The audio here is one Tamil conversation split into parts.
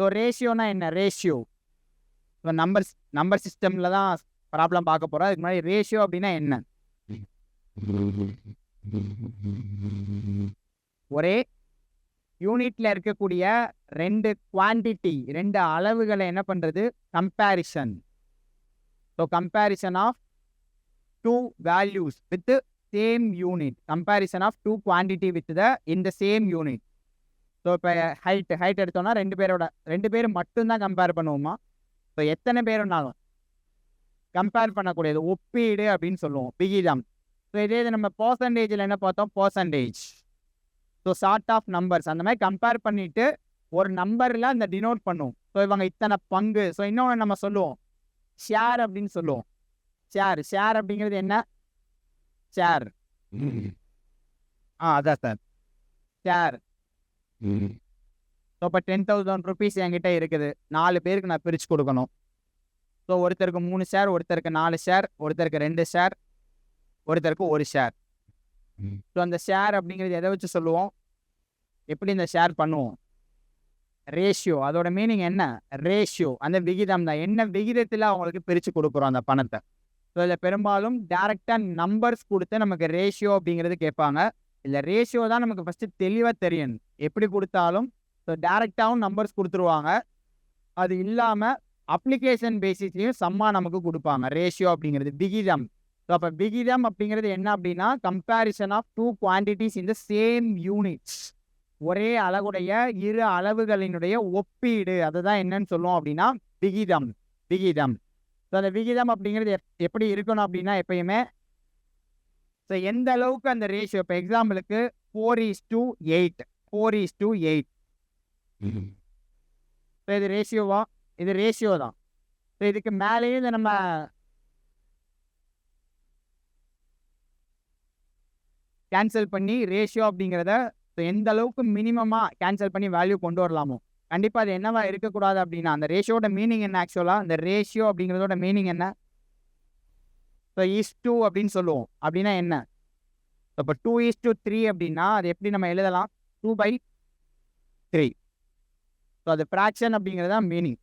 ஸோ ரேஷியோனா என்ன? ரேஷியோ ஸோ நம்பர் சிஸ்டமில் தான் ப்ராப்ளம் பார்க்க போகிறோம். அதுக்கு முன்னாடி ரேஷியோ அப்படின்னா என்ன? ஒரே யூனிட்ல இருக்கக்கூடிய ரெண்டு குவான்டிட்டி, ரெண்டு அளவுகளை என்ன பண்றது? Comparison. So comparison of two values with same unit. Comparison of two quantity with இந்த சேம் யூனிட். ஸோ இப்போ ஹைட் எடுத்தோம்னா ரெண்டு பேர் மட்டும்தான் கம்பேர் பண்ணுவோமா? ஸோ எத்தனை பேருனாலும் கம்பேர் பண்ணக்கூடியது ஒப்பீடு அப்படின்னு சொல்லுவோம், விகிதம். ஸோ இதே இது நம்ம பர்சன்டேஜில் என்ன பார்த்தோம்? Percentage. So sort of numbers அந்த மாதிரி கம்பேர் பண்ணிட்டு ஒரு நம்பரில் அந்த டினோட் பண்ணுவோம். ஸோ இவங்க இத்தனை பங்கு. ஸோ இன்னொன்று நம்ம சொல்லுவோம் ஷேர் அப்படின்னு சொல்லுவோம். ஷேர் அப்படிங்கிறது என்ன? ஷேர். அதான் சார் ஷேர். ஸோ இப்போ 10,000 rupees என்கிட்ட இருக்குது. 4 பேருக்கு நான் பிரித்து கொடுக்கணும். ஸோ ஒருத்தருக்கு 3 ஷேர், ஒருத்தருக்கு 4 ஷேர், ஒருத்தருக்கு 2 ஷேர், ஒருத்தருக்கு 1 ஷேர். ஸோ அந்த ஷேர் அப்படிங்கிறது எதை வச்சு சொல்லுவோம்? எப்படி இந்த ஷேர் பண்ணுவோம்? ரேஷியோ. அதோட மீனிங் என்ன? ரேஷியோ. அந்த விகிதம் தான். என்ன விகிதத்தில் அவங்களுக்கு பிரித்து கொடுக்குறோம் அந்த பணத்தை. ஸோ இதில் பெரும்பாலும் டேரெக்டாக நம்பர்ஸ் கொடுத்து நமக்கு ரேஷியோ அப்படிங்கிறது கேட்பாங்க. இல்லை ரேஷியோ தான் நமக்கு ஃபஸ்ட்டு தெளிவாக தெரியும். எப்படி கொடுத்தாலும் ஸோ டேரெக்டாகவும் நம்பர்ஸ் கொடுத்துருவாங்க. அது இல்லாமல் அப்ளிகேஷன் பேசிஸ்லையும் சம்மா நமக்கு கொடுப்பாங்க. ரேஷியோ அப்படிங்கிறது விகிதம். ஸோ அப்போ விகிதம் அப்படிங்கிறது என்ன அப்படின்னா comparison of two quantities in the same units. ஒரே அளவுடைய இரு அளவுகளினுடைய ஒப்பீடு. அதுதான் என்னன்னு சொல்லுவோம் அப்படின்னா விகிதம். ஸோ அந்த விகிதம் அப்படிங்கிறது எப்படி இருக்கணும் அப்படின்னா எப்பயுமே ஸோ எந்த அளவுக்கு அந்த ரேஷியோ. இப்போ எக்ஸாம்பிளுக்கு 4:8. 4:8. ஸோ இது ரேஷியோவா? இது ரேஷியோ தான். ஸோ இதுக்கு மேலேயே இதை நம்ம கேன்சல் பண்ணி ரேஷியோ அப்படிங்கிறத எந்த அளவுக்கு மினிமமாக கேன்சல் பண்ணி வேல்யூ கொண்டு வரலாமோ கண்டிப்பாக அது என்னவா இருக்கக்கூடாது அப்படின்னா அந்த ரேஷியோட மீனிங் என்ன? ஆக்சுவலாக அந்த ரேஷியோ அப்படிங்கிறதோட மீனிங் என்ன? ஸோ 2 அப்படின்னு சொல்லுவோம். அப்படின்னா என்ன? இப்போ 2:3 அப்படின்னா அது எப்படி நம்ம எழுதலாம்? 2/3. ஸோ அது ஃப்ராக்ஷன் அப்படிங்கிறது தான் மீனிங்.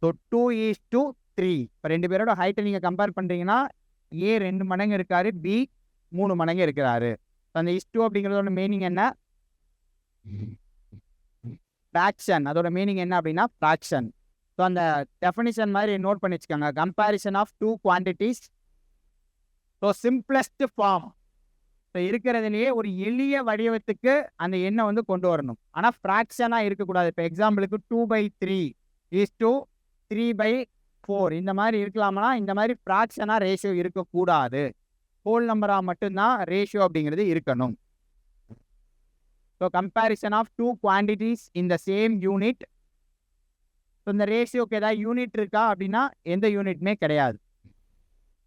ஸோ 2:3. இப்போ ரெண்டு பேரோட ஹைட்டை நீங்கள் கம்பேர் பண்ணுறீங்கன்னா A 2 மடங்கு இருக்காரு, B 3 மடங்கு இருக்கிறாரு. அந்த 2 அப்படிங்கிறதோட மீனிங் என்ன? ஃப்ராக்ஷன். அதோட மீனிங் என்ன அப்படின்னா ஃப்ராக்ஷன். ஸோ அந்த டெஃபினிஷன் மாதிரி நோட் பண்ணி வச்சுக்கோங்க. Comparison of two quantities. So simplest form. So இருக்கிறதுலையே ஒரு எளிய வடிவத்துக்கு அந்த எண்ணை வந்து கொண்டு வரணும். ஆனால் ஃப்ராக்ஷனாக இருக்கக்கூடாது. இப்போ எக்ஸாம்பிளுக்கு 2/3 3/4 இந்த மாதிரி இருக்கலாம்னா இந்த மாதிரி ஃப்ராக்ஷனாக ரேஷியோ இருக்கக்கூடாது. ஹோல் நம்பராக மட்டும்தான் ரேஷியோ அப்படிங்கிறது இருக்கணும். So comparison of two quantities in the same unit. So இந்த ரேஷியோக்கு ஏதாவது யூனிட் இருக்கா அப்படின்னா எந்த யூனிட்டுமே கிடையாது.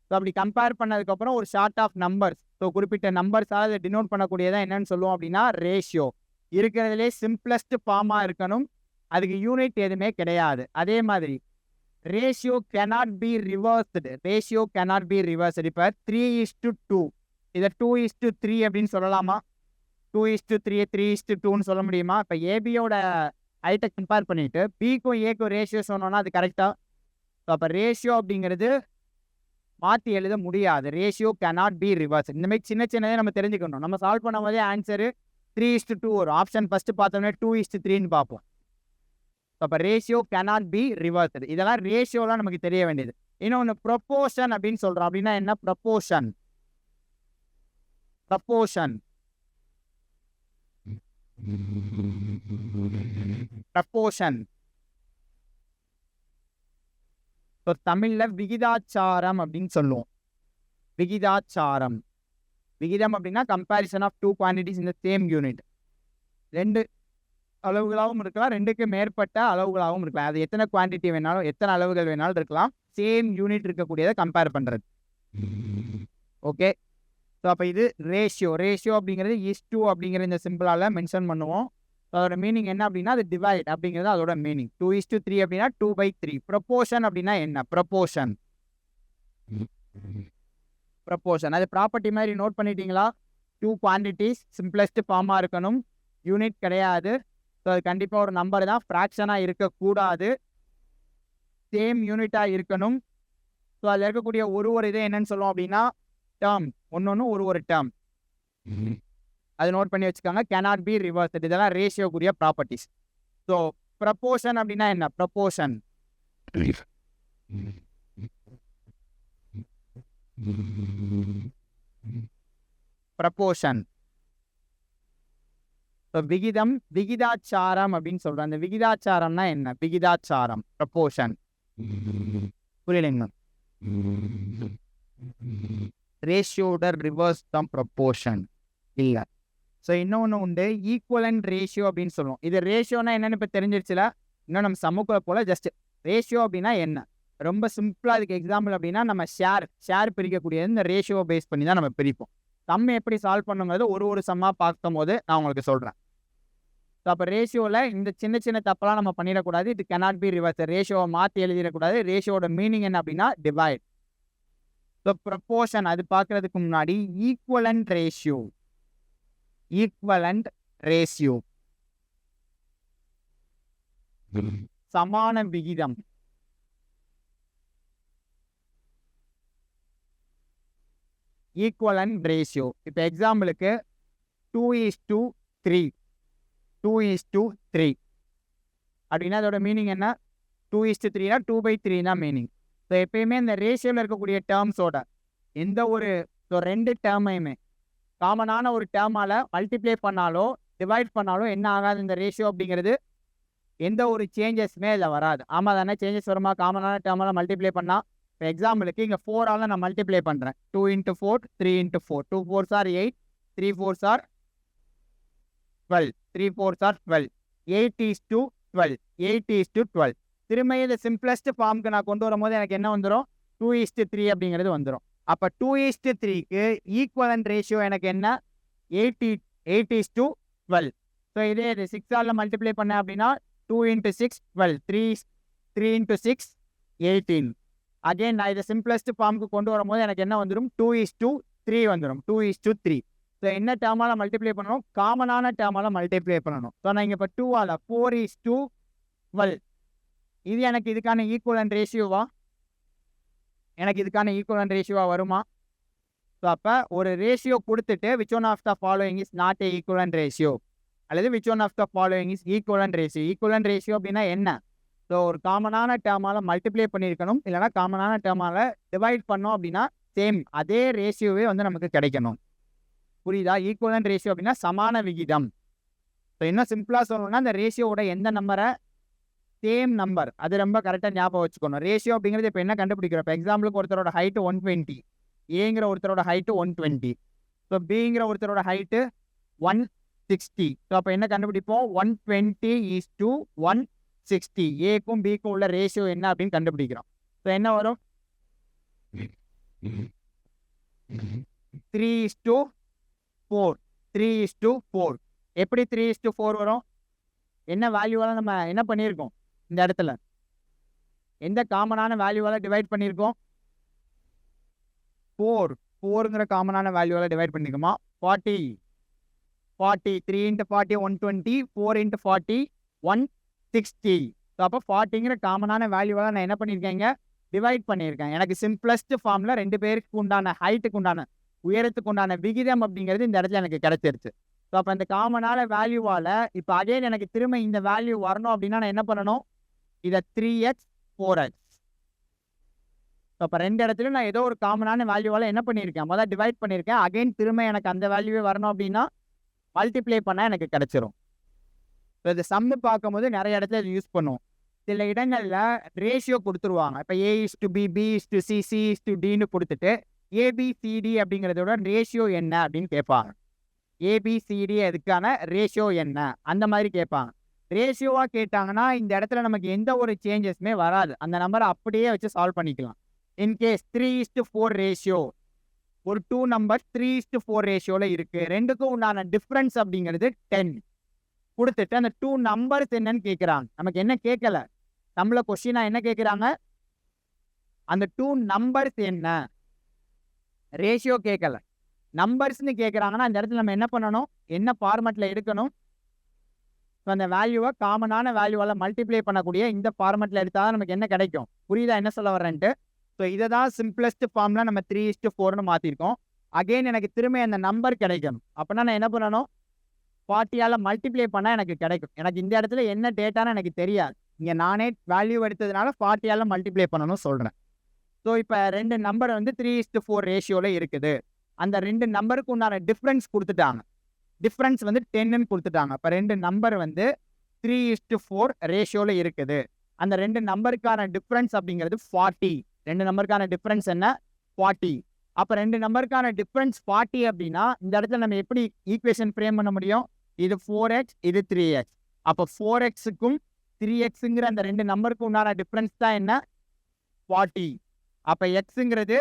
ஸோ அப்படி கம்பேர் பண்ணதுக்கப்புறம் ஒரு ஷார்ட் ஆஃப் நம்பர்ஸ். ஸோ குறிப்பிட்ட நம்பர்ஸால் அதை டினோட் பண்ணக்கூடியதான் என்னன்னு சொல்லுவோம் அப்படின்னா ரேஷியோ. இருக்கிறதுலே சிம்பிளஸ்ட் ஃபார்மாக இருக்கணும். அதுக்கு யூனிட் எதுவுமே கிடையாது. அதே மாதிரி ratio cannot be reversed. Ratio cannot be reversed. இப்போ 3:2 இதை 2:3 அப்படின்னு சொல்லலாமா? 2:3 3:2ன்னு சொல்ல முடியுமா? இப்போ ஏபியோட ஹைட்டை கம்பேர் பண்ணிட்டு பிக்கும் ஏக்கும் ரேஷியோ சொன்னோன்னா அது கரெக்டாக? ஸோ அப்போ ரேஷியோ அப்படிங்கிறது மாற்றி எழுத முடியாது. Ratio cannot be reversed. இந்த மாதிரி சின்ன சின்னதே நம்ம தெரிஞ்சுக்கணும். நம்ம சால்வ் பண்ணும் போதே ஆன்சரு 3:2 ஒரு ஆப்ஷன் ஃபஸ்ட்டு பார்த்தோம்னா 2:3ன்னு பார்ப்போம். அப்போ ரேஷியோ cannot be reversed. இதெல்லாம் ரேஷியோலாம் நமக்கு தெரிய வேண்டியது. இன்னொன்று ப்ரொப்போர்ஷன் அப்படின்னு சொல்கிறோம். அப்படின்னா என்ன? ப்ரொப்போர்ஷன். ஸோ தமிழில் விகிதாச்சாரம் அப்படின்னு சொல்லுவோம். விகிதாச்சாரம். விகிதம் அப்படின்னா comparison of two quantities in the same unit. ரெண்டு அளவுகளாகவும் இருக்கலாம், ரெண்டுக்கு மேற்பட்ட அளவுகளாகவும் இருக்கலாம். அது எத்தனை குவான்டிட்டி வேணாலும் எத்தனை அளவுகள் வேணாலும் இருக்கலாம். சேம் யூனிட் இருக்கக்கூடியதை கம்பேர் பண்ணுறது. ஓகே. ஸோ அப்போ இது ரேஷியோ. ரேஷியோ அப்படிங்கிறது is2 அப்படிங்கிற இந்த சிம்பிளால் மென்ஷன் பண்ணுவோம். ஸோ அதோட மீனிங் என்ன அப்படின்னா அது டிவைட் அப்படிங்கிறது அதோட மீனிங். 2:3 அப்படின்னா 2/3. ப்ரொப்போர்ஷன் அப்படின்னா என்ன? ப்ரொப்போர்ஷன் அது ப்ராப்பர்ட்டி மாதிரி நோட் பண்ணிட்டீங்களா? டூ குவான்டிட்டிஸ் சிம்பிளஸ்ட் ஃபார்மாக இருக்கணும், யூனிட் கிடையாது. ஸோ அது கண்டிப்பாக ஒரு நம்பர் தான், ஃப்ராக்ஷனாக இருக்கக்கூடாது, சேம் யூனிட்டாக இருக்கணும். ஸோ அதில் இருக்கக்கூடிய ஒரு இது என்னன்னு சொல்லுவோம் அப்படின்னா டேர்ம், ஒன்று ஒரு டேர்ம். அது நோட் பண்ணி வச்சுக்காங்க. cannot be reversed. இதெல்லாம் ரேஷியோக்குரிய ப்ராப்பர்ட்டிஸ். ஸோ ப்ரப்போர்ஷன் அப்படின்னா என்ன? ப்ரப்போர்ஷன் ப்ரப்போர்ஷன் விகிதம், விகிதாச்சாரம் அப்படின்னு சொல்றோம். அந்த விகிதாச்சாரம்னா என்ன? விகிதாச்சாரம் ப்ரப்போர்ஷன் புரியலைங்க. ரேஷியோட ரிவர்ஸ் தான் ப்ரப்போர்ஷன் இல்லை. ஸோ இன்னொன்று உண்டு, ஈக்குவலன்ட் ரேஷியோ அப்படின்னு சொல்லுவோம். இது ரேஷியோனா என்னன்னு இப்போ தெரிஞ்சிருச்சுல. இன்னும் நம்ம சமூக போல ஜஸ்ட் ரேஷியோ அப்படின்னா என்ன, ரொம்ப சிம்பிளாக அதுக்கு எக்ஸாம்பிள் அப்படின்னா நம்ம ஷேர் பிரிக்கக்கூடியது இந்த ரேஷியோ பேஸ் பண்ணி தான் நம்ம பிரிப்போம். சம் எப்படி சால்வ் பண்ணுங்கிறது ஒரு சம்மாக பார்க்கும் போது நான் உங்களுக்கு சொல்கிறேன். ஸோ அப்போ ரேஷியோவில் இந்த சின்ன தப்பெல்லாம் நம்ம பண்ணிடக்கூடாது. இது cannot be reversed. ரேஷியோவை மாற்றி எழுதிடக்கூடாது. ரேஷியோட மீனிங் என்ன அப்படின்னா டிவைட். ஸோ ப்ரப்போர்ஷன் அது பார்க்கறதுக்கு முன்னாடி ஈக்குவலன்ட் ரேஷியோ சமான விகிதம். ஈக்குவலன்ட் ரேஷியோ இப்போ எக்ஸாம்பிளுக்கு 2:3 அப்படின்னா அதோட மீனிங் என்ன? 2:3னா 2/3 தான் மீனிங். ஸோ எப்பயுமே இந்த ரேஷியோவில் இருக்கக்கூடிய டேர்ம்ஸோட எந்த ஒரு ரெண்டு டேர்மையுமே காமனான ஒரு டேர்மால் மல்டிப்ளை பண்ணாலோ டிவைட் பண்ணாலோ என்ன ஆகாது, இந்த ரேஷியோ அப்படிங்கிறது எந்த ஒரு சேஞ்சஸுமே இதில் வராது. ஆமாம் தானே? சேஞ்சஸ் வருமா? காமனான டேர்மால் மல்டிப்ளை பண்ணால். இப்போ எக்ஸாம்பிளுக்கு இங்கே 4ஆல் நான் மல்டிப்ளை பண்ணுறேன். 2 × 4 3 × 4 2 4s are 8 3 4s are 12 3 4s are 12 8:12 8:12. திரும்ப இந்த சிம்பிளஸ்ட் ஃபார்முக்கு நான் கொண்டு வரும்போது எனக்கு என்ன வந்துடும்? 2:3 அப்படிங்கிறது வந்துடும். அப்போ 2:3க்கு ஈக்குவலன்ட் ரேஷியோ எனக்கு என்ன? 8:12. ஸோ இதே 6ஆல் மல்டிப்ளை பண்ணேன் அப்படின்னா 2 × 6 12 3 × 6 18. அகெயின் நான் இதை சிம்பிளஸ்ட் ஃபார்முக்கு கொண்டு வரும்போது எனக்கு என்ன வந்துடும்? 2:3 வந்துடும். 2:3. ஸோ என்ன டேர்மால் மல்டிப்ளை பண்ணணும்? காமனான டேர்மால் மல்டிப்ளை பண்ணணும். ஸோ நான் இங்கே இப்போ 2ஆல் 4:12. இது எனக்கு இதுக்கான ஈக்குவலன்ட் ரேஷியோவா? எனக்கு இதுக்கான ஈக்குவலன்ட் ரேஷியோவா வருமா? ஸோ அப்போ ஒரு ரேஷியோ கொடுத்துட்டு which one of the following is not a equivalent ratio அல்லது which one of the following is equivalent ratio. Equivalent ratio அப்படின்னா என்ன? ஸோ ஒரு காமனான டேர்மால் மல்டிப்ளை பண்ணியிருக்கணும், இல்லைனா காமனான டேர்மால் டிவைட் பண்ணோம் அப்படின்னா சேம் அதே ரேஷியோவே வந்து நமக்கு கிடைக்கணும். புரியுதா? ஈக்குவலன்ட் ரேஷியோ அப்படின்னா சமான விகிதம். ஸோ இன்னும் சிம்பிளாக சொல்லணும்னா அந்த ரேஷியோட எந்த நம்பரை சேம் நம்பர், அது ரொம்ப கரெக்டாக ஞாபகம் வச்சுக்கணும். ரேஷியோ அப்படிங்கிறது இப்போ என்ன கண்டுபிடிக்கிறோம்? இப்போ எக்ஸாம்பிளுக்கு ஒருத்தரோட ஹைட்டு 120, ஏங்கிற ஒருத்தரோட ஹைட்டு 120, ஸோ பிங்கிற ஒருத்தரோட ஹைட்டு 160. ஸோ அப்போ என்ன கண்டுபிடிப்போம்? 120:160. ஏக்கும் பிக்கும் உள்ள ரேஷியோ என்ன அப்படின்னு கண்டுபிடிக்கிறோம். ஸோ என்ன வரும்? 3:4. 3:4. எப்படி 3:4 வரும்? என்ன வேல்யூவால் நம்ம என்ன பண்ணியிருக்கோம்? இந்த இடத்துல எந்த காமனான வேல்யூவால் டிவைட் பண்ணியிருக்கோம்? 4ங்கிற காமனான வேல்யூவால் டிவைட் பண்ணியிருக்கோமா? 40. 3 × 40 120, 4 × 40 160. ஸோ அப்போ 40ங்கிற காமனான வேல்யூவால் நான் என்ன பண்ணியிருக்கேங்க? டிவைட் பண்ணியிருக்கேன். எனக்கு சிம்பிளஸ்ட் ஃபார்மில் ரெண்டு பேருக்கு உண்டான ஹைட்டுக்கு உண்டான உயரத்துக்கு உண்டான விகிதம் அப்படிங்கிறது இந்த இடத்துல எனக்கு கிடைச்சிருச்சு. ஸோ அப்போ இந்த காமனான வேல்யூவால் இப்போ அகைன் எனக்கு திரும்ப இந்த வேல்யூ வரணும் அப்படின்னா நான் என்ன பண்ணணும்? இதை 3x 4x. ஸோ அப்போ ரெண்டு இடத்துலையும் நான் ஏதோ ஒரு காமனான வேல்யூவால் என்ன பண்ணியிருக்கேன்? முதல்ல டிவைட் பண்ணியிருக்கேன். அகைன் திரும்ப எனக்கு அந்த வேல்யூவே வரணும் அப்படின்னா மல்டிப்ளை பண்ணால் எனக்கு கிடைச்சிரும். ஸோ இந்த சம்மு பார்க்கும்போது நிறைய இடத்துல இது யூஸ் பண்ணுவோம். சில இடங்களில் ரேஷியோ கொடுத்துருவாங்க. இப்போ A:B, B:C, C:Dன்னு கொடுத்துட்டு ABCD அப்படிங்கிறதோட ரேஷியோ என்ன அப்படின்னு கேட்பாங்க. ABCD அதுக்கான ரேஷியோ என்ன அந்த மாதிரி கேட்பாங்க. ரேஷியோவாக கேட்டாங்கன்னா இந்த இடத்துல நமக்கு எந்த ஒரு சேஞ்சஸுமே வராது. அந்த நம்பரை அப்படியே வச்சு சால்வ் பண்ணிக்கலாம். இன்கேஸ் 3:4 ரேஷியோ, ஒரு 2 நம்பர் 3:4 ரேஷியோவில் இருக்குது, ரெண்டுக்கும் உண்டான டிஃப்ரென்ஸ் அப்படிங்கிறது 10 கொடுத்துட்டு அந்த 2 நம்பர்ஸ் என்னன்னு கேட்குறாங்க. நமக்கு என்ன கேட்கல, நம்மள கொஸ்டினா என்ன கேட்குறாங்க? அந்த 2 நம்பர்ஸ் என்ன, ரேஷியோ கேட்கல, நம்பர்ஸ்ன்னு கேட்குறாங்கன்னா அந்த இடத்துல நம்ம என்ன பண்ணணும்? என்ன ஃபார்மேட்டில் எடுக்கணும்? ஸோ ஸோ அந்த வேல்யூவை காமனான வேல்யூவால் மல்டிப்ளை பண்ணக்கூடிய இந்த ஃபார்மெட்டில் எடுத்தால் தான் நமக்கு என்ன கிடைக்கும். புரியுதா என்ன சொல்ல வரேன்ட்டு. ஸோ இதை தான் சிம்பிளஸ்ட் ஃபார்மில் நம்ம 3:4ன்னு மாற்றிருக்கோம். அகெயின் எனக்கு திரும்ப அந்த நம்பர் கிடைக்கணும். அப்படின்னா நான் என்ன பண்ணணும், 40ஆல் மல்டிப்ளை பண்ணால் எனக்கு கிடைக்கும். எனக்கு இந்த இடத்துல என்ன டேட்டான்னு எனக்கு தெரியாது. இங்கே நானே வேல்யூ எடுத்ததுனால 40ஆல் மல்டிப்ளை பண்ணணும்னு சொல்கிறேன். ஸோ இப்போ 2 நம்பர் வந்து 3:4 ரேஷியோவில் இருக்குது. அந்த 2 நம்பருக்கு உண்டான டிஃப்ரென்ஸ் கொடுத்துட்டாங்க. டிஃப்ரென்ஸ் வந்து 10ன்னு கொடுத்துட்டாங்க. அப்போ 2 நம்பர் வந்து 3:4 ரேஷியோவில் இருக்குது. அந்த 2 நம்பருக்கான டிஃப்ரென்ஸ் அப்படிங்கிறது 40. 2 நம்பருக்கான டிஃப்ரென்ஸ் என்ன, 40. அப்போ 2 நம்பருக்கான டிஃப்ரென்ஸ் 40 அப்படின்னா இந்த இடத்துல நம்ம எப்படி ஈக்குவேஷன் ஃப்ரேம் பண்ண முடியும், இது 4x இது 3x. அப்போ 4xக்கும் 3xங்கிற அந்த 2 நம்பருக்கு உண்டான டிஃப்ரென்ஸ் தான் என்ன, 40. அப்போ எக்ஸுங்கிறது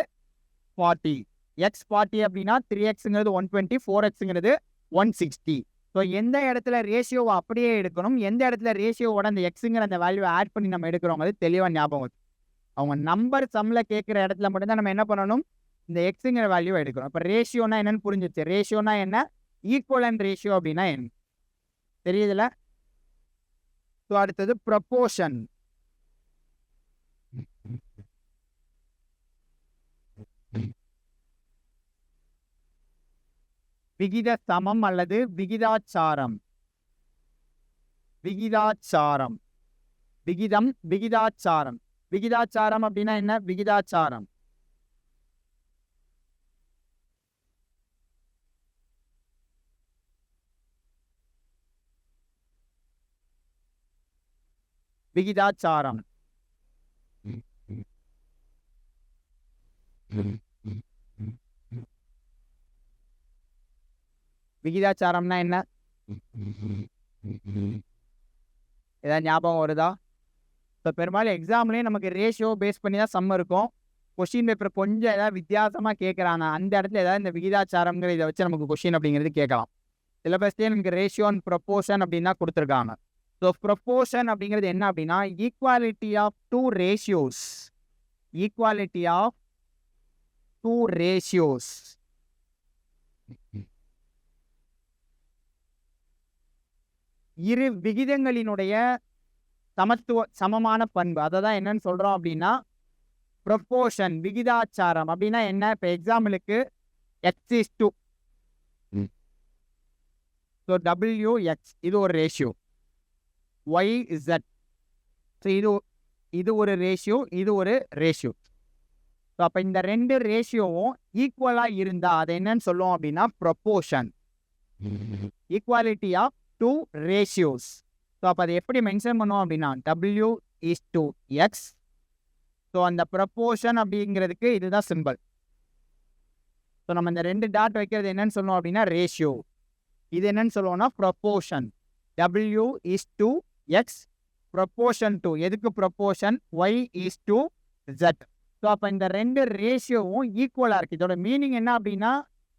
40, எக்ஸ் 40 அப்படின்னா 3xங்கிறது 120, 4xங்கிறது 160. ஸோ எந்த இடத்துல ரேஷியோவை அப்படியே எடுக்கணும், எந்த இடத்துல ரேஷியோவோட அந்த எக்ஸுங்கிற அந்த வேல்யூவை ஆட் பண்ணி நம்ம எடுக்கிறோம், அது தெளிவாக ஞாபகம் வச்சு. அவங்க நம்பர் சம்மில் கேட்குற இடத்துல மட்டும்தான் நம்ம என்ன பண்ணணும், இந்த எக்ஸுங்கிற வேல்யூவை எடுக்கிறோம். இப்போ ரேஷியோனா என்னன்னு புரிஞ்சிச்சு. ரேஷியோனா என்ன, ஈக்குவலன்ட் ரேஷியோ அப்படின்னா என்ன தெரியுதுல. ஸோ அடுத்தது ப்ரொபோர்ஷன். விகித சமம் அல்லது விகிதாச்சாரம். விகிதாச்சாரம், விகிதம், விகிதாச்சாரம். விகிதாச்சாரம் அப்படின்னா என்ன, விகிதாச்சாரம் விகிதாச்சாரம் விகிதாச்சாரம்னா என்ன, ஏதாவது ஞாபகம் வருதா? இப்போ பெரும்பாலும் எக்ஸாம்லேயே நமக்கு ரேஷியோ பேஸ் பண்ணி தான் சம் இருக்கும். கொஸ்டின் பேப்பர் கொஞ்சம் ஏதாவது வித்தியாசமாக கேட்குறாங்க, அந்த இடத்துல ஏதாவது இந்த விகிதாச்சாரம்ங்கிற இதை வச்சு நமக்கு கொஸ்டின் அப்படிங்கிறது கேட்கலாம். சிலபஸ்லேயே நமக்கு ரேஷியோ அண்ட் ப்ரொபோர்ஷன் அப்படின்னா கொடுத்துருக்காங்க. ஸோ ப்ரொபோர்ஷன் அப்படிங்கிறது என்ன அப்படின்னா equality of 2 ratios. Equality of 2 ratios. இரு விகிதங்களினுடைய சமமான பண்பு, அதை தான் என்னன்னு சொல்றோம் அப்படின்னா ப்ரொபோர்ஷன். விகிதாச்சாரம் அப்படின்னா என்ன, இப்போ எக்ஸாம்பிளுக்கு x:2. ஸோ WX இது ஒரு ரேஷியோ, YZ ஸோ இது ஒரு ரேஷியோ, இது ஒரு ரேஷியோ. ஸோ அப்போ இந்த 2 ரேஷியோவும் ஈக்குவலாக இருந்தால் அதை என்னன்னு சொல்லுவோம் அப்படின்னா proportion. Equality of 2 ratios. So அப்போ அதை எப்படி மென்ஷன் பண்ணுவோம் அப்படின்னா W:X. ஸோ அந்த ப்ரொபோர்ஷன் அப்படிங்கிறதுக்கு இதுதான் சிம்பிள். ஸோ நம்ம இந்த 2 டாட் வைக்கிறது என்னன்னு சொல்லுவோம் அப்படின்னா ரேஷியோ. இது என்னன்னு சொல்லுவோம்னா ப்ரொபோர்ஷன். W:X ப்ரொபோர்ஷன் டு எதுக்கு ப்ரொபோர்ஷன், Y:Z. ஸோ அப்போ இந்த 2 ரேஷியோவும் ஈக்குவலாக இருக்குது. இதோட மீனிங் என்ன அப்படின்னா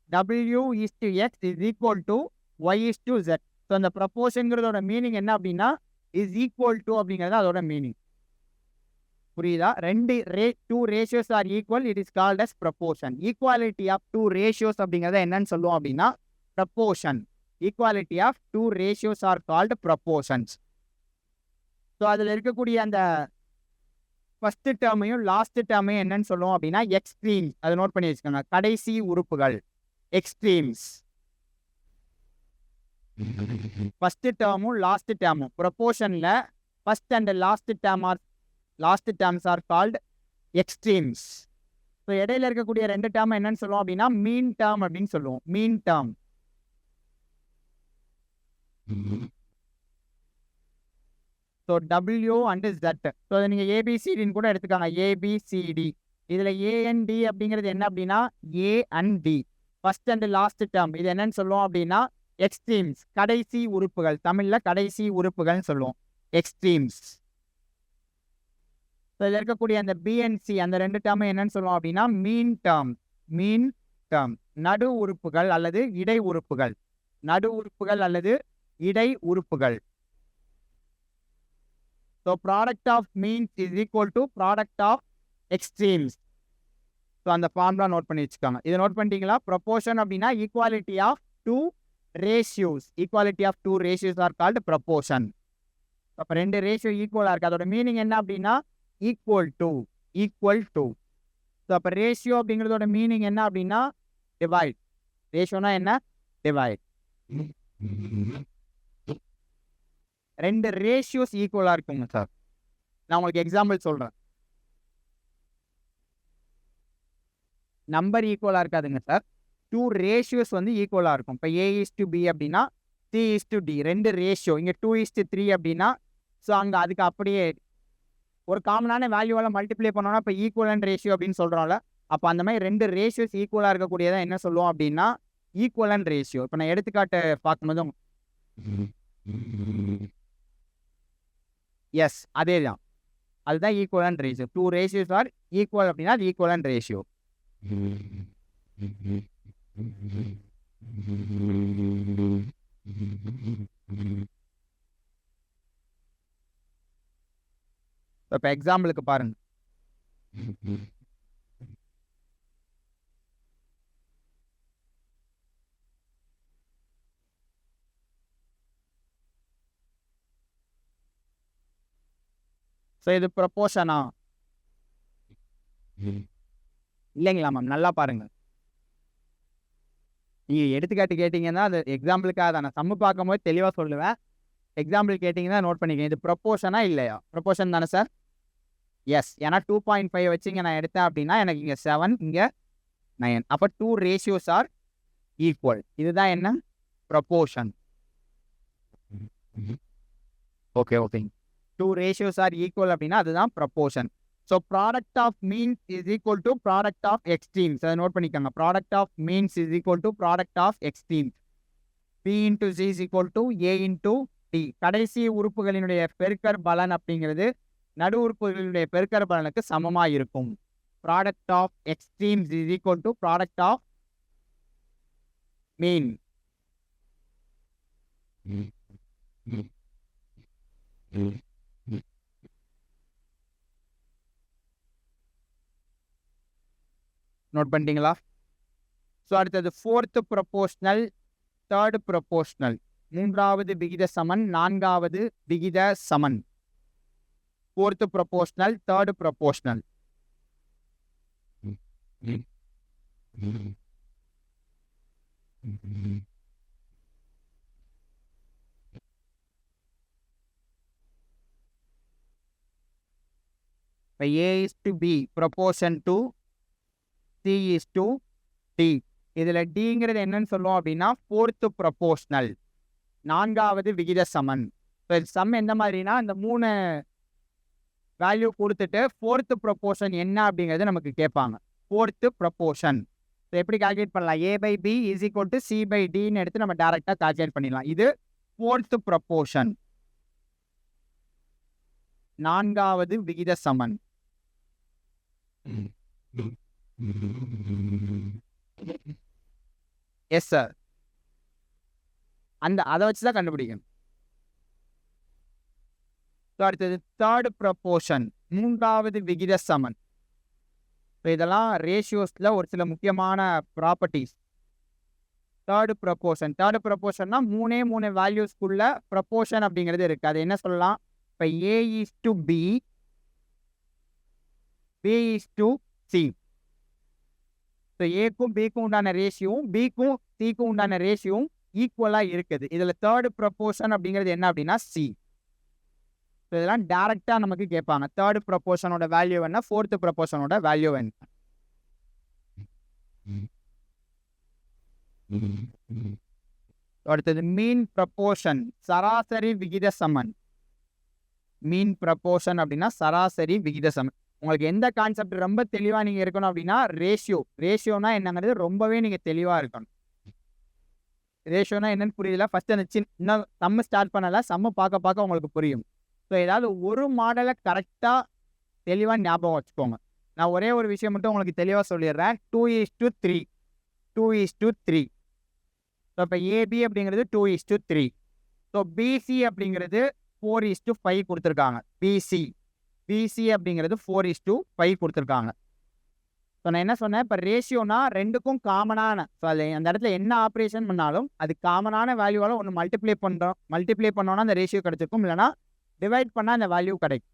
W:X is equal to Y:Z. So அந்த ப்ரொபோர்ஷன்ங்கிறதோட மீனிங் என்ன அப்படின்னா இஸ் ஈக்குவல் டு அப்படிங்கிறது அதோட மீனிங். புரியுதா? 2 ratios are equal, it is called as proportion. Equality of 2 ratios அப்படிங்கிறத என்னன்னு சொல்லுவோம் அப்படின்னா proportion. Equality of 2 ratios are called proportions. So அதில் இருக்கக்கூடிய அந்த ஃபர்ஸ்ட் டேர்மையும் லாஸ்ட் டேர்மையும் என்னன்னு சொல்லுவோம் அப்படின்னா எக்ஸ்ட்ரீம்ஸ். அதை நோட் பண்ணி வச்சுக்கோங்க, கடைசி உறுப்புகள், எக்ஸ்ட்ரீம்ஸ். ஃபர்ஸ்ட் டேர்மும் லாஸ்ட் டேர்மும் ப்ரொபோர்ஷனில் first and last terms are called extremes. So இடையில இருக்கக்கூடிய 2 டேர்ம் என்னன்னு சொல்லுவோம் அப்படின்னா மீன் டேர்ம் அப்படின்னு சொல்லுவோம். Mean term. ஸோ W அண்ட் Z. ஸோ அதை நீங்கள் ABCDன்னு கூட எடுத்துக்காங்க, ABCD. இதில் AND அப்படிங்கிறது என்ன அப்படின்னா A and D, first and last term. இது என்னன்னு சொல்லுவோம் அப்படின்னா எக்ஸ்ட்ரீம்ஸ், கடைசி உறுப்புகள். தமிழில் கடைசி உறுப்புகள்னு சொல்லுவோம், எக்ஸ்ட்ரீம்ஸ். ஸோ இதில் இருக்கக்கூடிய அந்த B and C அந்த 2 டேர்ம் என்னன்னு சொல்லுவோம் அப்படின்னா மீன் டேர்ம். மீன் டேர்ம் நடு உறுப்புகள் அல்லது இடை உறுப்புகள். நடு உறுப்புகள் அல்லது இடை உறுப்புகள். So product of means is equal to product of extremes. So அந்த ஃபார்முலா நோட் பண்ணி வச்சுக்கோங்க. இதை நோட் பண்ணிட்டீங்களா? ப்ரொபோர்ஷன் அப்படின்னா equality of 2 ratios, equality of two ratios are called proportion. அப்போ ரெண்டு ரேஷியோ ஈக்குவலாக இருக்குது. அதோட மீனிங் என்ன அப்படின்னா ஈக்குவல் டு. ஸோ அப்போ ரேஷியோ அப்படிங்கிறதோட மீனிங் என்ன அப்படின்னா டிவைட். ரேஷியோனா என்ன? டிவைட். ரெண்டு ரேஷியோஸ் ஈக்குவலாக இருக்குங்க சார். நான் உங்களுக்கு எக்ஸாம்பிள் சொல்கிறேன். நம்பர் ஈக்குவலாக இருக்காதுங்க சார். டூ ரேஷியோஸ் வந்து ஈக்குவலாக இருக்கும். இப்போ A:B அப்படின்னா C:D. ரெண்டு ரேஷியோ. இங்கே 2:3 அப்படின்னா ஸோ அங்கே அதுக்கு அப்படியே ஒரு காமனான வேல்யூவால் மல்டிப்ளை பண்ணோம்னா இப்போ ஈக்குவலன்ட் ரேஷியோ அப்படின்னு சொல்கிறோம்ல. அப்போ அந்த மாதிரி ரெண்டு ரேஷியோஸ் ஈக்குவலாக இருக்கக்கூடியதான் என்ன சொல்லுவோம் அப்படின்னா ஈக்குவலன்ட் ரேஷியோ. இப்போ நான் எடுத்துக்காட்டு பார்க்கும்போதும் எஸ் அதே தான், அதுதான் equivalent ratio. Two ratios are equal அப்படின்னா அது ஈக்குவலன்ட் ரேஷியோ. இப்போ எக்ஸாம்பிளுக்கு பாருங்க. ஸோ இது ப்ரொபோஷனா இல்லைங்களா மேம்? நல்லா பாருங்க. நீங்கள் எடுத்துக்காட்டு கேட்டிங்கன்னா அது எக்ஸாம்பிளுக்காக தான். நான் சம்மு பார்க்கும்போது தெளிவாக சொல்லுவேன். எக்ஸாம்பிள் கேட்டிங்கன்னா நோட் பண்ணிக்கங்க. இது ப்ரொபோஷனா இல்லையா? ப்ரொபோஷன் தானே சார்? எஸ். ஏன்னா 2.5 வச்சு இங்கே நான் எடுத்தேன் அப்படின்னா எனக்கு இங்கே 7 இங்கே 9. அப்போ டூ ரேஷியோஸ் ஆர் ஈக்குவல். இதுதான் என்ன? Proportion. Okay. Two ratios are equal அப்படின்னா அதுதான் proportion. So product of means is equal to product of extremes. அதை நோட் பண்ணிக்கோங்க. Product of means is equal to product of extremes. P/C is equal to A/T. கடைசி உறுப்புகளினுடைய பெருக்கற் பலன் அப்படிங்கிறது நடு உறுப்புகளுடைய பெருக்கற் பலனுக்கு சமமாக இருக்கும். Product of extremes is equal to product of mean. Note பண்ணிட்டீங்களா? ஸோ அடுத்தது ஃபோர்த்து ப்ரொபோஷனல், தேர்டு ப்ரொபோஷனல். மூன்றாவது விகித சமன், நான்காவது விகித சமன். Fourth proportional, third proportional. இப்போ A:B ப்ரொபோஷன் டு C:D. இதில் டிங்கிறது என்னன்னு சொல்லுவோம் அப்படின்னா ஃபோர்த்து ப்ரொபோஷனல், நான்காவது விகித சமன். இப்போ சம் எந்த மாதிரினா இந்த 3 வேல்யூ கொடுத்துட்டு ஃபோர்த்து ப்ரொபோஷன் என்ன அப்படிங்கிறது நமக்கு கேட்பாங்க. ஃபோர்த்து ப்ரொபோஷன் எப்படி கால்குலேட் பண்ணலாம்? A/B இஸ் ஈக்குவல் டு C/Dன்னு எடுத்து நம்ம டைரெக்டாக கால்குலேட் பண்ணிடலாம். இது ஃபோர்த்து ப்ரொபோஷன், நான்காவது விகித சமன். Yes sir. அதை வச்சு தான் கண்டுபிடிக்கணும். அடுத்தது தேர்ட் ப்ரொபோஷன், மூன்றாவது விகித சமன். இப்போ இதெல்லாம் ரேஷியோஸில் ஒரு சில முக்கியமான ப்ராப்பர்ட்டிஸ். தேர்டு ப்ரொபோஷன்னா 3 வேல்யூஸ்க்குள்ள ப்ரொபோஷன் அப்படிங்கிறது இருக்குது. அது என்ன சொல்லலாம்? இப்போ A:B, B:C. ஸோ ஏக்கும் பிக்கும் உண்டான ரேஷியோவும் பிக்கும் சிக்கும் உண்டான ரேஷியோவும் ஈக்குவலாக இருக்குது. இதில் தேர்டு ப்ரொபோஷன் அப்படிங்கிறது என்ன அப்படின்னா C. ஸோ இதெல்லாம் டேரெக்டாக நமக்கு கேட்பாங்க. தேர்டு ப்ரொபோஷனோட வேல்யூ என்ன, ஃபோர்த்து ப்ரொபோஷனோட வேல்யூ என்ன. அடுத்தது மீன் ப்ரொபோஷன், சராசரி விகித சமன். மீன் ப்ரொபோஷன் அப்படின்னா சராசரி விகித சமன். உங்களுக்கு எந்த கான்செப்ட் ரொம்ப தெளிவாக நீங்கள் இருக்கணும் அப்படின்னா ரேஷியோனா என்னங்கிறது ரொம்பவே நீங்கள் தெளிவாக இருக்கணும். ரேஷியோனா என்னன்னு புரியல. ஃபர்ஸ்ட் அந்த இன்னும் சம்ம ஸ்டார்ட் பண்ணல, சம்ம பார்க்க உங்களுக்கு புரியும். ஸோ ஏதாவது ஒரு மாடலை கரெக்டாக தெளிவாக ஞாபகம் வச்சுக்கோங்க. நான் ஒரே ஒரு விஷயம் மட்டும் உங்களுக்கு தெளிவாக சொல்லிடுறேன். 2:3. ஸோ இப்போ AB அப்படிங்கிறது 2:3. ஸோ BC அப்படிங்கிறது 4:5 கொடுத்துருக்காங்க. BC அப்படிங்கிறது 4:5 கொடுத்துருக்காங்க. ஸோ நான் என்ன சொன்னேன், இப்போ ரேஷியோனா ரெண்டுக்கும் காமனான, ஸோ அது அந்த இடத்துல என்ன ஆப்ரேஷன் பண்ணாலும் அது காமனான வேல்யூவால் ஒன்று மல்டிப்ளை பண்ணோன்னா அந்த ரேஷியோ கிடைச்சிருக்கும், இல்லைனா டிவைட் பண்ணால் அந்த வேல்யூ கிடைக்கும்.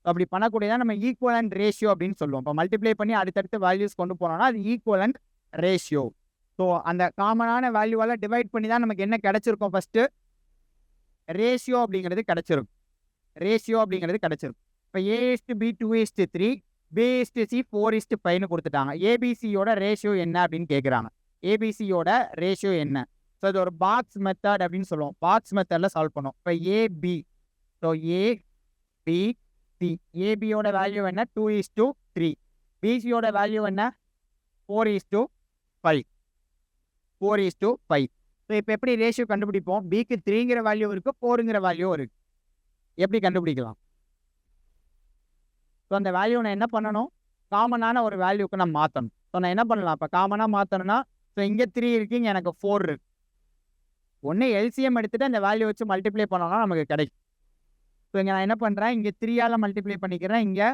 அப்படி பண்ணக்கூடியதான் நம்ம ஈக்குவலண்ட் ரேஷியோ அப்படின்னு சொல்லுவோம். இப்போ மல்டிப்ளை பண்ணி அடுத்தடுத்து வேல்யூஸ் கொண்டு போனோம்னா அது ஈக்குவலண்ட் ரேஷியோ. ஸோ அந்த காமனான வேல்யூவால் டிவைட் பண்ணி தான் நமக்கு என்ன கிடைச்சிருக்கும், ஃபஸ்ட்டு ரேஷியோ அப்படிங்கிறது கிடைச்சிருக்கும். இப்போ A:B 2:3, B:C 4:5ன்னு கொடுத்துட்டாங்க. ஏபிசியோட ரேஷியோ என்ன அப்படின்னு கேட்குறாங்க. ஏபிசியோட ரேஷியோ என்ன? ஸோ இது ஒரு பாக்ஸ் மெத்தட் அப்படின்னு சொல்லுவோம். பாக்ஸ் மெத்தடில் சால்வ் பண்ணுவோம். இப்போ ஏபி, ஸோ ஏபிசி, ஏபியோட வேல்யூ என்ன 2:3, பிசியோட வேல்யூ என்ன 4:5. ஸோ இப்போ எப்படி ரேஷியோ கண்டுபிடிப்போம்? பிக்கு 3ங்கிற வேல்யூ இருக்குது, 4ங்கிற வேல்யூ இருக்குது. எப்படி கண்டுபிடிக்கலாம்? ஸோ அந்த வேல்யூ நான் என்ன பண்ணணும், காமனான ஒரு வேல்யூக்கு நான் மாற்றணும். ஸோ நான் என்ன பண்ணலாம், இப்போ காமனாக மாற்றணும்னா, ஸோ இங்கே 3 இருக்குது, இங்கே எனக்கு 4 இருக்குது. ஒன்று எல்சிஎம் எடுத்துகிட்டு அந்த வேல்யூ வச்சு மல்டிப்ளை பண்ணோம்னா நமக்கு கிடைக்கும். ஸோ இங்கே நான் என்ன பண்ணுறேன், இங்கே 3ஆல் மல்டிப்ளை பண்ணிக்கிறேன், இங்கே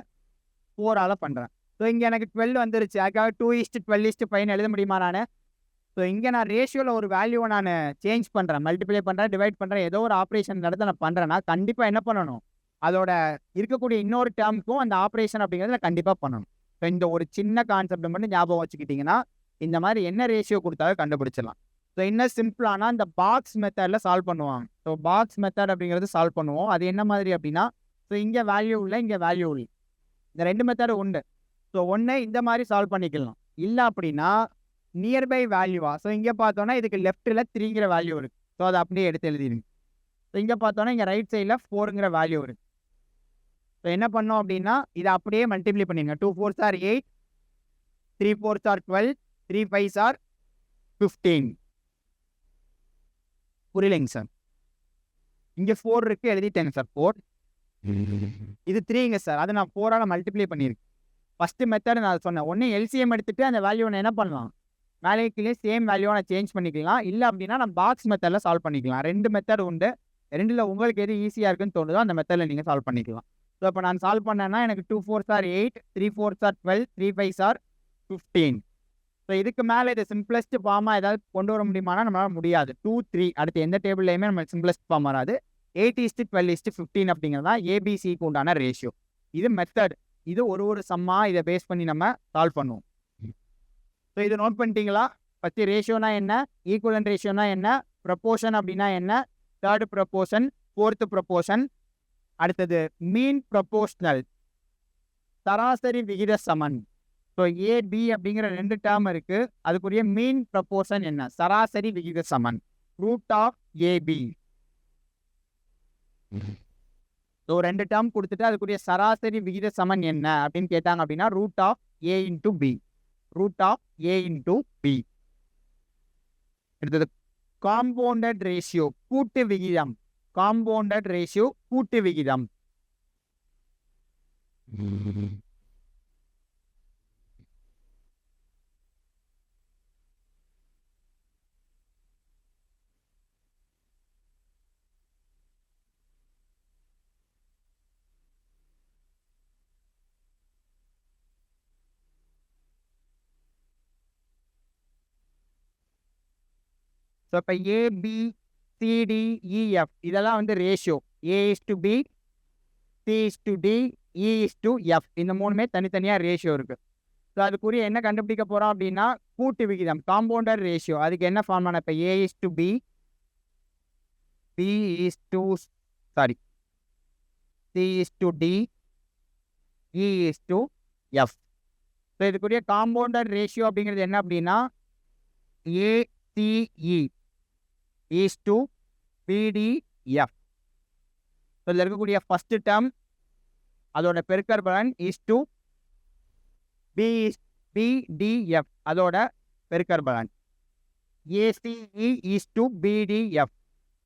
4ஆல் பண்ணுறேன். ஸோ இங்கே எனக்கு 12 வந்துருச்சு. அதுக்காக 2:12:5 எழுத முடியுமா நான்? ஸோ இங்கே நான் ரேஷியோவில் ஒரு வேல்யூவை நான் சேஞ்ச் பண்ணுறேன், மல்டிப்ளை பண்ணுறேன், டிவைட் பண்ணுறேன், ஏதோ ஒரு ஆப்ரேஷன் நடத்த நான் பண்ணுறேன்னா கண்டிப்பாக என்ன பண்ணணும், அதோட இருக்கக்கூடிய இன்னொரு டேர்முக்கும் அந்த ஆப்ரேஷன் அப்படிங்கிறத கண்டிப்பாக பண்ணணும். ஸோ இந்த ஒரு சின்ன கான்செப்ட் மட்டும் ஞாபகம் வச்சுக்கிட்டிங்கன்னா இந்த மாதிரி என்ன ரேஷியோ கொடுத்தாலும் கண்டுபிடிச்சிடலாம். ஸோ இன்னும் சிம்பிளானா இந்த பாக்ஸ் மெத்தடில் சால்வ் பண்ணுவாங்க. ஸோ பாக்ஸ் மெத்தட் அப்படிங்கிறது சால்வ் பண்ணுவோம். அது என்ன மாதிரி அப்படின்னா, ஸோ இங்கே வேல்யூ இல்லை, இங்கே வேல்யூ இல்லை, இந்த 2 மெத்தடு உண்டு. ஸோ ஒன்று இந்த மாதிரி சால்வ் பண்ணிக்கலாம். இல்லை அப்படின்னா நியர்பை வேல்யூவா, ஸோ இங்கே பார்த்தோன்னா இதுக்கு லெஃப்ட்டில் 3ங்கிற வேல்யூ இருக்குது. ஸோ அதை அப்படியே எடுத்து எழுதிடுங்க. ஸோ இங்கே பார்த்தோன்னா இங்கே ரைட் சைடில் 4ங்கிற வேல்யூ இருக்குது. ஸோ என்ன பண்ணோம் அப்படின்னா இதை அப்படியே மல்டிப்ளை பண்ணிடுங்க. 2 4s are 8, 3 4s are 12, 3 5s are 15. புரியலைங்க சார்? இங்கே 4 இருக்குது, எழுதிட்டேங்க சார் 4. இது 3ங்க சார், அதை நான் 4ஆல் மல்டிப்ளை பண்ணியிருக்கேன். ஃபஸ்ட்டு மெத்தட் நான் சொன்னேன், ஒன்று எல்சிஎம் எடுத்துகிட்டு அந்த வேல்யூவை நான் என்ன பண்ணலாம், மேலே கீழே சேம் வேல்யூவை நான் சேஞ்ச் பண்ணிக்கலாம். இல்லை அப்படின்னா நான் பாக்ஸ் மெத்தடில் சால்வ் பண்ணிக்கலாம். 2 மெத்தட் உண்டு. 2ல் உங்களுக்கு எது ஈஸியாக இருக்குன்னு தோணுதோ அந்த மெத்தடில் நீங்கள் சால்வ் பண்ணிக்கலாம். ஸோ இப்போ நான் சால்வ் பண்ணேன்னா எனக்கு 2 4s are 8, 3 4s are 12, 3 5s are 15. So இதுக்கு மேலே இது சிம்பிளஸ்ட் ஃபார்மாக ஏதாவது கொண்டு வர முடியுமானா நம்மளால் முடியாது. 2 3 அடுத்து எந்த டேபிள்லையுமே நம்ம சிம்பிளஸ்ட் ஃபார்ம் வராது. 8:12:15 அப்படிங்கிறது தான் ஏபிசிக்கு உண்டான ரேஷியோ. இது மெத்தட். இது ஒரு சம்மாக இதை பேஸ் பண்ணி நம்ம சால்வ் பண்ணுவோம். ஸோ இது நோட் பண்ணிட்டீங்களா? ஃபஸ்ட்டு ரேஷியோனா என்ன, ஈக்குவலன்ட் ரேஷியோனா என்ன, ப்ரப்போர்ஷன் அப்படின்னா என்ன, தேர்டு ப்ரப்போர்ஷன், ஃபோர்த்து ப்ரப்போர்ஷன், அடுத்தது மீன் ப்ரப்போர்ஷனல், சராசரி விகித சமன். ஸோ ஏபி அப்படிங்கிற 2 டேர்ம் இருக்குது, அதுக்குரிய மீன் ப்ரப்போர்ஷன் என்ன, சராசரி விகித சமன், root of AB. So 2 term கொடுத்துட்டு அதுக்குரிய சராசரி விகித சமன் என்ன அப்படின்னு கேட்டாங்க அப்படின்னா root of A into B, root of A into B. அடுத்தது காம்பவுண்டட் ரேஷியோ, கூட்டு விகிதம், காம்பவுண்டட் ரேஷியோ கூட்டு விகிதம். ஸோ இப்போ ABCDEF இதெல்லாம் வந்து ரேஷியோ. A:B, C:D, E:F இந்த 3மே தனித்தனியாக ரேஷியோ இருக்குது. ஸோ அதுக்குரிய என்ன கண்டுபிடிக்க போகிறோம் அப்படின்னா கூட்டு விகிதம், காம்பவுண்டர் ரேஷியோ. அதுக்கு என்ன ஃபார்மான, இப்போ A:B, C:D, E:F. ஸோ இதுக்குரிய காம்பவுண்டர் ரேஷியோ அப்படிங்கிறது என்ன அப்படின்னா ACE BDF. இதில் இருக்கக்கூடிய ஃபர்ஸ்ட் டேர்ம் அதோட பெருக்கற் பலன் BDF அதோட பெருக்கற் பலன். ACE BDF,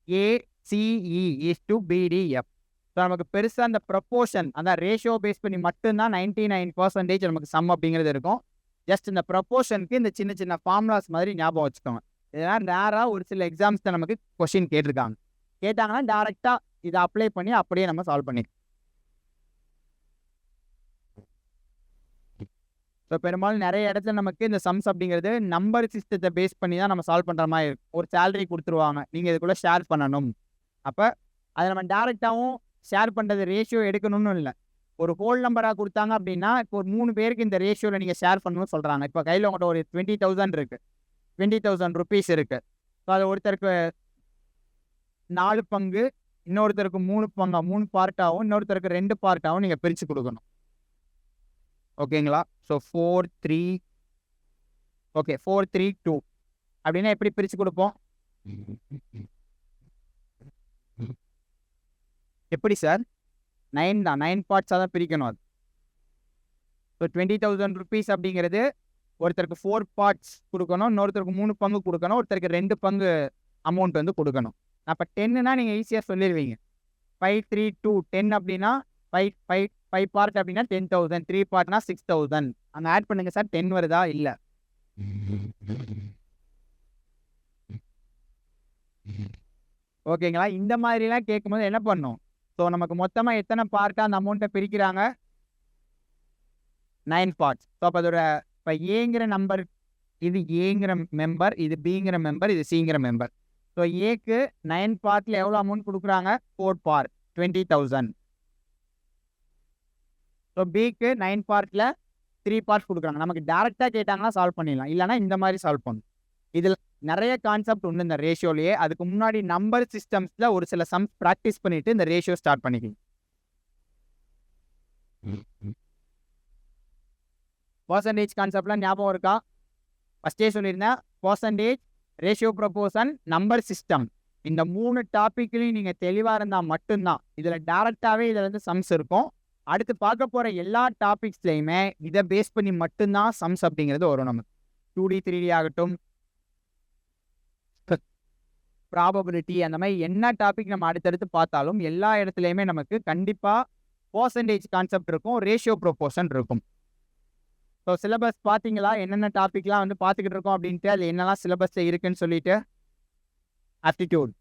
ACE BDF. So நமக்கு பெருசாக அந்த ப்ரப்போர்ஷன் அந்த ரேஷியோ பேஸ் பண்ணி மட்டும்தான் 99% நமக்கு சம் அப்படிங்கிறது இருக்கும். ஜஸ்ட் இந்த ப்ரப்போர்ஷனுக்கு இந்த சின்ன சின்ன ஃபார்முலாஸ் மாதிரி ஞாபகம் வச்சுக்கோங்க. இதெல்லாம் ரேராக ஒரு சில எக்ஸாம்ஸில் நமக்கு கொஸ்டின் கேட்டாங்கன்னா டேரெக்டாக இதை அப்ளை பண்ணி அப்படியே நம்ம சால்வ் பண்ணிக்கலாம். ஸோ பெரும்பாலும் நிறைய இடத்துல நமக்கு இந்த சம்ஸ் அப்படிங்கிறது நம்பர் சிஸ்டத்தை பேஸ் பண்ணி தான் நம்ம சால்வ் பண்ணுற மாதிரி இருக்கும். ஒரு சேலரி கொடுத்துருவாங்க, நீங்கள் இதுக்குள்ளே ஷேர் பண்ணணும். அப்போ அதை நம்ம டேரெக்டாகவும் ஷேர் பண்ணுறது ரேஷியோ எடுக்கணும்னு இல்லை. ஒரு ஹோல் நம்பராக கொடுத்தாங்க அப்படின்னா, இப்போ ஒரு 3 பேருக்கு இந்த ரேஷியோவில் நீங்கள் ஷேர் பண்ணணும்னு சொல்கிறாங்க. இப்போ கையில் உங்கள்கிட்ட ஒரு 20,000 இருக்குது, 20,000 ருபீஸ் இருக்குது. ஸோ அது ஒருத்தருக்கு 4 பங்கு, இன்னொருத்தருக்கு 3 பங்கா 3 பார்ட்டாகவும், இன்னொருத்தருக்கு 2 பார்ட்டாகவும் நீங்கள் பிரித்து கொடுக்கணும். ஓகேங்களா? ஸோ 4 3 ஓகே 4 3 2 அப்படின்னா எப்படி பிரித்து கொடுப்போம்? எப்படி சார்? 9 தான், 9 பார்ட்ஸாக தான் பிரிக்கணும் அது. ஸோ 20,000 ருபீஸ் அப்படிங்கிறது ஒருத்தருக்கு 4 பார்ட்ஸ் கொடுக்கணும், இன்னொருத்தருக்கு 3 பங்கு கொடுக்கணும், ஒருத்தருக்கு 2 பங்கு அமௌண்ட் வந்து கொடுக்கணும். அப்போ 10னா நீங்கள் ஈஸியாக சொல்லிடுவீங்க. 5 3 2 10 அப்படின்னா 5 பார்ட் அப்படின்னா 10,000, 3 பார்ட்னா 6,000. அங்கே ஆட் பண்ணுங்க சார். 10 வருதா? இல்லை. ஓகேங்களா? இந்த மாதிரிலாம் கேட்கும்போது என்ன பண்ணும்? ஸோ நமக்கு மொத்தமாக எத்தனை பார்ட்டாக அந்த அமௌண்ட்டை பிரிக்கிறாங்க? 9 பார்ட்ஸ். ஸோ அப்போ அதோட இப்போ ஏங்கிற நம்பர், இது ஏங்கிற மெம்பர், இது பிங்கிற மெம்பர், இது சிங்கிற மெம்பர். ஸோ ஏக்கு 9 பார்ட்டில் எவ்வளோ அமௌண்ட் கொடுக்குறாங்க? 4 பார்ட் 20,000. ஸோ பிக்கு 9 பார்ட்டில் 3 பார்ட்ஸ் கொடுக்குறாங்க. நமக்கு டேரெக்டாக கேட்டாங்கன்னா சால்வ் பண்ணிடலாம், இல்லைனா இந்த மாதிரி சால்வ் பண்ணணும். இதில் நிறைய கான்செப்ட் உண்டு இந்த ரேஷியோலேயே. அதுக்கு முன்னாடி நம்பர் சிஸ்டம்ஸில் ஒரு சில சம்ஸ் ப்ராக்டிஸ் பண்ணிவிட்டு இந்த ரேஷியோ ஸ்டார்ட் பண்ணிக்கலாம். பர்சன்டேஜ் கான்செப்ட்லாம் ஞாபகம் இருக்கா? ஃபஸ்ட்டே சொல்லியிருந்தேன், percentage, ratio proportion, number system, இந்த 3 டாப்பிக்லையும் நீங்கள் தெளிவாக இருந்தால் மட்டும்தான். இதில் டேரெக்டாகவே இதில் வந்து சம்ஸ் இருக்கும். அடுத்து பார்க்க போகிற எல்லா டாபிக்ஸ்லையுமே இதை பேஸ் பண்ணி மட்டும்தான் சம்ஸ் அப்படிங்கிறது வரும். நமக்கு 2D 3D ஆகட்டும், ப்ராபபிலிட்டி, அந்த மாதிரி என்ன டாபிக் நம்ம அடுத்தடுத்து பார்த்தாலும் எல்லா இடத்துலையுமே நமக்கு கண்டிப்பாக பர்சன்டேஜ் கான்செப்ட் இருக்கும், ரேஷியோ ப்ரொபோர்ஷன் இருக்கும். ஸோ சிலபஸ் பார்த்தீங்களா? என்னென்ன டாபிக்லாம் வந்து பார்த்துக்கிட்டு இருக்கோம் அப்படின்ட்டு, அது என்னெல்லாம் சிலபஸில் இருக்குன்னு சொல்லிட்டு. ஆப்டிடியூட்,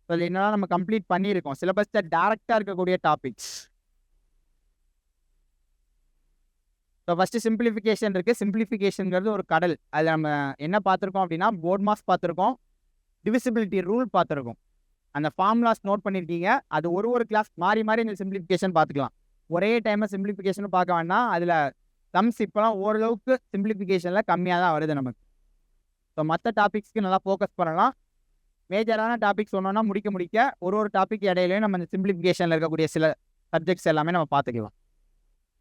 ஸோ அது என்னெல்லாம் நம்ம கம்ப்ளீட் பண்ணியிருக்கோம். சிலபஸில் டேரெக்டாக இருக்கக்கூடிய டாபிக்ஸ். ஸோ ஃபஸ்ட்டு சிம்பிளிஃபிகேஷன் இருக்குது. சிம்பிளிஃபிகேஷனுங்கிறது ஒரு கடல். அதில் நம்ம என்ன பார்த்துருக்கோம் அப்படின்னா, போர்ட் மாஸ் பார்த்துருக்கோம், டிவிசிபிலிட்டி ரூல் பார்த்துருக்கோம், அந்த ஃபார்முலாஸ் நோட் பண்ணியிருக்கீங்க. அது ஒரு கிளாஸ் மாறி மாறி இந்த சிம்பிளிஃபிகேஷன் பார்த்துக்கலாம். ஒரே டைமில் சிம்பிளிஃபிகேஷனும் பார்க்க வேண்டாம். அதில் சம்ஸ் இப்போலாம் ஓரளவுக்கு சிம்பிளிஃபிகேஷனில் கம்மியாக தான் வருது நமக்கு. ஸோ மற்ற டாபிக்ஸ்க்கு நல்லா ஃபோக்கஸ் பண்ணலாம். மேஜரான டாபிக் சொன்னோன்னா முடிக்க ஒரு டாபிக் இடையிலையும் நம்ம இந்த சிம்பிளிஃபிகேஷனில் இருக்கக்கூடிய சில சப்ஜெக்ட்ஸ் எல்லாமே நம்ம பார்த்துக்கலாம்.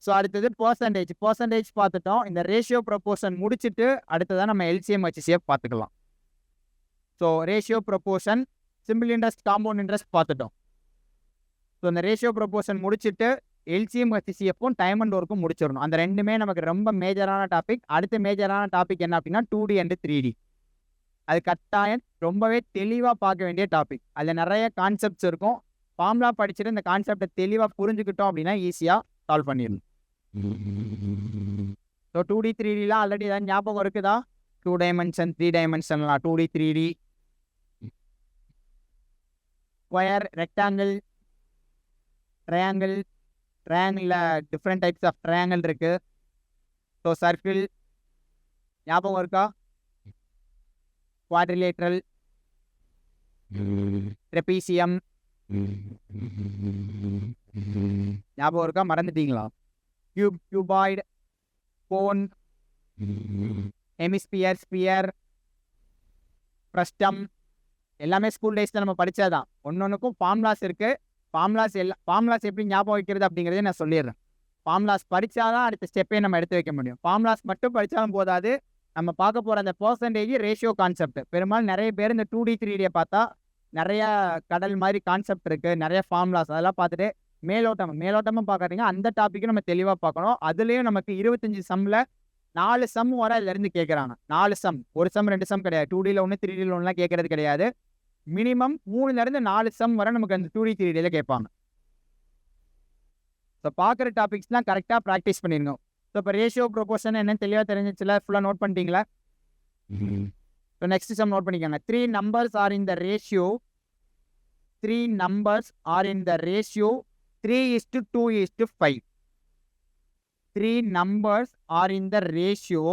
ஸோ அடுத்தது பர்சன்டேஜ் பார்த்துட்டோம். இந்த ரேஷியோ ப்ரொபோர்ஷன் முடிச்சுட்டு அடுத்ததான் நம்ம எல்சிஎம் ஹெச்சிஎஃப் பார்த்துக்கலாம். So ratio proportion, simple interest, compound interest பார்த்துட்டோம். ஸோ இந்த ரேஷியோ ப்ரொபோர்ஷன் முடிச்சுட்டு எல்சிஎம் ஹெச்சிஎஃப்பும் டைம் அண்ட் ஒர்க்கும் முடிச்சிடணும். அந்த ரெண்டுமே நமக்கு ரொம்ப மேஜரான டாபிக். அடுத்த மேஜரான டாபிக் என்ன அப்படின்னா 2D அண்ட் 3D. அது கட்டாயம் ரொம்பவே தெளிவாக பார்க்க வேண்டிய டாபிக். அதில் நிறைய கான்செப்ட்ஸ் இருக்கும். ஃபார்முலா படிச்சுட்டு இந்த கான்செப்டை தெளிவாக புரிஞ்சுக்கிட்டோம் அப்படின்னா ஈஸியாக சால்வ் பண்ணிடணும். ஸோ 2D 3Dலாம் ஆல்ரெடி ஏதாவது ஞாபகம் இருக்குதா? 2 டைமென்ஷன் 3 டைமென்ஷன்லாம் 2D 3D. Square, rectangle, triangle, ட்ரையாங்கிளில் டிஃப்ரெண்ட் டைப்ஸ் ஆஃப் ட்ரையாங்கிள் இருக்குது. ஸோ சர்க்கிள் ஞாபகம் இருக்கா? குவாட்ரிலேட்ரல், ட்ரெபீசியம் ஞாபகம் இருக்கா? மறந்துட்டீங்களா? Cuboid, cone, hemisphere, sphere, frustum எல்லாமே ஸ்கூல் டேஸில் நம்ம படித்தாதான். ஒன்னொன்றுக்கும் ஃபார்முலாஸ் இருக்குது. ஃபார்முலாஸ் எப்படி ஞாபகம் வைக்கிறது அப்படிங்கிறதே நான் சொல்லிடுறேன். ஃபார்முலாஸ் படித்தாதான் அடுத்த ஸ்டெப்பே நம்ம எடுத்து வைக்க முடியும். ஃபார்முலாஸ் மட்டும் படித்தாலும் போதாது. நம்ம பார்க்க போகிற அந்த பர்சன்டேஜ், ரேஷியோ கான்செப்ட், பெரும்பாலும் நிறைய பேர் இந்த 2D 3Dயை பார்த்தா நிறையா கடல் மாதிரி கான்செப்ட் இருக்குது, நிறைய ஃபார்முலாஸ், அதெல்லாம் பார்த்துட்டு மேலோட்டமாக பார்க்குறீங்க. அந்த டாப்பிக்கும் நம்ம தெளிவாக பார்க்கணும். அதுலேயும் நமக்கு 25 சம்மில் 4 சம் வர அதிலேருந்து கேட்குறாங்க. 4 சம், ஒரு சம் 2 சம் கிடையாது. 2Dயில் 1 3Dயில் 1லாம் கேட்கறது கிடையாது. மினிமம் 3லேருந்து 4 சம் வரை நமக்கு அந்த 2D 3Dயில் கேட்பாங்க. ஸோ பார்க்குற டாபிக்ஸ்லாம் கரெக்டாக ப்ராக்டிஸ் பண்ணிருங்க. ஸோ இப்போ ரேஷியோ ப்ரொபோர்ஷன் என்னன்னு தெளிவாக தெரிஞ்சிச்சுல, ஃபுல்லாக நோட் பண்ணிட்டீங்களா? ஸோ நெக்ஸ்ட் சம் நோட் பண்ணிக்கோங்க. 3 numbers are in the ratio 3 is to 2 is to 5. 3 numbers are in the ratio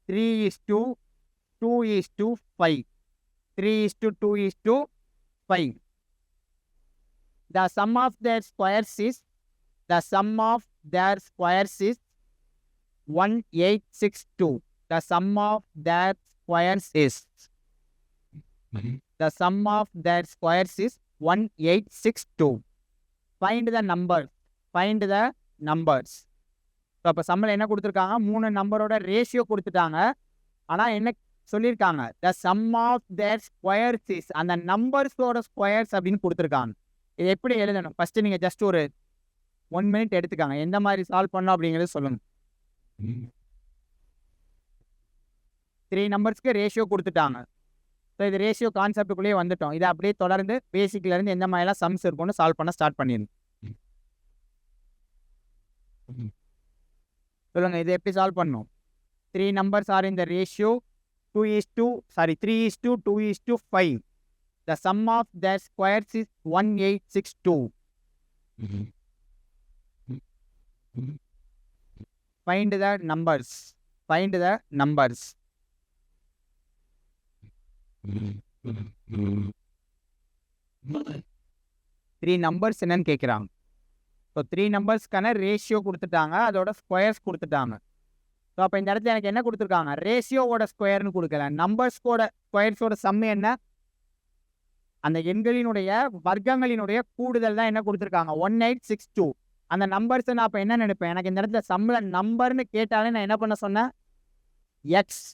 3:2:5. 3:2:5. The sum of their squares is 1862. The sum of their squares is 1862. Find the numbers. So அப்போ சம்மில் என்ன கொடுத்துருக்காங்க, 3 நம்பரோட ரேஷியோ கொடுத்துட்டாங்க. ஆனால் என்ன சொல்லியிருக்காங்க, the sum of their squares is, அந்த நம்பர்ஸோட ஸ்கொயர்ஸ் அப்படின்னு கொடுத்துருக்காங்க. இது எப்படி எழுதணும், ஃபஸ்ட்டு நீங்கள் ஜஸ்ட் ஒரு 1 minute எடுத்துக்காங்க, எந்த மாதிரி சால்வ் பண்ணோம் அப்படிங்கிறது சொல்லுங்கள். 3 நம்பர்ஸ்க்கு ரேஷியோ கொடுத்துட்டாங்க. ஸோ இது ரேஷியோ கான்செப்டுக்குள்ளேயே வந்துட்டோம். இதை அப்படியே தொடர்ந்து பேசிக்லேருந்து எந்த மாதிரிலாம் சம்ஸ் இருக்கும்னு சால்வ் பண்ண ஸ்டார்ட் பண்ணிடணும். சொல்லுங்க, இது எப்படி சால்வ் பண்ணணும். 3 numbers are in the ratio 3:2:5. The sum of their squares is 1862. Find the numbers. 3 numbers என்னன்னு கேட்குறாங்க. ஸோ 3 நம்பர்ஸ்க்கான ரேஷியோ கொடுத்துட்டாங்க, அதோட ஸ்கொயர்ஸ் கொடுத்துட்டாங்க. ஸோ அப்போ இந்த இடத்துல எனக்கு என்ன கொடுத்துருக்காங்க, ரேஷியோவோட ஸ்கொயர்னு கொடுக்கல, நம்பர்ஸோட ஸ்கொயர்ஸோட சம் என்ன, அந்த எண்களினுடைய வர்க்கங்களினுடைய கூடுதல் தான் என்ன கொடுத்துருக்காங்க, 1862. அந்த நம்பர்ஸை நான் அப்போ என்ன நினைப்பேன், எனக்கு இந்த இடத்துல சம்மில் நம்பர்னு கேட்டாலே நான் என்ன பண்ண சொன்னேன், எக்ஸ்.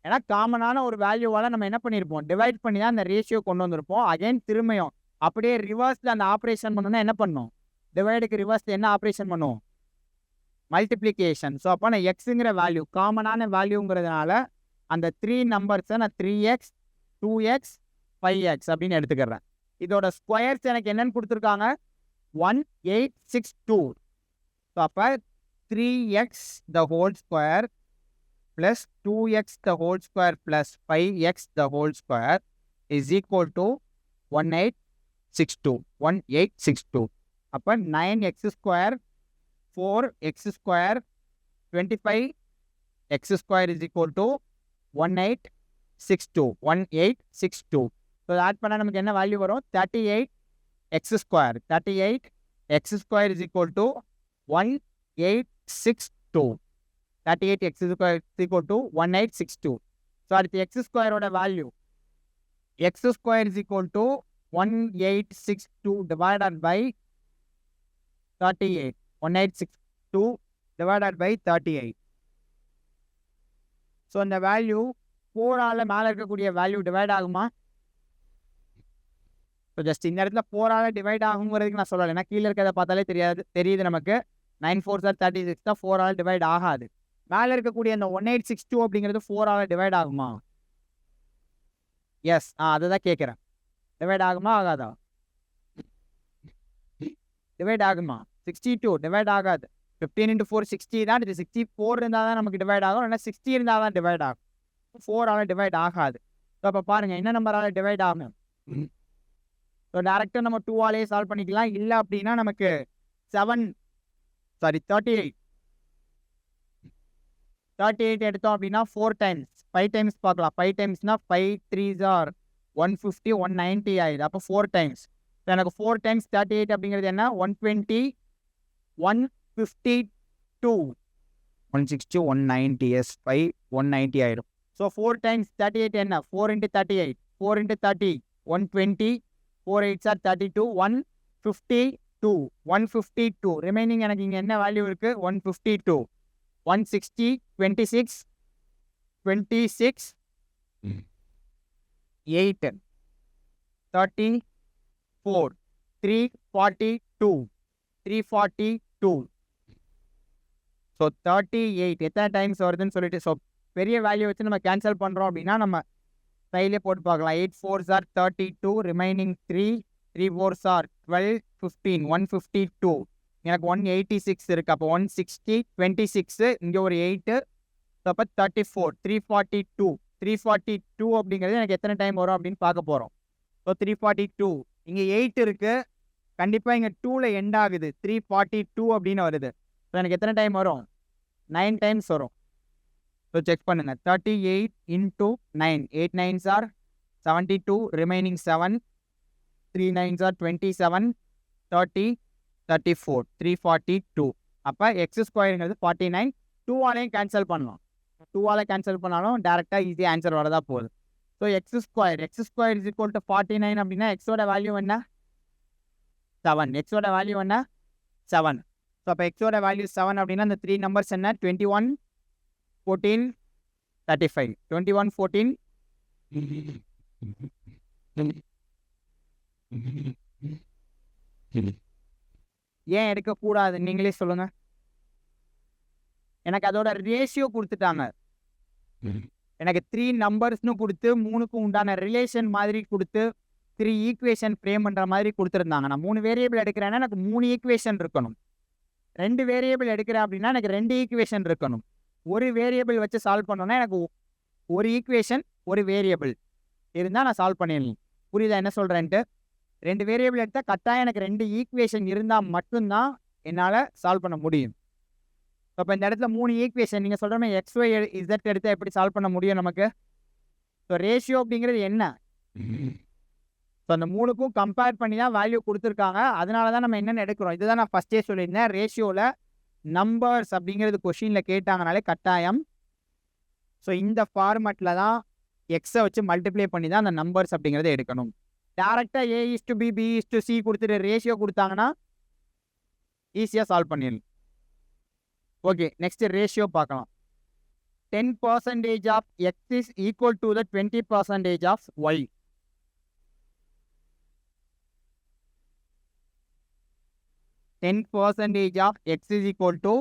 ஏன்னா காமனான ஒரு வேல்யூவால் நம்ம என்ன பண்ணியிருப்போம், டிவைட் பண்ணி தான் அந்த ரேஷியோ கொண்டு வந்திருப்போம். அகைன் திரும்பியும் அப்படியே ரிவர்ஸில் அந்த ஆப்ரேஷன் பண்ணணும்னா என்ன பண்ணணும், டிவைடுக்கு ரிவர்ஸில் என்ன ஆப்ரேஷன் பண்ணுவோம், மல்டிப்ளிகேஷன். ஸோ அப்போ நான் எக்ஸுங்கிற வேல்யூ காமனான வேல்யூங்கிறதுனால அந்த 3 நம்பர்ஸை நான் 3x 2x 5x அப்படின்னு எடுத்துக்கிறேன். இதோட ஸ்கொயர்ஸ் எனக்கு என்னன்னு கொடுத்துருக்காங்க, 1862. ஸோ அப்போ 3x the whole square plus 2x the whole square plus 5x the whole square is equal to 1862. அப்போ 9x square 4x square 25x square is equal to 1862. So add பண்ணால் நமக்கு என்ன வேல்யூ வரும், 38x square. 38x square is equal to 1862. 38x square is equal to 1862. So அடுத்து x ஸ்கொயரோட value, x square is equal to 1862 divided by 38. 1862 divided by 38. So இந்த வேல்யூ 4ஆல் மேலே இருக்கக்கூடிய வேல்யூ டிவைட் ஆகுமா? ஸோ ஜஸ்ட் இந்த இடத்துல 4ஆல் டிவைட் ஆகுங்கிறதுக்கு நான் சொல்லலை, ஏன்னா கீழே இருக்கிறத பார்த்தாலே தெரியுது நமக்கு. 9 4s are 36 தான், 4ஆல் டிவைட் ஆகாது. மேலே இருக்கக்கூடிய அந்த 1862 அப்படிங்கிறது 4ஆல் டிவைட் ஆகுமா? எஸ், அதை தான் கேட்குறேன். டிவைட் ஆகுமா ஆகாதா? டிவைட் ஆகுமா? 62 டிவைட் ஆகாது. 15 into 4 60 தான். இது 64 இருந்தால் தான் நமக்கு டிவைட் ஆகும், இல்லைனா 60 இருந்தால் தான் டிவைட் ஆகும். 4ஆல் டிவைட் ஆகாது. ஸோ அப்போ பாருங்கள் என்ன நம்பரால் டிவைட் ஆகும். ஸோ டேரெக்டாக நம்ம 2ஆலே சால்வ் பண்ணிக்கலாம். இல்லை அப்படின்னா நமக்கு 38 எடுத்தோம் அப்படின்னா 4 times 5 times பார்க்கலாம். 5 timesனா 5 3s are 150 190 ஆயிடுது. அப்போ 4 times. ஸோ எனக்கு 4 times 38 அப்படிங்கிறது என்ன, 120 152 160 190 எஸ் 5 190 ஆயிடும். ஸோ 4 times 38 என்ன, 4 into 38 4 into 30 120 4 8s are 32 152 remaining எனக்கு இங்கே என்ன வேல்யூ இருக்குது, 152 160 26 26 8 34 342 ஸோ 38 எத்தனை டைம்ஸ் வருதுன்னு சொல்லிட்டு, ஸோ பெரிய வேல்யூ வச்சு நம்ம கேன்சல் பண்ணுறோம் அப்படின்னா நம்ம சைட்லேயே போட்டு பார்க்கலாம். 8 4s are 32 remaining 3 4s are 12 15 152 எனக்கு 186 இருக்குது. அப்போ 160 26 இங்கே ஒரு 8 அப்போ 34 342 அப்படிங்கிறது எனக்கு எத்தனை டைம் வரும் அப்படின்னு பார்க்க போகிறோம். ஸோ 342 இங்கே 8 இருக்குது, கண்டிப்பாக இங்கே 2ல் எண்ட் ஆகுது, 342 அப்படின்னு வருது. ஸோ எனக்கு எத்தனை டைம் வரும்? 9 டைம்ஸ் வரும். ஸோ செக் பண்ணுங்க. 38 into 9. 8 9s are 72, remaining 7. 3 9s are 27, 30, 34, 342. அப்போ எக்ஸ் ஸ்கொயருங்கிறது 49. 2ஆலையும் கேன்சல் பண்ணலாம். 2ஆல் கேன்சல் பண்ணாலும் டேரெக்டாக ஈஸியாக ஆன்சர் வரதா போகுது. So X square is equal to 49 அப்படின்னா எக்ஸோட வேல்யூ என்ன? 7. எக்ஸோட வேல்யூ என்ன? 7. ஸோ அப்போ எக்ஸோட வேல்யூ 7 அப்படின்னா இந்த 3 நம்பர்ஸ் என்ன? 21, 14, 35. 21, 14. ஏன் எடுக்கக்கூடாது நீங்களே சொல்லுங்க. எனக்கு அதோட ரேஷியோ கொடுத்துட்டாங்க. எனக்கு 3 நம்பர்ஸ்னு கொடுத்து 3க்கும் உண்டான ரிலேஷன் மாதிரி கொடுத்து 3 ஈக்குவேஷன் ஃப்ரேம் பண்ணுற மாதிரி கொடுத்துருந்தாங்க. நான் 3 வேரியபிள் எடுக்கிறேன்னா எனக்கு 3 ஈக்குவேஷன் இருக்கணும். 2 வேரியபிள் எடுக்கிறேன் அப்படின்னா எனக்கு 2 ஈக்குவேஷன் இருக்கணும். ஒரு வேரியபிள் வச்சு சால்வ் பண்ணோன்னா எனக்கு ஒரு ஈக்குவேஷன் ஒரு வேரியபிள் இருந்தால் நான் சால்வ் பண்ணிடலாம். புரியுதா என்ன சொல்கிறேன்ட்டு? 2 வேரியபிள் எடுத்தால் கட்டாயம் எனக்கு 2 ஈக்குவேஷன் இருந்தால் மட்டும்தான் என்னால் சால்வ் பண்ண முடியும். அப்போ இந்த இடத்துல 3 ஈக்குவேஷன் நீங்கள் சொல்கிற மாதிரி எக்ஸ் ஒய் இசட் எடுத்தால் எப்படி சால்வ் பண்ண முடியும் நமக்கு? ஸோ ரேஷியோ அப்படிங்கிறது என்ன? ஸோ அந்த 3க்கும் கம்பேர் பண்ணி தான் வேல்யூ கொடுத்துருக்காங்க. அதனால தான் நம்ம என்னென்ன எடுக்கிறோம். இதுதான் நான் ஃபஸ்ட்டே சொல்லியிருந்தேன். ரேஷியோவில் நம்பர்ஸ் அப்படிங்கிறது கொஷினில் கேட்டாங்கனாலே கட்டாயம். ஸோ இந்த ஃபார்மேட்டில் தான் எக்ஸை வச்சு மல்டிப்ளை பண்ணி தான் அந்த நம்பர்ஸ் அப்படிங்கிறத எடுக்கணும். டேரெக்டாக A:B, B:C கொடுத்துட்டு ரேஷியோ கொடுத்தாங்கன்னா ஈஸியாக சால்வ் பண்ணிடலாம். ஓகே, நெக்ஸ்ட் ரேஷியோ பார்க்கலாம். 10% of x is equal to the 20% of y. of x is equal to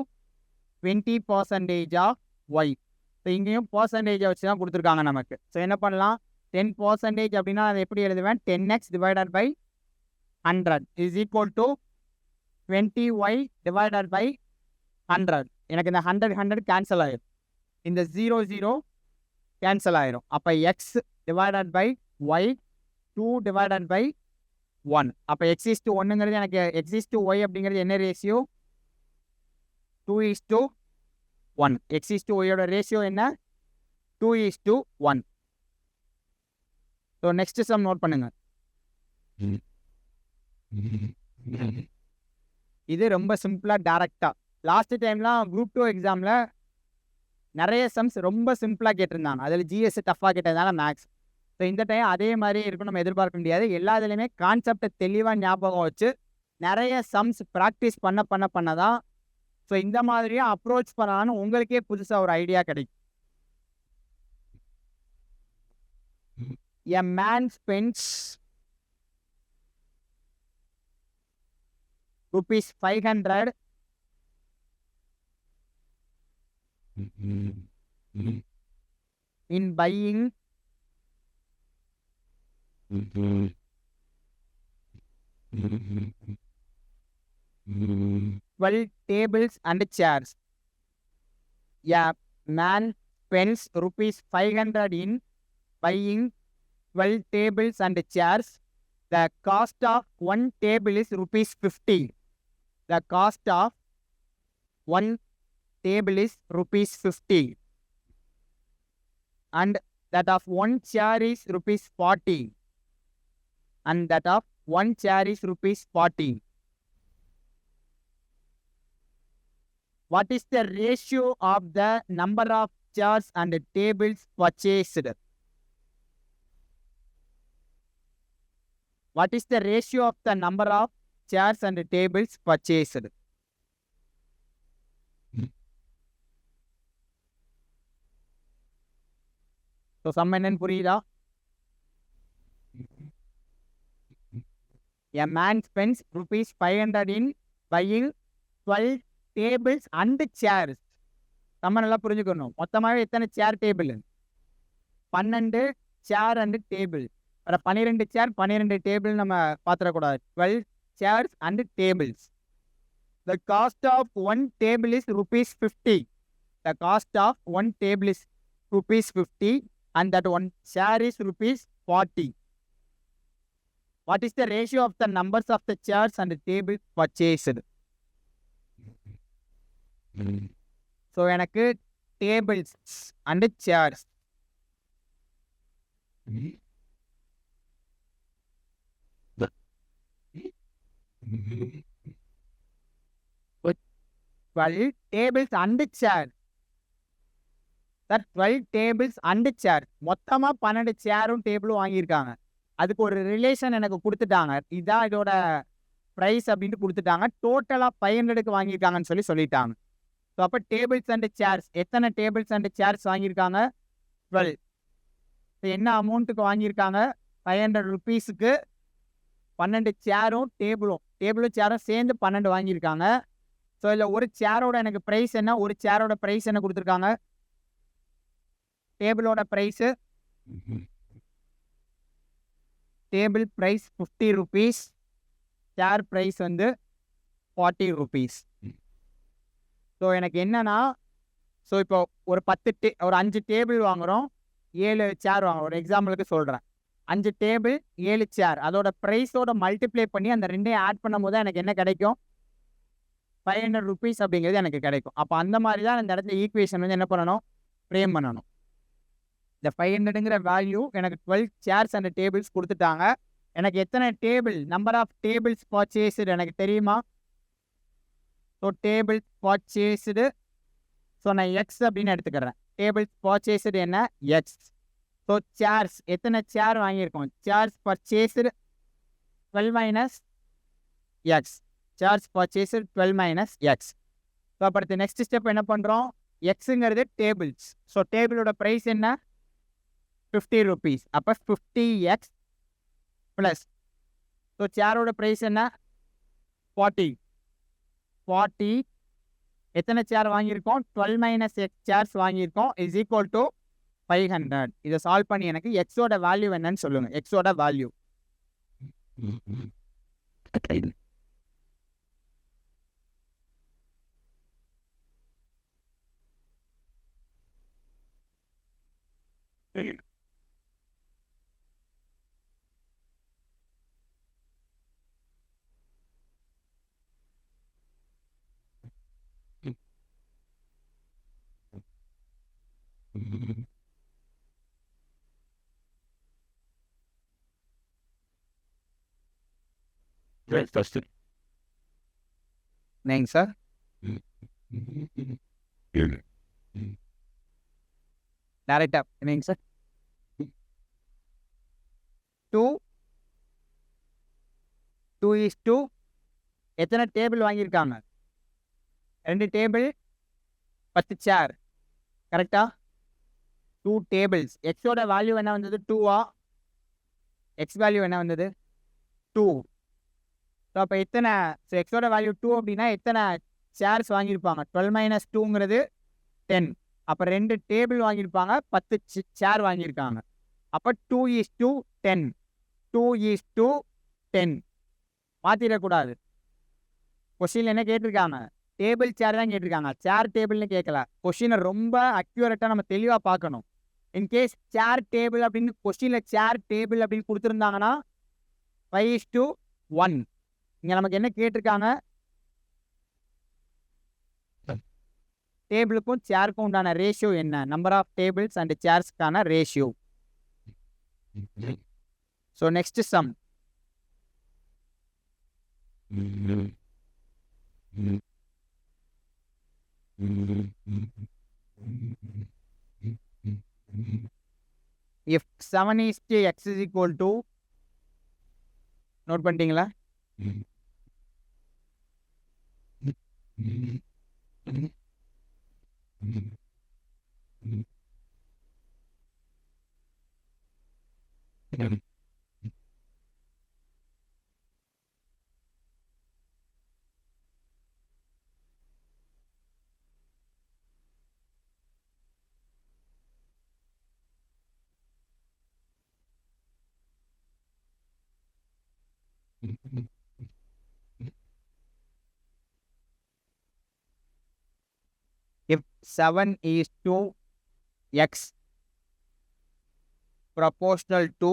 20% of y. ஸோ இங்கேயும் பர்சன்டேஜை வச்சு தான் கொடுத்துருக்காங்க நமக்கு. ஸோ என்ன பண்ணலாம்? 10% அப்படின்னா அதை எப்படி எழுதுவேன்? 10x divided by 100 is equal to 20y divided by 100. எனக்கு இந்த 100 கேன்சல் ஆயிடும். இந்த 0 கேன்சல் ஆயிரும். அப்போ x divided by y 2 divided by 1. அப்போ x:1ங்கிறது எனக்கு x:y அப்படிங்கிறது என்ன ரேஷியோ? 2:1. x:y ரேஷியோ என்ன? 2:1. ஸோ நெக்ஸ்ட் சம் நோட் பண்ணுங்க. இது ரொம்ப சிம்பிளாக டேரெக்டாக லாஸ்ட் டைம்லாம் குரூப் 2 எக்ஸாமில் நிறைய சம்ஸ் ரொம்ப சிம்பிளாக கேட்டிருந்தாங்க. அதில் ஜிஎஸ் டஃப்பாக கேட்டதுனால மேக்ஸ். ஸோ இந்த டைம் அதே மாதிரி இருக்கும் நம்ம எதிர்பார்க்க முடியாது. எல்லா இதுலையுமே கான்செப்டை தெளிவாக ஞாபகம் வச்சு நிறைய சம்ஸ் ப்ராக்டிஸ் பண்ண தான் ஸோ இந்த மாதிரியும் அப்ரோச் பண்ணான்னு உங்களுக்கே புதுசாக ஒரு ஐடியா கிடைக்கும். A man spends ₹500 in buying 12 tables and chairs. A man spends ₹500 in buying 12 tables and chairs. The cost of one table is ₹50. The cost of one table is ₹50. And that of one chair is ₹40. And that of one chair is ₹40. What is the ratio of the number of chairs and tables purchased? What is the ratio of the number of chairs and tables purchased? So, sum என்னன்னு புரியுதா? A man spends ₹500 in buying 12 tables and chairs. நம்ம நல்லா புரிஞ்சுக்கணும். மொத்தமாகவே எத்தனை chair table? 12 chair and table. 12 chair 12 table நம்ம பார்த்துடக்கூடாது. 12 chairs and tables. The cost of one table is ₹50. The cost of one table is ₹50 and that one chair is ₹40. What is the ratio of the numbers of the chairs and tables purchased? So எனக்கு tables and chairs tables and chair 12 tables and chair மொத்தமாக 12 சேரும் டேபிளும் வாங்கியிருக்காங்க. அதுக்கு ஒரு ரிலேஷன் எனக்கு கொடுத்துட்டாங்க. இதான் இதோட ப்ரைஸ் அப்படின்ட்டு கொடுத்துட்டாங்க. டோட்டலாக 500க்கு வாங்கியிருக்காங்கன்னு சொல்லிட்டாங்க. ஸோ அப்போ டேபிள்ஸ் அண்ட் சேர்ஸ் எத்தனை டேபிள்ஸ் அண்ட் சேர்ஸ் வாங்கியிருக்காங்க? 12. ஸோ என்ன அமௌண்ட்டுக்கு வாங்கியிருக்காங்க? 500 ருபீஸுக்கு 12 சேரும் டேபிளும் சேரும் சேர்ந்து 12 வாங்கியிருக்காங்க. ஸோ இதில் ஒரு சேரோட எனக்கு ப்ரைஸ் என்ன? ஒரு சேரோட ப்ரைஸ் என்ன கொடுத்துருக்காங்க? டேபிளோட ப்ரைஸு டேபிள் ப்ரைஸ் 50 ருபீஸ், சேர் ப்ரைஸ் 40 ருபீஸ். ஸோ எனக்கு என்னன்னா, ஸோ இப்போ ஒரு 5 டேபிள் வாங்குகிறோம், 7 சேர் வாங்குறோம். ஒரு எக்ஸாம்பிளுக்கு சொல்கிறேன். 5 டேபிள் 7 சேர் அதோட ப்ரைஸோட மல்டிப்ளை பண்ணி அந்த ரெண்டையும் ஆட் பண்ணும் போது எனக்கு என்ன கிடைக்கும்? 500 ருபீஸ் அப்படிங்கிறது எனக்கு கிடைக்கும். அப்போ அந்த மாதிரி தான் இந்த இடத்துல ஈக்குவேஷன் என்ன பண்ணணும்? ஃப்ரேம் பண்ணணும். இந்த 500ங்கிற வேல்யூ எனக்கு 12 சேர்ஸ் அண்ட் டேபிள்ஸ் கொடுத்துட்டாங்க. எனக்கு எத்தனை table, number of tables purchased எனக்கு தெரியுமா? ஸோ டேபிள் பர்ச்சேஸ்டு, ஸோ நான் எக்ஸ் அப்படின்னு எடுத்துக்கிறேன். டேபிள்ஸ் பர்ச்சேஸ்டு என்ன? எக்ஸ். ஸோ சேர்ஸ் எத்தனை சேர் வாங்கியிருக்கோம்? Chairs purchased 12 minus x. Chairs purchased 12 minus x. So அப்புறத்து நெக்ஸ்ட் ஸ்டெப் என்ன பண்ணுறோம்? எக்ஸுங்கிறது டேபிள்ஸ். ஸோ டேபிளோட ப்ரைஸ் என்ன? 50 ருபீஸ். அப்போ 50x ப்ளஸ், ஸோ சேரோட ப்ரைஸ் என்ன? 40 எத்தனை சேர் வாங்கியிருக்கோம்? 12 மைனஸ் எக்ஸ் சேர்ஸ் வாங்கியிருக்கோம் இஸ் ஈக்குவல் டு 500. இதை சால்வ் பண்ணி எனக்கு எக்ஸோட வேல்யூ என்னன்னு சொல்லுங்க. எக்ஸோட வேல்யூ என்னங்க சார்? டேரக்டா என்னங்க சார்? 2:2 எத்தனை டேபிள் வாங்கியிருக்காங்க? 2 டேபிள் 10 சேர். கரெக்டா? 2 டேபிள்ஸ். எக்ஸோட வேல்யூ என்ன வந்தது? 2வா? எக்ஸ் வேல்யூ என்ன வந்தது? 2. ஸோ அப்போ எத்தனை, ஸோ எக்ஸோட வேல்யூ 2 அப்படின்னா எத்தனை சேர்ஸ் வாங்கியிருப்பாங்க? 12 மைனஸ் 2ங்கிறது 10. அப்போ 2 டேபிள் வாங்கியிருப்பாங்க, 10 சேர் வாங்கியிருக்காங்க. அப்போ 2:10. 2:10 மாற்றிடக்கூடாது. கொஸ்டின் என்ன கேட்டிருக்காங்க? டேபிள் சேர் தான் கேட்டிருக்காங்க. சேர் டேபிள்னு கேட்கல. கொஸ்டினை ரொம்ப அக்யூரேட்டாக நம்ம தெளிவாக பார்க்கணும். இன்கேஸ் சேர் டேபிள் அப்படின்னு கொஸ்டினில் சேர் டேபிள் அப்படின்னு கொடுத்துருந்தாங்கன்னா 5:1. இங்கே நமக்கு என்ன கேட்டிருக்காங்க? டேபிளுக்கும் சேருக்கும் உண்டான ரேஷியோ என்ன? நம்பர் ஆஃப் டேபிள்ஸ் அண்ட் சேர்ஸ்க்கான ratio. So next sum. If 7:x is equal to, note பண்ணிட்டீங்களா? If 7:x proportional to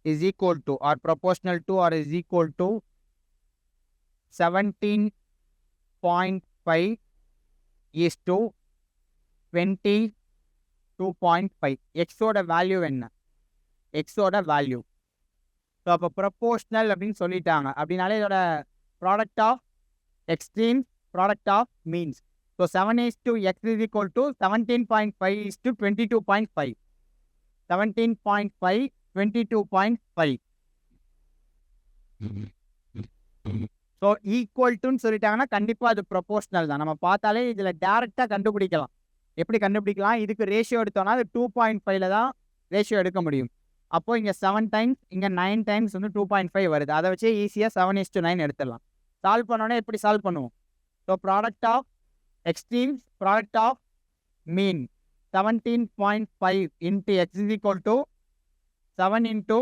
is equal to or proportional to or is equal to 17.5 is to 22.5. எக்ஸோட வேல்யூ என்ன? எக்ஸோட வேல்யூ. ஸோ அப்போ ப்ரொபோஷ்னல் அப்படின்னு சொல்லிட்டாங்க. அப்படின்னாலே இதோட product of extreme, product of means. So 7:x is equal to 17.5 is to 22.5. 17.5, 22.5. So equal டுன்னு சொல்லிட்டாங்கன்னா கண்டிப்பாக அது ப்ரொபோஷ்னல் தான். நம்ம பார்த்தாலே இதில் டேரெக்டாக கண்டுபிடிக்கலாம். எப்படி கண்டுபிடிக்கலாம்? இதுக்கு ரேஷியோ எடுத்தோம்னா அது 2.5ல தான் ரேஷியோ எடுக்க முடியும். அப்போது இங்கே 7 டைம்ஸ், இங்கே 9 டைம்ஸ் வந்து 2.5 வருது. அதை வச்சு ஈஸியாக 7:9 எடுத்துடலாம். சால்வ் பண்ணோன்னே எப்படி சால்வ் பண்ணுவோம்? So product of extremes, product of mean. 17.5 into x is equal to 7 into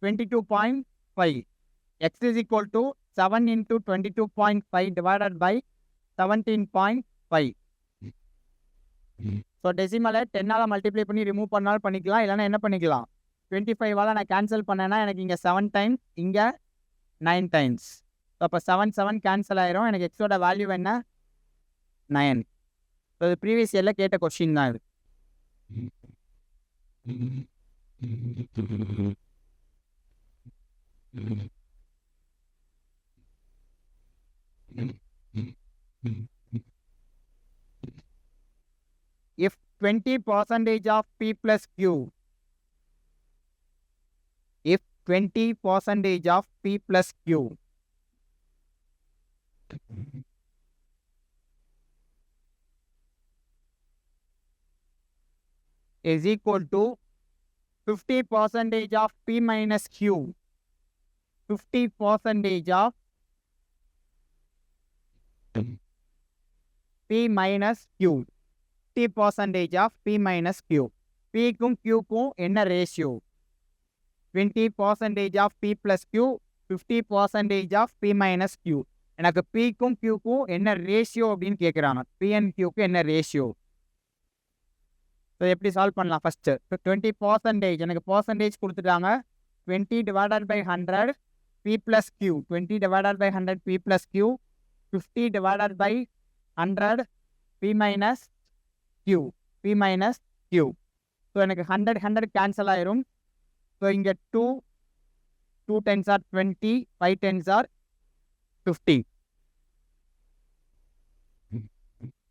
22.5. x is equal to 7 into 22.5 divided by 17.5. So டெசிமலை 10ஆல் multiply பண்ணி ரிமூவ் பண்ணாலும் பண்ணிக்கலாம். இல்லைன்னா என்ன பண்ணிக்கலாம்? 25ஆல் நான் கேன்சல் பண்ணேன்னா எனக்கு இங்கே 7 டைம்ஸ், இங்கே 9 டைம்ஸ். ஸோ அப்போ 7 7 கேன்சல் ஆயிரும். எனக்கு எக்ஸோட வேல்யூ என்ன? 9. ஸோ இது ப்ரீவியஸ் இயரில் கேட்ட கொஸ்டின் தான் இது. If 20% of P plus Q, if 20% of P plus Q is equal to 50% of P minus Q, 50% of P minus Q, 50% of P minus Q. Pக்கும் Qக்கும் என்ன ratio? 20% of P plus Q, 50% of P minus Q. எனக்கு Pக்கும் Qக்கும் என்ன ரேஷியோ அப்படின்னு கேட்குறாங்க. P and Qக்கு என்ன ரேஷியோ? ஸோ எப்படி சால்வ் பண்ணலாம்? ஃபஸ்ட்டு 20% எனக்கு பர்சன்டேஜ் கொடுத்துட்டாங்க. 20 divided by 100 P plus Q, 20 divided by 100 P plus Q, 50 divided by 100 P minus Q, P minus Q. So எனக்கு 100 கேன்சல் ஆயிரும். ஸோ இங்கே 2 10s are 20, 5 10s are 50.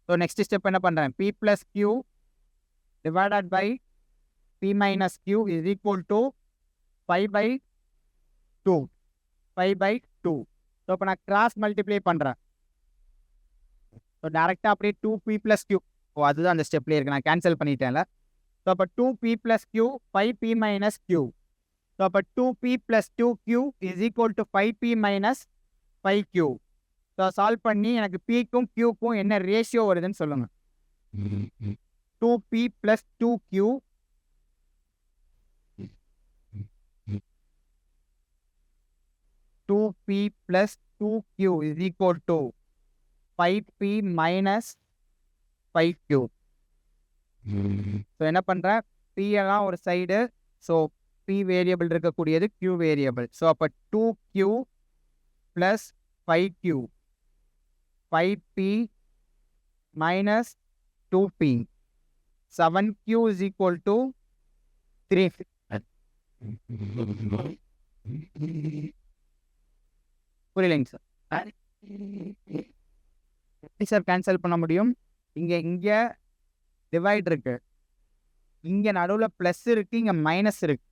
So next step என்ன பண்ணுறேன்? P plus Q divided by P minus Q is equal to 5/2. 5/2. So இப்போ நான் கிராஸ் மல்டிப்ளை பண்ணுறேன். ஸோ டேரெக்டாக அப்படியே 2P plus Q. ஓ அதுதான் அந்த ஸ்டெப்லேயே இருக்குது, நான் கேன்சல் பண்ணிட்டேன்ல. ஸோ அப்போ 2P plus Q, 5P minus Q. So அப்போ 2P plus 2Q is equal to 5P minus 5Q. So solve பண்ணி எனக்கு Pக்கும் Qக்கும் என்ன ரேஷியோ வருதுன்னு சொல்லுங்கள். 2P plus 2Q is equal to 5P minus 5Q. So என்ன பண்ணுறேன்? P எல்லாம் ஒரு சைடு. ஸோ P வேரியபிள் இருக்கக்கூடியது Q வேரியபிள். ஸோ அப்போ 2Q plus 5Q, 5P minus 2P, 7Q is equal to 3. புரியலைங்க சார்? எப்படி சார் கேன்சல் பண்ண முடியும்? இங்கே டிவைட் இருக்கு, இங்கே நடுவில் ப்ளஸ் இருக்கு, இங்கே மைனஸ் இருக்கு.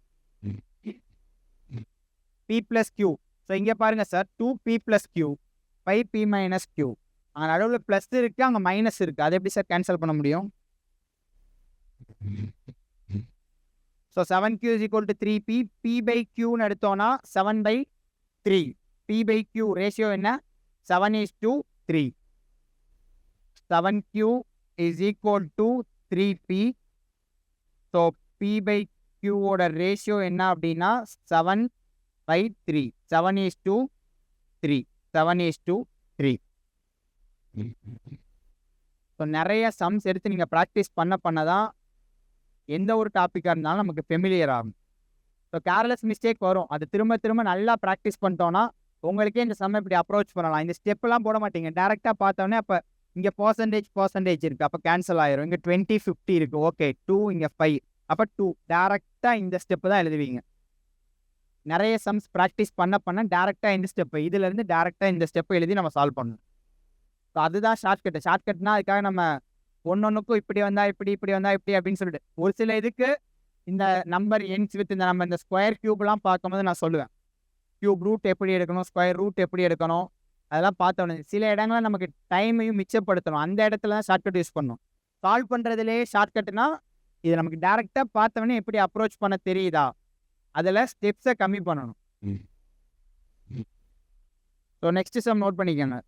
P plus Q. ஸோ இங்கே பாருங்க sir, 2P plus Q, 5P minus Q. அங்கே நடுவில் ப்ளஸ் இருக்கு, அங்கே மைனஸ் இருக்கு. அது எப்படி சார் கேன்சல் பண்ண முடியும்? So 7Q is equal to 3P. P by Q எடுத்தோன்னா 7/3. P by Q ரேஷியோ என்ன? 7:3. 7Q is equal to 3P. So P by Q ஓட ரேஷியோ என்ன அப்படின்னா 7/3. 7:3. 7:3. ஸோ நிறைய சம்ஸ் எடுத்து நீங்கள் ப்ராக்டிஸ் பண்ண தான் எந்த ஒரு டாப்பிக்காக இருந்தாலும் நமக்கு ஃபெமிலியர் ஆகும். ஸோ கேர்லெஸ் மிஸ்டேக் வரும். அது திரும்ப திரும்ப நல்லா ப்ராக்டிஸ் பண்ணிட்டோன்னா உங்களுக்கே இந்த சம் இப்படி அப்ரோச் பண்ணலாம். இந்த ஸ்டெப்லாம் போட மாட்டீங்க, டேரெக்டாக பார்த்தோன்னே அப்போ இங்கே பர்சன்டேஜ் இருக்குது, அப்போ கேன்சல் ஆயிரும். இங்கே 20 50 இருக்குது, ஓகே 2 இங்கே 5, அப்போ 2 டேரெக்டாக இந்த ஸ்டெப்பு தான் எழுதுவீங்க. நிறைய சம்ஸ் ப்ராக்டிஸ் பண்ண டேரெக்டாக இந்த ஸ்டெப்பு, இதுலேருந்து டேரெக்டாக இந்த ஸ்டெப்பு எழுதி நம்ம சால்வ் பண்ணணும். ஸோ அதுதான் ஷார்ட்கட்னா அதுக்காக நம்ம ஒன்னொன்றுக்கும் இப்படி வந்தால் இப்படி வந்தால் இப்படி அப்படின்னு சொல்லிட்டு ஒரு சில இதுக்கு இந்த நம்பர் எண்ட்ஸ் வித் இந்த ஸ்கொயர் கியூப்லாம் பார்க்கும்போது நான் சொல்லுவேன் கியூப் ரூட் எப்படி எடுக்கணும், ஸ்கொயர் ரூட் எப்படி எடுக்கணும், அதெல்லாம் பார்த்தோன்னே சில இடங்களில் நமக்கு டைமையும் மிச்சப்படுத்தணும். அந்த இடத்துல தான் ஷார்ட்கட் யூஸ் பண்ணணும். சால்வ் பண்ணுறதுலேயே ஷார்ட்கட்னா இது நமக்கு டேரெக்டாக பார்த்தவொடனே எப்படி அப்ரோச் பண்ண தெரியுதா, அதில் ஸ்டெப்ஸை கம்மி பண்ணணும். ஸோ நெக்ஸ்ட் சம் நோட் பண்ணிக்கோங்க.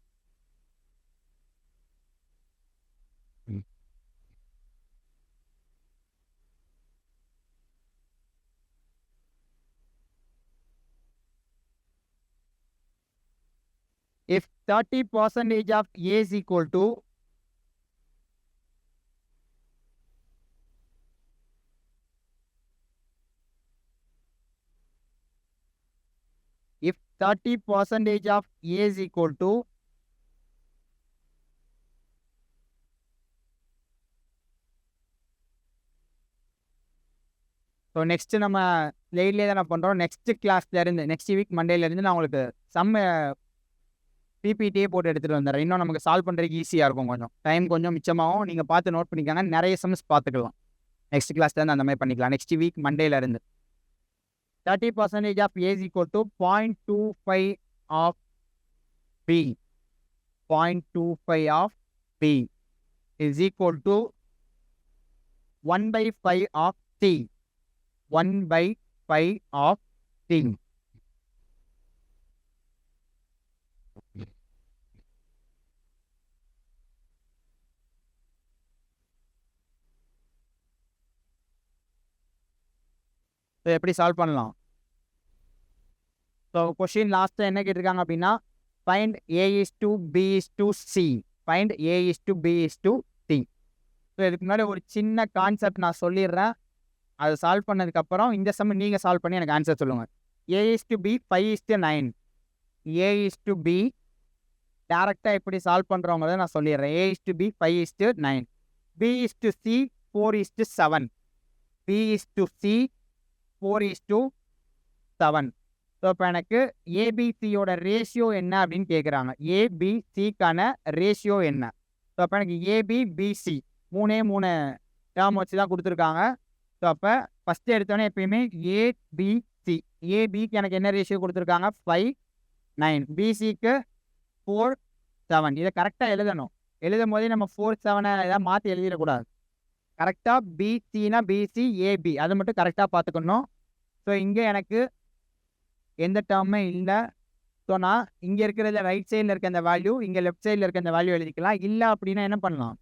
If 30% of A is equal to if 30% of A is equal to so next நம்ம ஸ்லைட்லேயே தான் நான் பண்ணுறோம். நெக்ஸ்ட் கிளாஸ்லேருந்து நெக்ஸ்ட் வீக் மண்டேலேருந்து நான் உங்களுக்கு செம்ம பிபிடியே போட்டு எடுத்துகிட்டு வந்துடுறேன். இன்னும் நமக்கு சால்வ் பண்ணுறதுக்கு ஈஸியாக இருக்கும், கொஞ்சம் டைம் கொஞ்சம் மிச்சமாகவும். நீங்கள் பார்த்து நோட் பண்ணிக்காங்க, நிறைய சம்ஸ் பார்த்துக்கலாம். நெக்ஸ்ட் கிளாஸ்லேருந்து அந்த மாதிரி பண்ணிக்கலாம். நெக்ஸ்ட் வீக் மண்டேலேருந்து 30% of A is equal to 0.25 of B. 0.25 of B is equal to 1/5 of T. 1/5 of T. So எப்படி சால்வ் பண்ணலாம்? ஸோ கொஷின் லாஸ்ட்டில் என்ன கேட்டிருக்காங்க அப்படின்னா find A is to B is to C. Find A is to B is to C. So இதுக்கு முன்னாடி ஒரு சின்ன கான்செப்ட் நான் சொல்லிடுறேன். அதை சால்வ் பண்ணதுக்கப்புறம் இந்த சம் நீங்கள் சால்வ் பண்ணி எனக்கு ஆன்சர் சொல்லுங்கள். A is to B 5:9. A is to B டேரெக்டாக எப்படி சால்வ் பண்ணுறவங்கிறத நான் சொல்லிடுறேன். A is to B 5:9. B is to C 4:7. B is to C 4:7. So இப்போ எனக்கு ஏபிசியோட ரேஷியோ என்ன அப்படின்னு கேட்குறாங்க. ஏபிசிக்கான ரேஷியோ என்ன? ஸோ அப்போ எனக்கு ஏபிபிசி 3 டேர்ம் வச்சு தான் கொடுத்துருக்காங்க. ஸோ அப்போ ஃபஸ்ட்டு எடுத்தோன்னே எப்பயுமே ஏபிசி, ஏபிக்கு எனக்கு என்ன ரேஷியோ கொடுத்துருக்காங்க 5:9, பிசிக்கு 4:7. இதை கரெக்டாக எழுதணும். எழுதும் போதே நம்ம 4:7 ஏதாவது மாற்றி எழுதிடக்கூடாது. கரெக்டாக பிசினா பிசி ஏபி அதை மட்டும் கரெக்டாக பார்த்துக்கணும். ஸோ இங்கே எனக்கு எந்த டேர்மே இல்லை. ஸோ நான் இங்கே இருக்கிறத ரைட் சைடில் இருக்க அந்த வேல்யூ, இங்கே லெஃப்ட் சைடில் இருக்க அந்த வேல்யூ எழுதிக்கலாம். இல்லை அப்படின்னா என்ன பண்ணலாம்?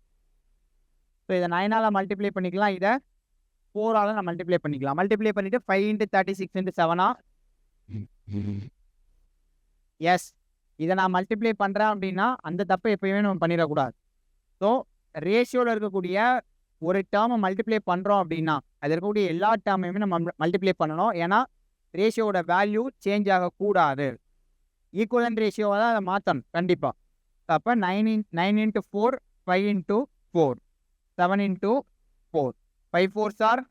ஸோ இதை 9ஆல் மல்டிப்ளை பண்ணிக்கலாம், இதை 4ஆல் நான் மல்டிப்ளை பண்ணிக்கலாம். மல்டிப்ளை பண்ணிவிட்டு 5 × 36 × 7. எஸ், இதை நான் மல்டிப்ளை பண்ணுறேன் அப்படின்னா அந்த தப்பை எப்பயுமே நம்ம பண்ணிடக்கூடாது. ஸோ ரேஷியோவில் இருக்கக்கூடிய ஒரு டேர்மை மல்டிப்ளை பண்ணுறோம் அப்படின்னா அது இருக்கக்கூடிய எல்லா டேர்மையுமே நம்ம மல்டிப்ளை பண்ணணும். ஏன்னா ரேஷியோட வேல்யூ சேஞ்ச் ஆகக்கூடாது. ஈக்குவலன்ட் ரேஷியோவை தான் அதை மாற்றணும் கண்டிப்பாக. அப்போ 9 × 4 5 × 4 7 × 4 5 4s are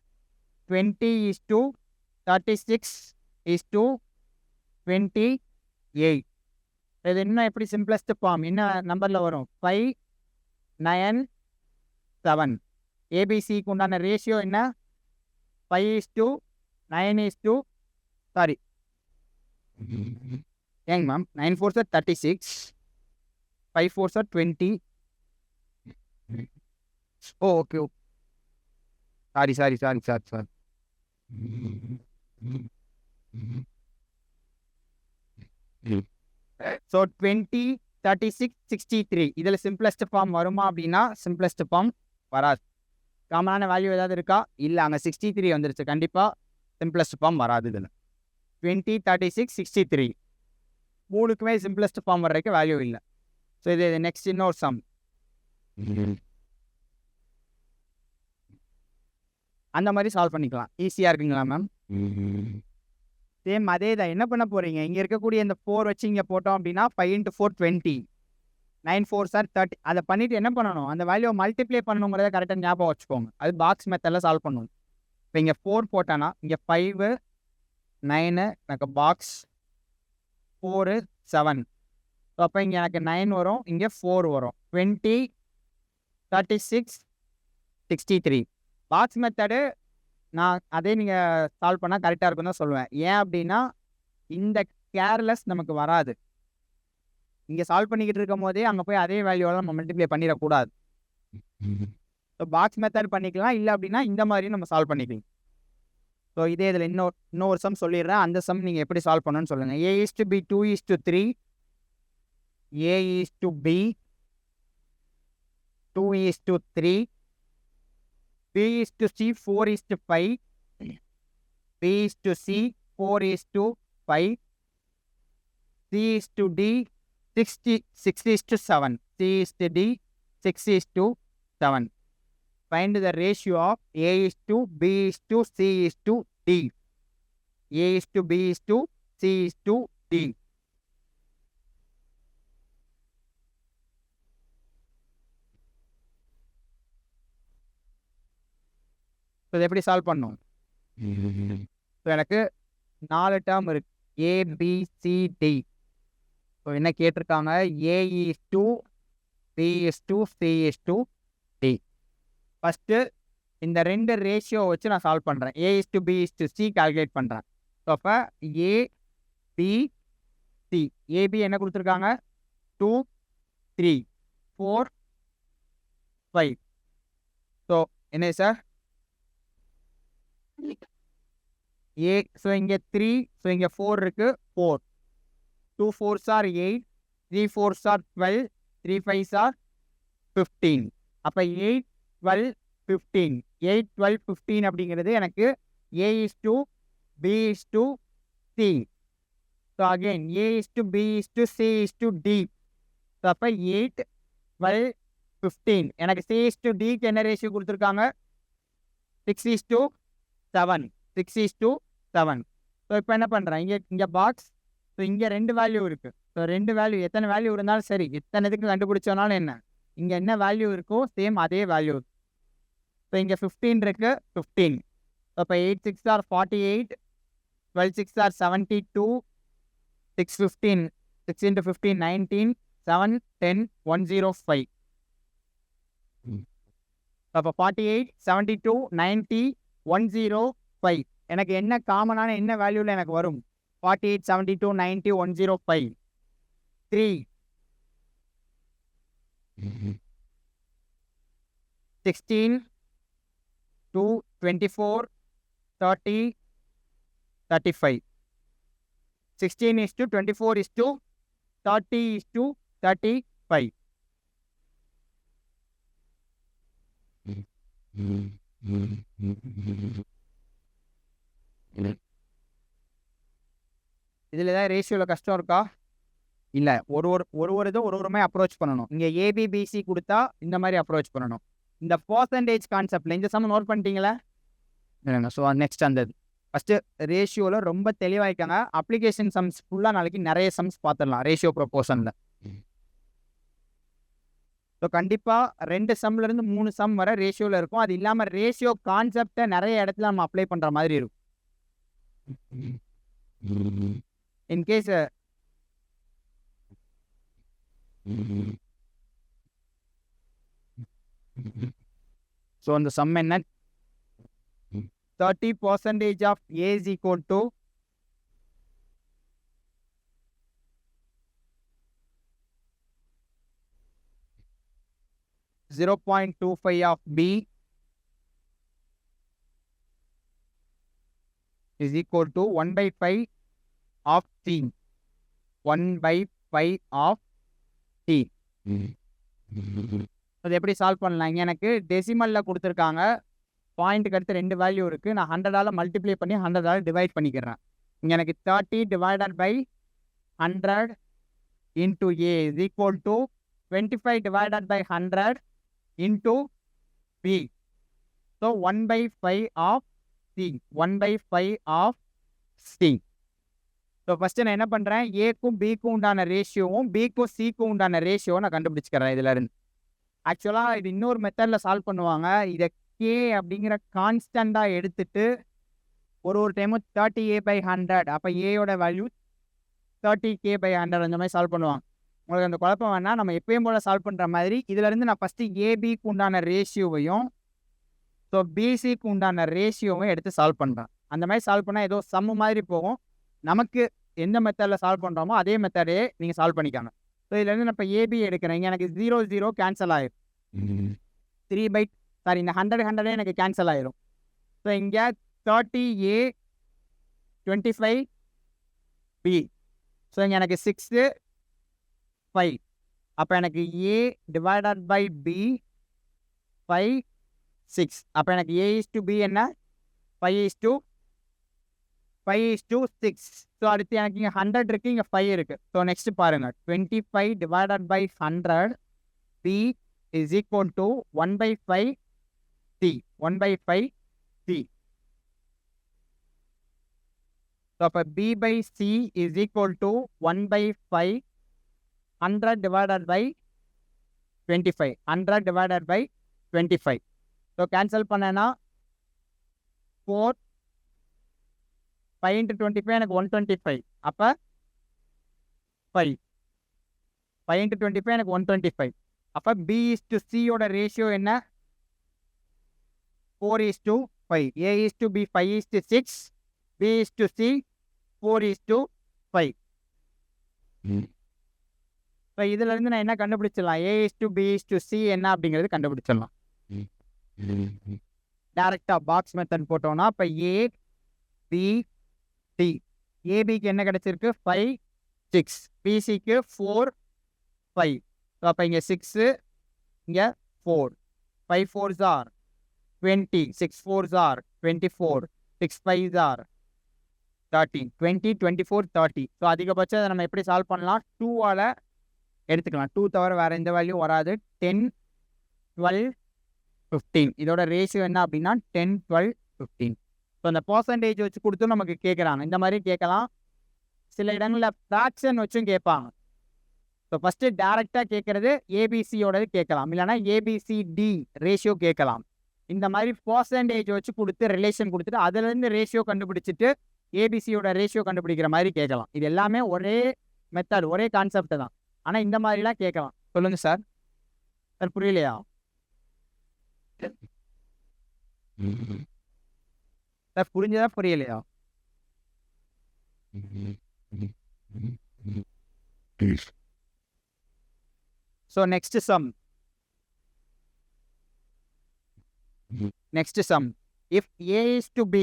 20:36:28. இது இன்னும் எப்படி சிம்பிளஸ்ட் ஃபார்ம் என்ன நம்பரில் வரும்? 5 9 7. ஏபிசிக்கு உண்டான ரேஷியோ என்ன? 5:9 சாரி ஏங்க ma'am 9 4s are 36, 5 4s are 20. Oh okay okay sorry. So 20 36 63 இதில் சிம்பிளஸ்ட் ஃபார்ம் வருமா அப்படின்னா சிம்பிளஸ்ட் ஃபார்ம் வராது. காமனான வேல்யூ ஏதாவது இருக்கா? இல்லை, அங்கே 63 வந்துருச்சு. கண்டிப்பாக சிம்பிளஸ்ட் ஃபார்ம் வராது. இதில் 20 36 63 மூணுக்குமே சிம்பிளஸ்ட் ஃபார்ம் வர்றதுக்கு வேல்யூ இல்லை. ஸோ இது நெக்ஸ்ட் இன்னொரு சம். அந்த மாதிரி சால்வ் பண்ணிக்கலாம். ஈஸியாக இருக்குங்களா மேம்? சேம் அதே தான். என்ன பண்ண போகிறீங்க? இங்கே இருக்கக்கூடிய இந்த 4 வச்சு இங்கே போட்டோம் அப்படின்னா 5 × 4 20. 9 4 சார் 30. அதை பண்ணிட்டு என்ன பண்ணணும், அந்த வேல்யூவை மல்டிப்ளை பண்ணணுங்கிறத கரெக்டாக ஞாபகம் வச்சுக்கோங்க. அது பாக்ஸ் மெத்தடில் சால்வ் பண்ணணும். இப்போ இங்கே 4 போட்டேன்னா இங்கே 5 9 எனக்கு பாக்ஸ் 4 7. ஸோ அப்போ இங்கே எனக்கு 9 வரும், இங்கே 4 வரும். 20 36 63. பாக்ஸ் மெத்தடு நான் அதே நீங்கள் சால்வ் பண்ணால் கரெக்டாக இருக்குன்னு தான் சொல்லுவேன். ஏன் அப்படின்னா இந்த கேர்லெஸ் நமக்கு வராது. இங்கே சால்வ் பண்ணிக்கிட்டு இருக்கும் போதே அங்கே போய் அதே வேல்யூவில் நம்ம மல்டிப்ளை பண்ணிடக்கூடாது. ஸோ பாக்ஸ் மெத்தட் பண்ணிக்கலாம், இல்லை அப்படின்னா இந்த மாதிரியும் நம்ம சால்வ் பண்ணிக்கலாம். ஸோ இதே இதில் இன்னொரு சம் சொல்லிடுறேன். அந்த சம் நீங்கள் எப்படி சால்வ் பண்ணணும்னு சொல்லுங்கள். A:B 2:3, A:B 2:3, B:C 4:5, B:C 4:5, C:D 6:7, C:D 6:7. Find the ratio of A:B:C:D. A:B:C:D. இதை எப்படி சால்வ் பண்ணும்? ஸோ எனக்கு 4 டேர்ம் இருக்கு, ABCD. ஸோ என்ன கேட்டிருக்காங்க, A:B:C:D. ஃபஸ்ட்டு இந்த 2 ரேஷியோ வச்சு நான் சால்வ் பண்ணுறேன். A:B:C கால்குலேட் பண்ணுறேன். ஸோ அப்போ ABC, AB என்ன கொடுத்துருக்காங்க, 2 3 4 5. ஸோ என்ன சார் ஸோ இங்கே 3, ஸோ இங்கே 4 இருக்கு, 4. 2 4s are 8, 3 4s are 12, 3 5s are 15. அப்போ 8 12 15, 8 12 15 அப்படிங்கிறது எனக்கு A:B:C. So again A:B:C:D. So அப்போ 8 12 15 எனக்கு C:Dக்கு என்ன ரேஷியோ கொடுத்துருக்காங்க, 6:7. 6:7. ஸோ இப்போ என்ன பண்ணுறேன், இங்கே பாக்ஸ். ஸோ இங்கே 2 வேல்யூ இருக்குது. ஸோ 2 வேல்யூ எத்தனை வேல்யூ இருந்தாலும் சரி, எத்தனை இதுக்கு கண்டுபிடிச்சோனாலும் என்ன, இங்கே என்ன வேல்யூ இருக்கோ சேம் அதே வேல்யூ. ஸோ இங்கே 15 இருக்கு, 15. ஸோ இப்போ 8 6 are 48, 12 6 are 72, 6 15, 6 into 15 19, 7 10 105. அப்போ 48 72 90 105. எனக்கு என்ன காமனான என்ன வேல்யூவில் எனக்கு வரும், 48 72 90 105. 3 16 2 24 30 35. 16:24:30:35. இதில் ஏதாவது ரேஷியோவில் கஷ்டம் இருக்கா? இல்லை. ஒரு இதுவும் ஒருமே அப்ரோச் பண்ணணும். இங்கே ABBC கொடுத்தா இந்த மாதிரி அப்ரோச் பண்ணணும். இந்த பர்சன்டேஜ் கான்செப்டில் இந்த சம் நோட் பண்ணிட்டீங்களா? ஸோ நெக்ஸ்ட் அந்த ஃபஸ்ட்டு ரேஷியோவில் ரொம்ப தெளிவாகிக்காங்க. அப்ளிகேஷன் சம்ஸ் ஃபுல்லாக நாளைக்கு நிறைய சம்ஸ் பார்த்துடலாம் ரேஷியோ ப்ரொபோர்ஷனில். ஸோ கண்டிப்பாக 2 சம்லேருந்து 3 சம் வர ரேஷியோவில் இருக்கும். அது இல்லாமல் ரேஷியோ கான்செப்டை நிறைய இடத்துல நம்ம அப்ளை பண்ணுற மாதிரி இருக்கும். இன்கேஸ் ஸோ அந்த சம் என்ன, 30% of A is equal to 0.25 of B is equal to 1/5 of C. 1/5 of C. அது எப்படி சால்வ் பண்ணலாம்? எனக்கு டெசிமலில் கொடுத்துருக்காங்க. பாயிண்ட்டுக்கு அடுத்து 2 வேல்யூ இருக்குது. நான் 100ஆல் மல்டிப்ளை பண்ணி 100ஆல் டிவைட் பண்ணிக்கிறேன். இங்கே எனக்கு 30 divided by 100 into A is equal to 25 divided by 100 into B. So 1/5 of C. 1/5 of C. So first நான் என்ன பண்ணுறேன், ஏக்கும் பிக்கும் உண்டான ரேஷியோவும் பிக்கும் சிக்கும் உண்டான ரேஷியோவும் நான் கண்டுபிடிச்சிக்கிறேன் இதில் இருந்து. ஆக்சுவலாக இது இன்னொரு மெத்தடில் சால்வ் பண்ணுவாங்க. இதை கே அப்படிங்கிற கான்ஸ்டண்ட்டாக எடுத்துட்டு ஒரு டைமும் 30A/100 அப்போ ஏயோட வேல்யூ 30K/100 அந்த மாதிரி சால்வ் பண்ணுவாங்க. உங்களுக்கு அந்த குழப்பம் வேணால், நம்ம எப்பயும் போல் சால்வ் பண்ணுற மாதிரி இதிலேருந்து நான் ஃபஸ்ட்டு ஏபிக்கு உண்டான ரேஷியோவையும் ஸோ பிசிக்கு உண்டான ரேஷியோவையும் எடுத்து சால்வ் பண்ணுறேன். அந்த மாதிரி சால்வ் பண்ணால் ஏதோ சம்மு மாதிரி போகும். நமக்கு எந்த மெத்தடில் சால்வ் பண்ணுறோமோ அதே மெத்தடே நீங்கள் சால்வ் பண்ணிக்காங்க. ஸோ இதுலேருந்து நான் இப்போ ஏபி எடுக்கிறேன். இங்கே எனக்கு 0 0 கேன்சல் ஆயிரும். 3 இந்த 100 எனக்கு கேன்சல் ஆயிரும். ஸோ இங்கே 30A 25B. ஸோ இங்கே எனக்கு 6 5. அப்போ எனக்கு A டிவைடட் பை B 5 6. அப்போ எனக்கு A/B என்ன 5:6. ஸோ அடுத்து எனக்கு இங்கே 100 இருக்குது, இங்கே 5 இருக்குது. ஸோ நெக்ஸ்ட் பாருங்கள், 25 divided by 100 B is equal to 1/5 C. 1/5 C. So அப்போ B/C is equal to 1/5 100 divided by 25. 100 divided by 25. So cancel பண்ணேன்னா 4 5 × 25 எனக்கு 125. அப்போ 5 5 × 25 எனக்கு 125. அப்போ B/C யோட ரேஷியோ என்ன 4:5. A/B 5:6. B/C 4:5. இப்போ இதுலேருந்து நான் என்ன கண்டுபிடிச்சிடலாம், A/B/C என்ன அப்படிங்கிறது கண்டுபிடிச்சிடலாம். டேரெக்டாக பாக்ஸ் மெத்தட் போட்டோம்னா இப்போ A/B/C. ஏபிக்கு என்ன கிடச்சிருக்கு 5 6. பிசிக்கு 4 5. ஸோ அப்போ இங்கே 6 இங்கே 4. 5 4s are 20. 6 4s are 24. 6 5s are 30. 20 24 30. So அதிகபட்சம் அதை நம்ம எப்படி சால்வ் பண்ணலாம், 2ஆல் எடுத்துக்கலாம். 2 தவிர வேறு எந்த வேல்யூ வராது. 10 12 15. இதோட ரேஷியோ என்ன அப்படின்னா 10 12 15. ஸோ அந்த பர்சன்டேஜ் வச்சு கொடுத்து நமக்கு கேட்குறாங்க. இந்த மாதிரி கேட்கலாம். சில இடங்களில் ஃப்ராக்ஷன் வச்சும் கேட்பாங்க. ஸோ ஃபஸ்ட்டு டேரெக்டாக கேட்குறது ஏபிசியோடது கேட்கலாம், இல்லைனா ஏபிசிடி ரேஷியோ கேட்கலாம். இந்த மாதிரி பர்சன்டேஜ் வச்சு கொடுத்து ரிலேஷன் கொடுத்துட்டு அதுலேருந்து ரேஷியோ கண்டுபிடிச்சிட்டு ஏபிசியோட ரேஷியோ கண்டுபிடிக்கிற மாதிரி கேட்கலாம். இது எல்லாமே ஒரே மெத்தட், ஒரே கான்செப்ட் தான். ஆனால் இந்த மாதிரிலாம் கேட்கலாம். சொல்லுங்கள் சார். சார் புரியலையா? சார் புரிஞ்சதா புரியலையா? So next sum. If A is to B,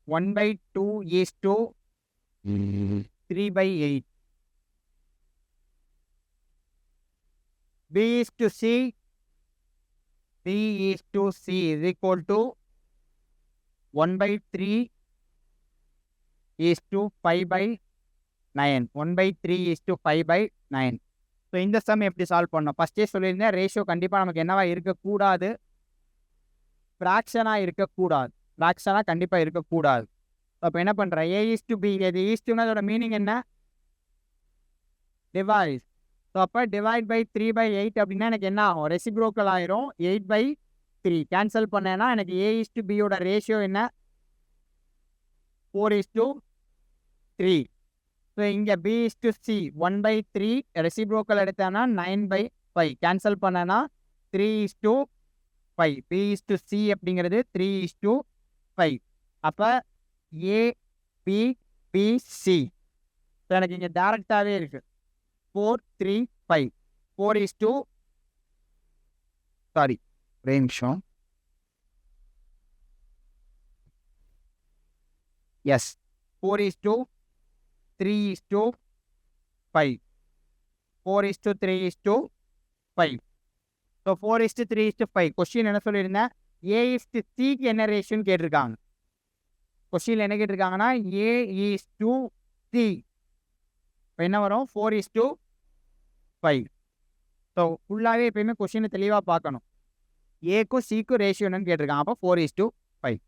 one by 2 is to 3/8. B is to C is equal to 1/3 is to 5/9. 1/3 is to 5/9. So இந்த சம் எப்படி சால்வ் பண்ணோம் ஃபஸ்ட்டே சொல்லியிருந்தேன். ரேஷியோ கண்டிப்பாக நமக்கு என்னவா இருக்கக்கூடாது, ஃப்ராக்ஷனாக இருக்கக்கூடாது. ஃப்ராக்ஷனாக கண்டிப்பாக இருக்கக்கூடாது. அப்போ என்ன பண்ணுறேன், A/B. இது ஈஸ்டுன்னா அதோட மீனிங் என்ன, டிவைஸ். ஸோ அப்போ டிவைட் பை 3/8 அப்படின்னா எனக்கு என்ன ஆகும், ரெசிப்ரோக்கல் ஆயிரும். 8/3 கேன்சல் பண்ணேன்னா எனக்கு A/Bயோட ரேஷியோ என்ன 4:3. ஸோ இங்கே B/C 1/3 ரெசிப்ரோக்கல் எடுத்தேன்னா 9/5 கேன்சல் பண்ணேன்னா 3:5. B/C அப்படிங்கிறது 3:5. அப்போ ABBC. ஸோ எனக்கு இங்கே டேரெக்டாகவே இருக்குது 4 3 5. 4 ஒரே நிமிஷம். எஸ் 4:3:5. 4:3:5. ஸோ 4:3:5. கொஸ்டின் என்ன சொல்லியிருந்தேன், A/Cக்கு என்ன ரேஷியோன்னு கேட்டிருக்காங்க. கொஸ்டினில் என்ன கேட்டிருக்காங்கன்னா A/C. இப்போ என்ன வரும் 4:5. ஸோ ஃபுல்லாகவே எப்பயுமே கொஸ்டினை தெளிவாக பார்க்கணும். ஏக்கும் சிக்கும் ரேஷியோ என்னன்னு கேட்டிருக்காங்க. அப்போ 4:5.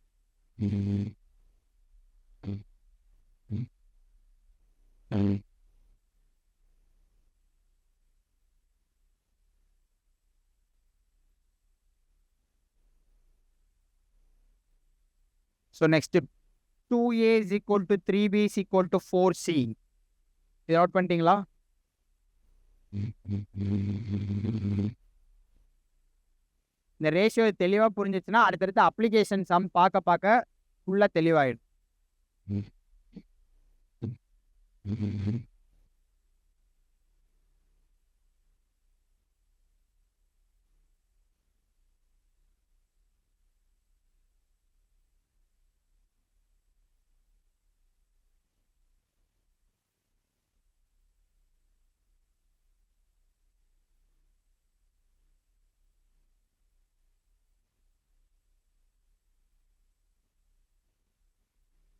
So next 2A is equal to 3B is equal to 4C. இது அவுட் பண்ணிட்டீங்களா? இந்த ரேஷியோ தெளிவாக புரிஞ்சிச்சுன்னா அடுத்தடுத்து அப்ளிகேஷன் சம் பார்க்க பார்க்க ஃபுல்லாக தெளிவாயிடும்.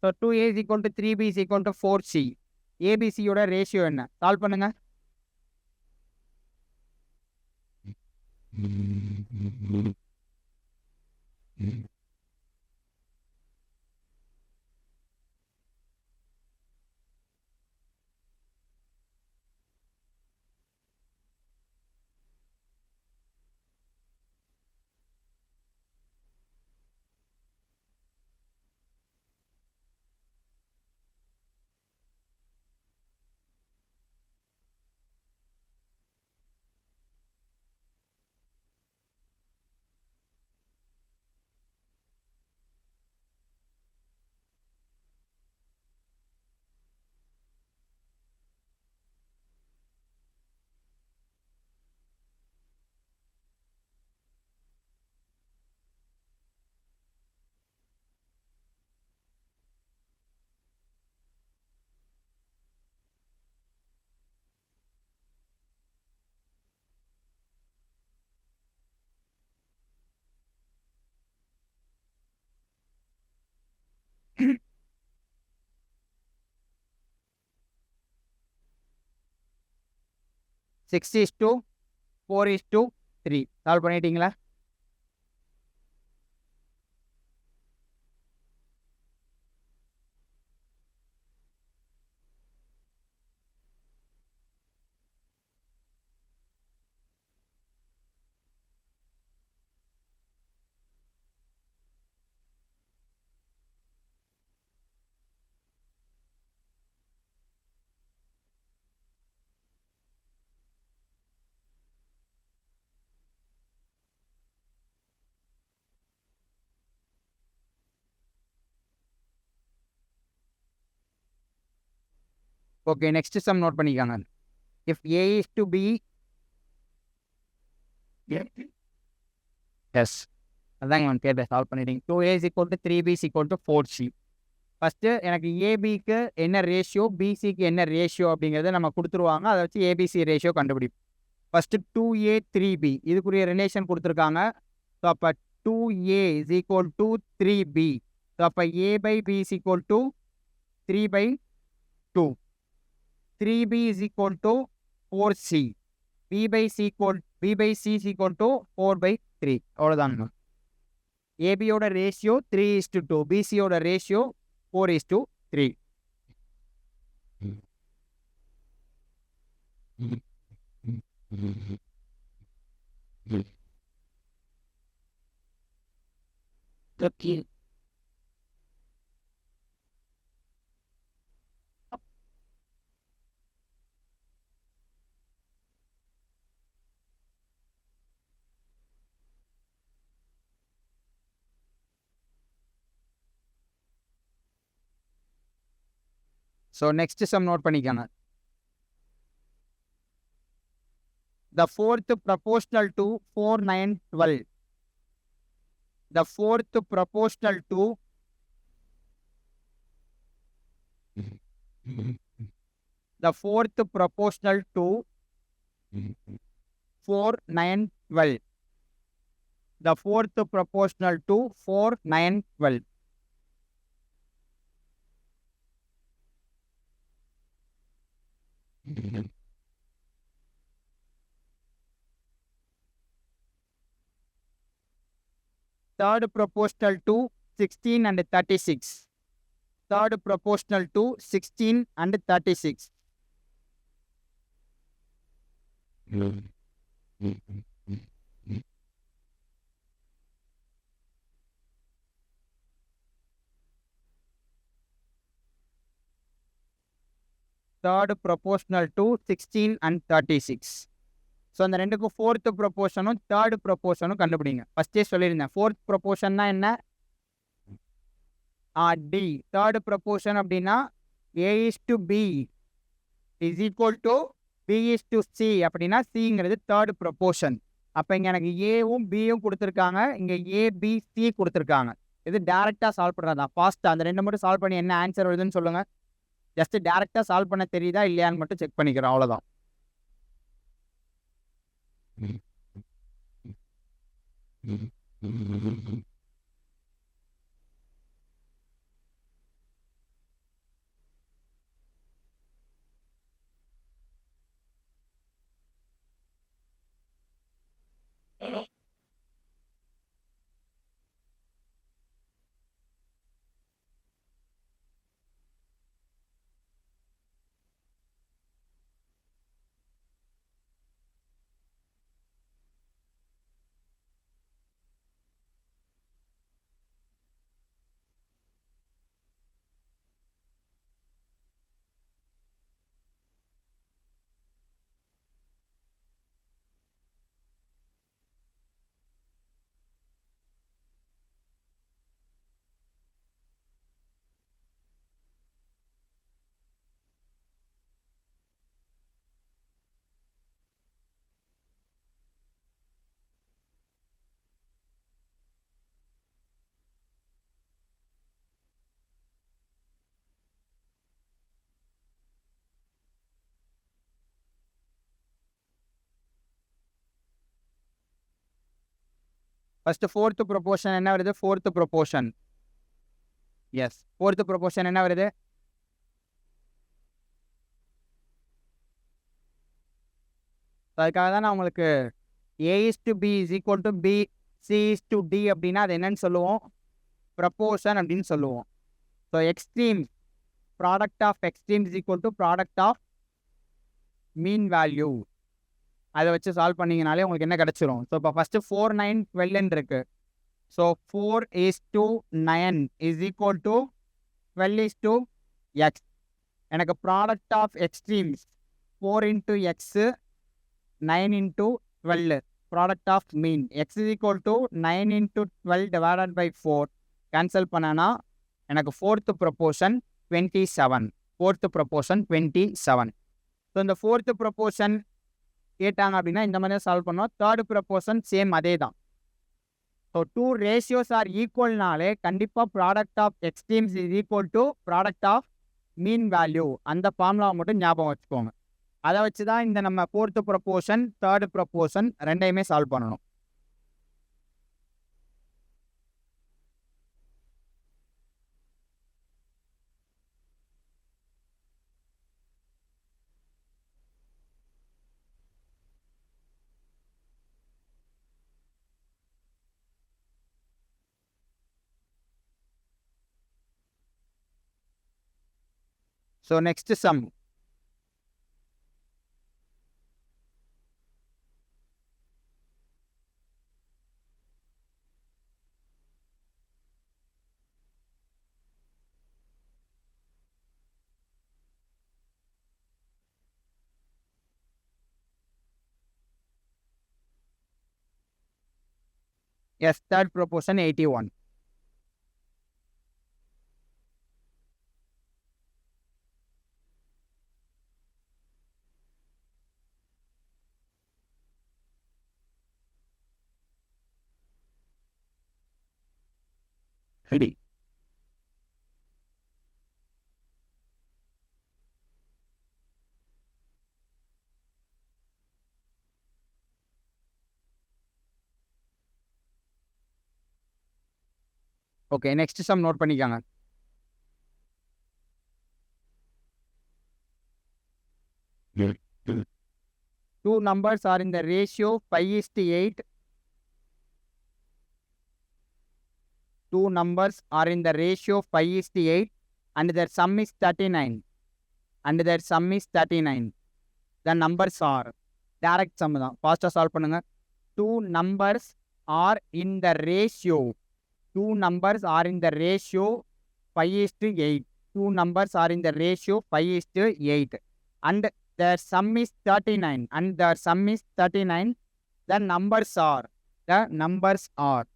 So 2A is equal to 3B is equal to 4C. ஏபிசியோட ரேஷியோ என்ன? சால்வ் பண்ணுங்க. Six is to 4:3. சால்வ் பண்ணிட்டீங்களா? ஓகே, நெக்ஸ்ட் சம் நோட் பண்ணிக்காங்க. If A is to B, yes அதாங்க நான் கேட்டேன், சால்வ் பண்ணிட்டீங்க. 2A is equal to 3B is equal to 4C. First எனக்கு ஏபிக்கு என்ன ரேஷியோ, பிசிக்கு என்ன ரேஷியோ அப்படிங்கிறத நம்ம கொடுத்துருவாங்க. அதை வச்சு ஏபிசி ரேஷியோ கண்டுபிடிப்போம். ஃபஸ்ட்டு 2A 3B இதுக்குரிய ரிலேஷன் கொடுத்துருக்காங்க. ஸோ அப்போ 2A is equal to 3B. So அப்போ A/B is equal to 3/2. 3B is equal to 4C. B/C is equal to 4/3. அவ்வளோதாங்க. ஏபியோட ரேஷியோ 3:2, பிசியோட ratio 4:3. So next sum note பண்ணிக்காங்க. The fourth proportional to 4, 9, 12. The fourth proportional to the fourth proportional to 4, 9, 12. The fourth proportional to 4, 9, 12. third proportional to 16 and 36. Third proportional to 16 and 36. Third proportional to 16 and 36. So அந்த ரெண்டுக்கும் ஃபோர்த்து ப்ரொபோர்ஷனும் தேர்டு ப்ரொபோர்ஷனும் கண்டுபிடிங்க. ஃபஸ்ட்டே சொல்லியிருந்தேன் ஃபோர்த் ப்ரொபோர்ஷன்னா என்ன? டி. தேர்டு ப்ரொபோர்ஷன் அப்படின்னா A:B is equal to B:C அப்படின்னா சிங்கிறது தேர்டு ப்ரொபோர்ஷன். அப்போ இங்கே எனக்கு ஏவும் பியும் கொடுத்துருக்காங்க, இங்கே ABC கொடுத்துருக்காங்க. இது டேரெக்டாக சால்வ் பண்ணுறதா ஃபாஸ்ட்டாக அந்த ரெண்டு மட்டும் சால்வ் பண்ணி என்ன ஆன்சர் வருதுன்னு சொல்லுங்கள். ஜஸ்ட் டேரெக்டாக சால்வ் பண்ண தெரியுதா இல்லையான்னு மட்டும் செக் பண்ணிக்கிறோம், அவ்வளோதான். ஃபர்ஸ்ட் ஃபோர்த்து ப்ரொபோர்ஷன் என்ன வருது? Fourth proportion. Yes, fourth proportion என்ன வருது? அதுக்காக தான் நான் உங்களுக்கு A:B is equal to B, C:D அப்படின்னா அது என்னன்னு சொல்லுவோம்? ப்ரொபோர்ஷன் அப்படின்னு சொல்லுவோம். So extreme product of extreme is equal to product of mean value. அதை வச்சு சால்வ் பண்ணிங்கனாலே உங்களுக்கு என்ன கிடச்சிரும்? ஸோ இப்போ ஃபஸ்ட்டு 4, 9, 12 இருக்கு. So 4:9 is equal to 12:x. எனக்கு product of extremes 4 into x, 9 into 12. Product of mean x is equal to 9 into 12 divided by 4. Cancel பண்ணனா எனக்கு fourth proportion 27. Fourth proportion 27. So இந்த ஃபோர்த்து ப்ரொபோர்ஷன் கேட்டாங்க அப்படின்னா இந்த மாதிரி சால்வ் பண்ணோம். தேர்டு ப்ரொபோர்ஷன் சேம் அதே தான். ஸோ 2 ratios ஆர் ஈக்குவல்னாலே கண்டிப்பாக product of extremes is equal to product of mean value. அந்த ஃபார்முலா மட்டும் ஞாபகம் வச்சுக்கோங்க. அதை வச்சு தான் இந்த நம்ம ஃபோர்த்து ப்ரொபோர்ஷன் தேர்டு ப்ரொபோர்ஷன் ரெண்டையுமே சால்வ் பண்ணணும். So next sum. Yes, third proportion 81. Ready. Okay, next sum note பண்ணிக்கங்க. Two numbers are in the ratio 5:8. two numbers are in the ratio 5:8 and their sum is 39. And their sum is 39. The numbers are direct sum தான். ஃபாஸ்ட்டாக சால்வ் பண்ணுங்க. Two numbers are in the ratio. Two numbers are in the ratio 5:8. Two numbers are in the ratio 5:8. And their sum is 39. And their sum is 39. The numbers are. The numbers are.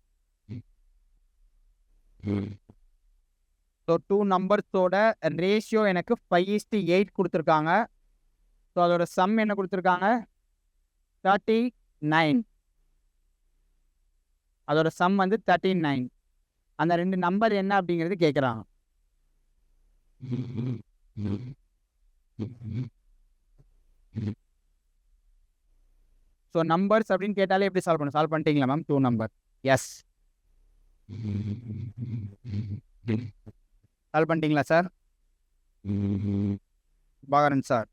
So two நம்பர்ஸோட ரேஷியோ எனக்கு 5:8 கொடுத்துருக்காங்க. ஸோ அதோட சம் என்ன கொடுத்துருக்காங்க 39. அதோட சம் வந்து 39. அந்த ரெண்டு நம்பர் என்ன அப்படிங்கிறது கேட்குறாங்க. ஸோ நம்பர்ஸ் அப்படின்னு கேட்டாலே எப்படி சால்வ் பண்ண சால்வ் பண்ணிட்டீங்களா ma'am? Two numbers solve பண்ணிட்டீங்களா சார்? பாகரன் சார்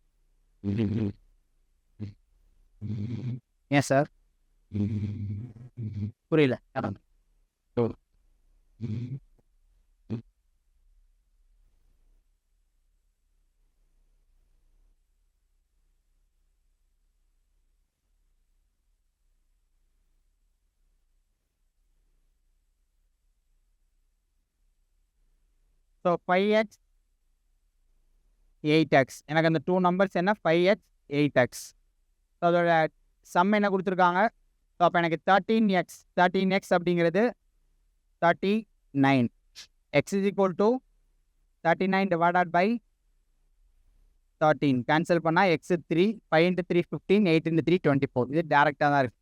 ஏன் சார் புரியல? ஸோ 5x 8x எனக்கு அந்த டூ நம்பர்ஸ் என்ன 5x 8x. ஸோ அதோட சம் என்ன கொடுத்துருக்காங்க? ஸோ அப்போ எனக்கு 13x அப்படிங்கிறது 39. x is equal to 39 divided by 13. Cancel பண்ணால் x 3, 5 into 3 15, 8 into 3 24. இது டேரெக்டாக தான் இருக்கு.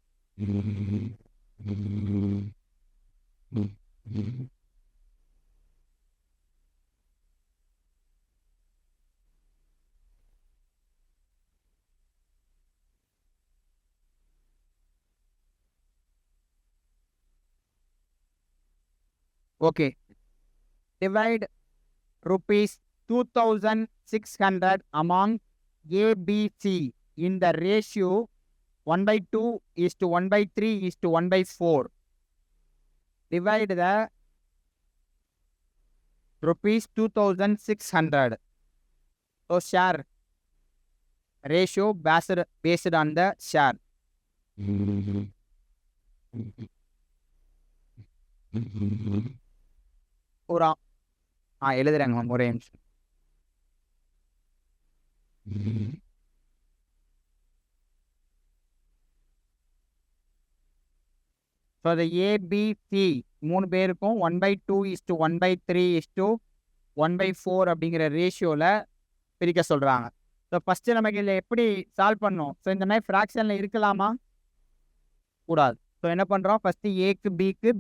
Okay, divide rupees 2,600 among A, B, C in the ratio 1/2 is to 1/3 is to 1/4. Divide the rupees 2,600. So share ratio based on the share. ஒரு எழுதுறாங்க மேம் ஒரே நிமிஷம். ஸோ அது ஏபிசி மூணு பேருக்கும் 1/2 is to 1/3 is to 1/4 அப்படிங்கிற ரேஷியோவில் பிரிக்க சொல்கிறாங்க. ஸோ ஃபஸ்ட்டு நமக்கு இதில் எப்படி சால்வ் பண்ணோம்? ஸோ இந்த மாதிரி ஃப்ராக்ஷனில் இருக்கலாமா? கூடாது. ஸோ என்ன பண்ணுறோம்? ஃபஸ்ட்டு ஏக்கு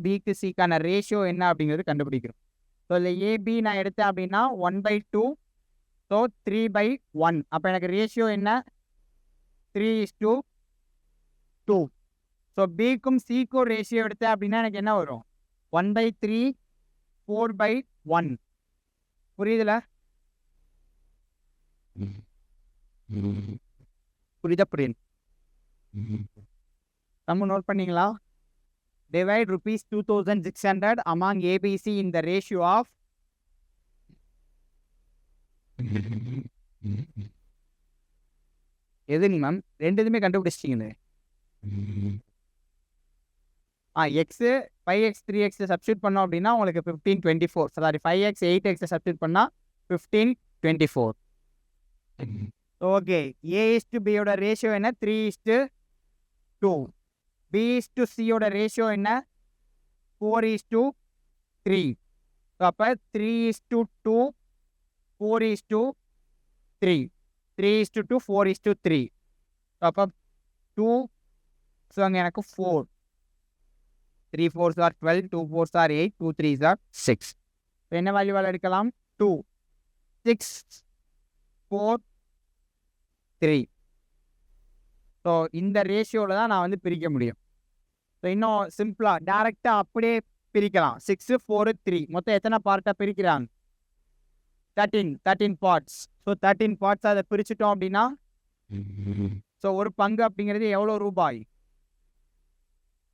பிக்கு சிக்கான ரேஷியோ என்ன அப்படிங்கிறது கண்டுபிடிக்கிறோம். ஸோ இதில் ஏபி நான் எடுத்தேன் அப்படின்னா 1/2. ஸோ 3/1. அப்போ எனக்கு ரேஷியோ என்ன 3:2. ஸோ பிக்கும் சிக்கும் ரேஷியோ எடுத்தேன் அப்படின்னா எனக்கு என்ன வரும் 1/3 4/1. புரியுதுல? புரியுது. நம்ம நோட் பண்ணீங்களா? Divide rupees 2,600 among ABC in the ratio of எதுங்க மேம்? ரெண்டு இதுமே கண்டுபிடிச்சிட்டீங்களே. எக்ஸ் 5x 3x சப்ஸ்டியூட் பண்ணோம் அப்படின்னா உங்களுக்கு 15 24. சாரி 5x 8x சப்ஸ்டியூட் பண்ணால் 15 24. ஓகே, A:B ரேஷியோ என்ன 3:2. B:C ரேஷியோ என்ன 4:3. அப்போ 3:2 4:3 3:2 4:3. அப்போ 2. ஸோ அங்கே எனக்கு 4. 3 4s are 12, 2 4s are 8, 2 3s are 6. என்ன வேல்யூவால் எடுக்கலாம்? 2 6 4 3. ஸோ இந்த ரேஷியோவில் தான் நான் வந்து பிரிக்க முடியும். ஸோ இன்னும் சிம்பிளாக டேரெக்டாக அப்படியே பிரிக்கலாம். 6 4 3 மொத்தம் எத்தனை பார்ட்டாக பிரிக்கிறாங்க? 13 பார்ட்ஸ். ஸோ 13 பார்ட்ஸ் அதை பிரிச்சுட்டோம் அப்படின்னா ஸோ ஒரு பங்கு அப்படிங்கிறது எவ்வளோ ரூபாய்?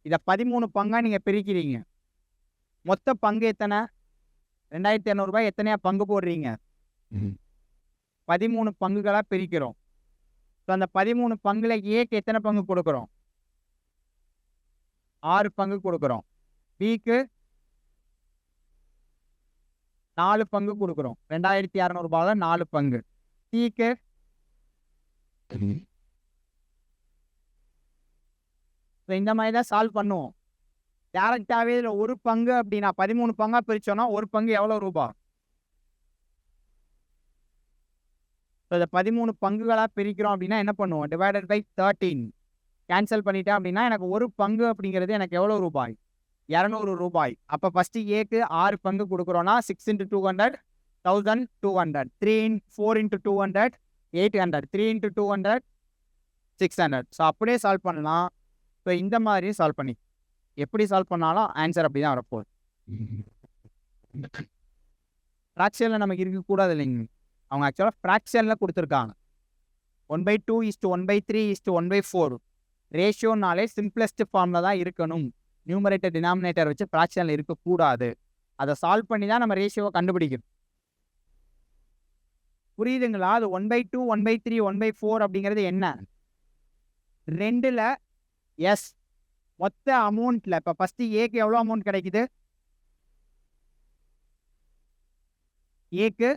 இதை 13 பங்காக நீங்கள் பிரிக்கிறீங்க. மொத்த பங்கு எத்தனை? 2200 ரூபாய் எத்தனையா பங்கு போடுறீங்க? 13 பங்குகளா பிரிக்கிறோம். ஸோ அந்த 13 பங்குல ஏக்கு எத்தனை பங்கு கொடுக்குறோம்? 6 பங்கு கொடுக்குறோம். பிக்கு 4 பங்கு கொடுக்குறோம். 2200 ரூபாயில 4 பங்கு. சிக்கு இந்த மாதிரி தான் சால்வ் பண்ணுவோம். டேரக்டாவே இதில் ஒரு பங்கு அப்படின்னா 13 பங்கா பிரிச்சோம்னா ஒரு பங்கு எவ்வளோ ரூபா? இதை 13 பங்குகளா பிரிக்கிறோம் அப்படின்னா என்ன பண்ணுவோம்? டிவைடட் பை 13 கேன்சல் பண்ணிட்டேன் அப்படின்னா எனக்கு ஒரு பங்கு அப்படிங்கிறது எனக்கு எவ்வளோ ரூபாய்? 200 ரூபாய். அப்போ ஃபர்ஸ்ட் ஏக்கு 6 பங்கு கொடுக்குறோன்னா 6 × 200 1200. 4 × 200 800. 3 × 200 600. ஸோ அப்படியே சால்வ் பண்ணலாம். ஸோ இந்த மாதிரி சால்வ் பண்ணி எப்படி சால்வ் பண்ணாலும் ஆன்சர் அப்படி தான் வரப்போகுது. ஃப்ராக்ஷனில் நமக்கு இருக்கக்கூடாது இல்லைங்க. அவங்க ஆக்சுவலாக ஃப்ராக்ஷனில் கொடுத்துருக்காங்க. 1/2 1/3 1/4 ரேஷியோனாலே சிம்பிளஸ்ட் ஃபார்மில் தான் இருக்கணும். நியூமரேட்டர் டினாமினேட்டர் வச்சு ஃப்ராக்ஷனில் இருக்கக்கூடாது. அதை சால்வ் பண்ணி தான் நம்ம ரேஷியோவை கண்டுபிடிக்கணும். புரியுதுங்களா? அது 1/2 1/3 1/4 அப்படிங்கிறது என்ன? 2ல் எஸ் மொத்த அமௌண்ட்ல இப்போ ஃபர்ஸ்ட் ஏக்கு எவ்வளோ அமௌண்ட் கிடைக்குது? ஏக்கு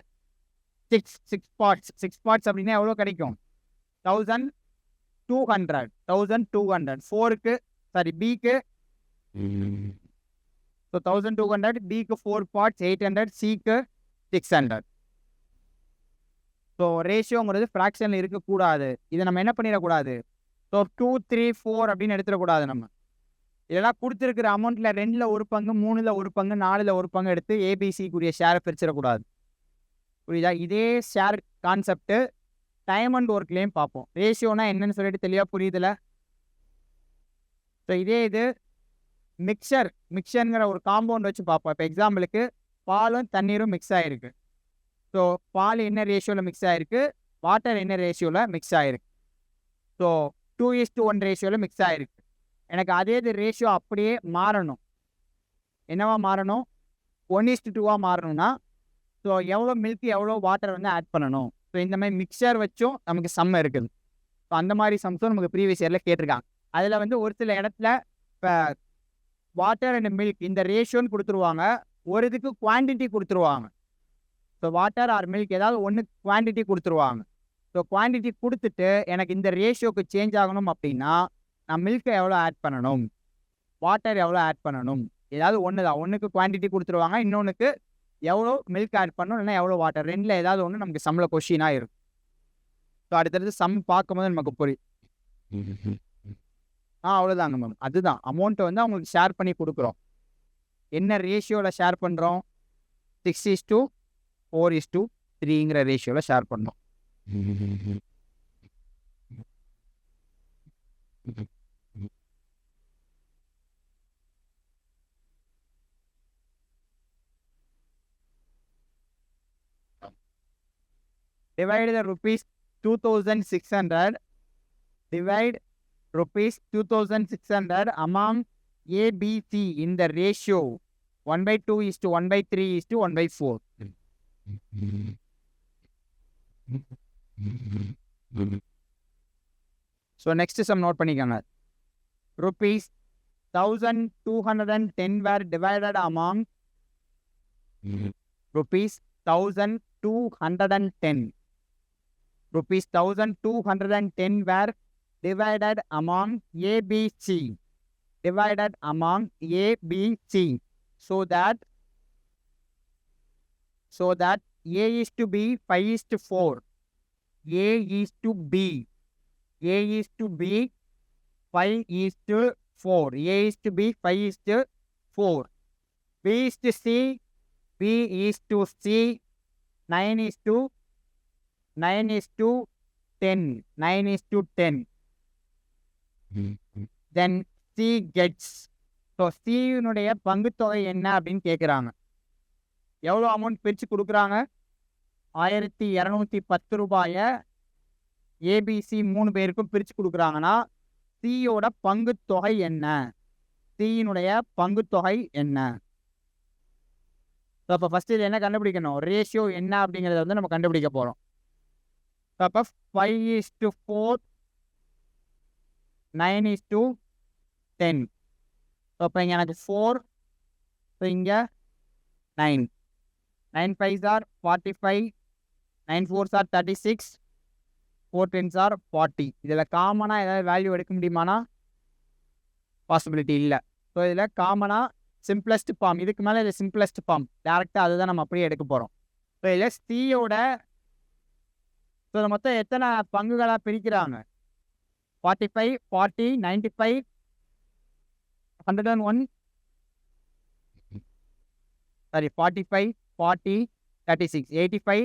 6 பார்ட்ஸ் அப்படின்னா எவ்வளோ கிடைக்கும்? 1200. 4க்கு பிக்கு ஸோ 1200. பிக்கு 4 பார்ட்ஸ் 800. சிக்கு 600. ஸோ ரேஷியோங்கிறது ஃப்ராக்ஷனில் இருக்கக்கூடாது. இதை நம்ம என்ன பண்ணிடக்கூடாது? ஸோ 2 3 4 அப்படின்னு எடுத்துடக்கூடாது. நம்ம இதெல்லாம் கொடுத்துருக்கிற அமௌண்ட்டில் 2ல் ஒரு பங்கு 3ல் ஒரு பங்கு 4ல் ஒரு பங்கு எடுத்து ஏபிசிக்குரிய ஷேரை பிரிச்சிடக்கூடாது. புரியுதா? இதே ஷேர் கான்செப்ட் டைம் அண்ட் ஒர்க்லேயும் பார்ப்போம். ரேஷியோனா என்னன்னு சொல்லிட்டு தெளிவாக புரியுதுல? ஸோ இதே இது மிக்சருங்கிற ஒரு காம்பவுண்ட் வச்சு பார்ப்போம். இப்போ எக்ஸாம்பிளுக்கு பாலும் தண்ணீரும் மிக்ஸ் ஆகிருக்கு. ஸோ பால் என்ன ரேஷியோவில் மிக்ஸ் ஆகிருக்கு? வாட்டர் என்ன ரேஷியோவில் மிக்ஸ் ஆகிருக்கு? ஸோ 2:1 ரேஷியோவில் மிக்ஸ் ஆகிருக்கு. எனக்கு அதே இது ரேஷியோ அப்படியே மாறணும். என்னவா மாறணும்? 1:2 மாறணும்னா ஸோ எவ்வளோ மில்க் எவ்வளோ வாட்டர் வந்து ஆட் பண்ணணும். ஸோ இந்த மாதிரி மிக்சர் வச்சும் நமக்கு சம் இருக்குது. ஸோ அந்த மாதிரி சம்ஸும் நமக்கு ப்ரீவியஸ் இயரில் கேட்டிருக்காங்க. அதில் வந்து ஒரு சில இடத்துல இப்போ வாட்டர் அண்ட் மில்க் இந்த ரேஷியோன்னு கொடுத்துருவாங்க. ஒரு இதுக்கு குவான்டிட்டி கொடுத்துருவாங்க. ஸோ வாட்டர் ஆர் மில்க் ஏதாவது ஒன்று குவான்டிட்டி கொடுத்துருவாங்க. ஸோ குவான்டிட்டி கொடுத்துட்டு எனக்கு இந்த ரேஷியோக்கு சேஞ்ச் ஆகணும் அப்படின்னா நான் மில்க்கை எவ்வளோ ஆட் பண்ணணும், வாட்டர் எவ்வளோ ஆட் பண்ணணும், ஏதாவது ஒன்று தான். ஒன்றுக்கு குவான்டிட்டி கொடுத்துருவாங்க, இன்னொன்றுக்கு எவ்வளோ மில்க் ஆட் பண்ணணும், இல்லைன்னா எவ்வளோ வாட்டர். 2ல் ஏதாவது ஒன்று நமக்கு சம்மில் கொஷினாக இருக்கும். ஸோ அடுத்தடுத்து சம் பார்க்கும்போது நமக்கு புரியும். அவ்வளோதாங்க மேம். அதுதான் அமௌண்ட்டை வந்து அவங்களுக்கு ஷேர் பண்ணி கொடுக்குறோம். என்ன ரேஷியோவில் ஷேர் பண்ணுறோம்? 6:4:3ங்கிற ரேஷியோவில் ஷேர் பண்ணுறோம். Divide the rupees 2,600. Divide rupees 2,600 among A, B, C in the ratio 1/2 1/3 1/4. So next sum note பண்ணிக்கோங்க. Rupees 1,210 were divided among rupees 1,210. Rupees 1,210 were divided among A, B, C. Divided among A, B, C. So that A is to B 5:4. A is to B 5:4. A is to B 5:4. B is to C 9:10. Then C gets. So சியினுடைய பங்குத்தொகை என்ன அப்படின்னு கேட்குறாங்க. எவ்வளோ அமௌண்ட் பிரித்து கொடுக்குறாங்க? 1,210 ரூபாயை ஏபிசி 3 பேருக்கும் பிரித்து கொடுக்குறாங்கன்னா சியோட பங்குத்தொகை என்ன? சியினுடைய பங்குத்தொகை என்ன? ஸோ அப்போ ஃபஸ்ட்டு இது என்ன கண்டுபிடிக்கணும், ரேஷியோ என்ன அப்படிங்கிறத வந்து நம்ம கண்டுபிடிக்க போகிறோம். ஸோ அப்போ 5:4 9:10. ஸோ அப்போ இங்கே எனக்கு 4, ஸோ இங்கே 9. 9 5s are 45, 9 4s are 36, 4 10s are 40. இதில் காமனாக ஏதாவது வேல்யூ எடுக்க முடியுமானா பாசிபிலிட்டி இல்லை. ஸோ இதில் காமனாக சிம்பிளஸ்ட் ஃபார்ம், இதுக்கு மேலே இது சிம்பிளஸ்ட் ஃபார்ம், டேரெக்டாக அதுதான் நம்ம அப்படியே எடுக்க போகிறோம். ஸோ இதில் சியோட ஸோ மொத்தம் எத்தனை பங்குகளாக பிரிக்கிறாங்க, 45 40 95 101 சாரி 45 40 36 85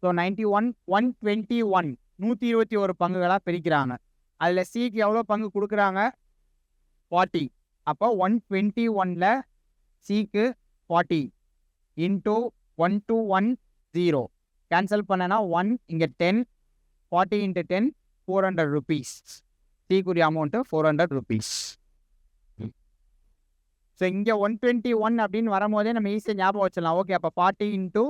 ஸோ 91 121 121 பங்குகளாக பிரிக்கிறாங்க. அதில் சிக்கு எவ்வளோ பங்கு கொடுக்குறாங்க, 40. அப்போ 121ல் சிக்கு 40 இன்டூ 1210 கேன்சல் பண்ணனா 1 இங்கே 10, 40 × 10 400 rupees. சிக்குரிய அமௌண்ட்டு 400 rupees. ஸோ இங்கே 121 அப்படின்னு வரும்போதே நம்ம ஈஸியாக ஞாபகம் வச்சிடலாம். ஓகே, அப்போ 40 ×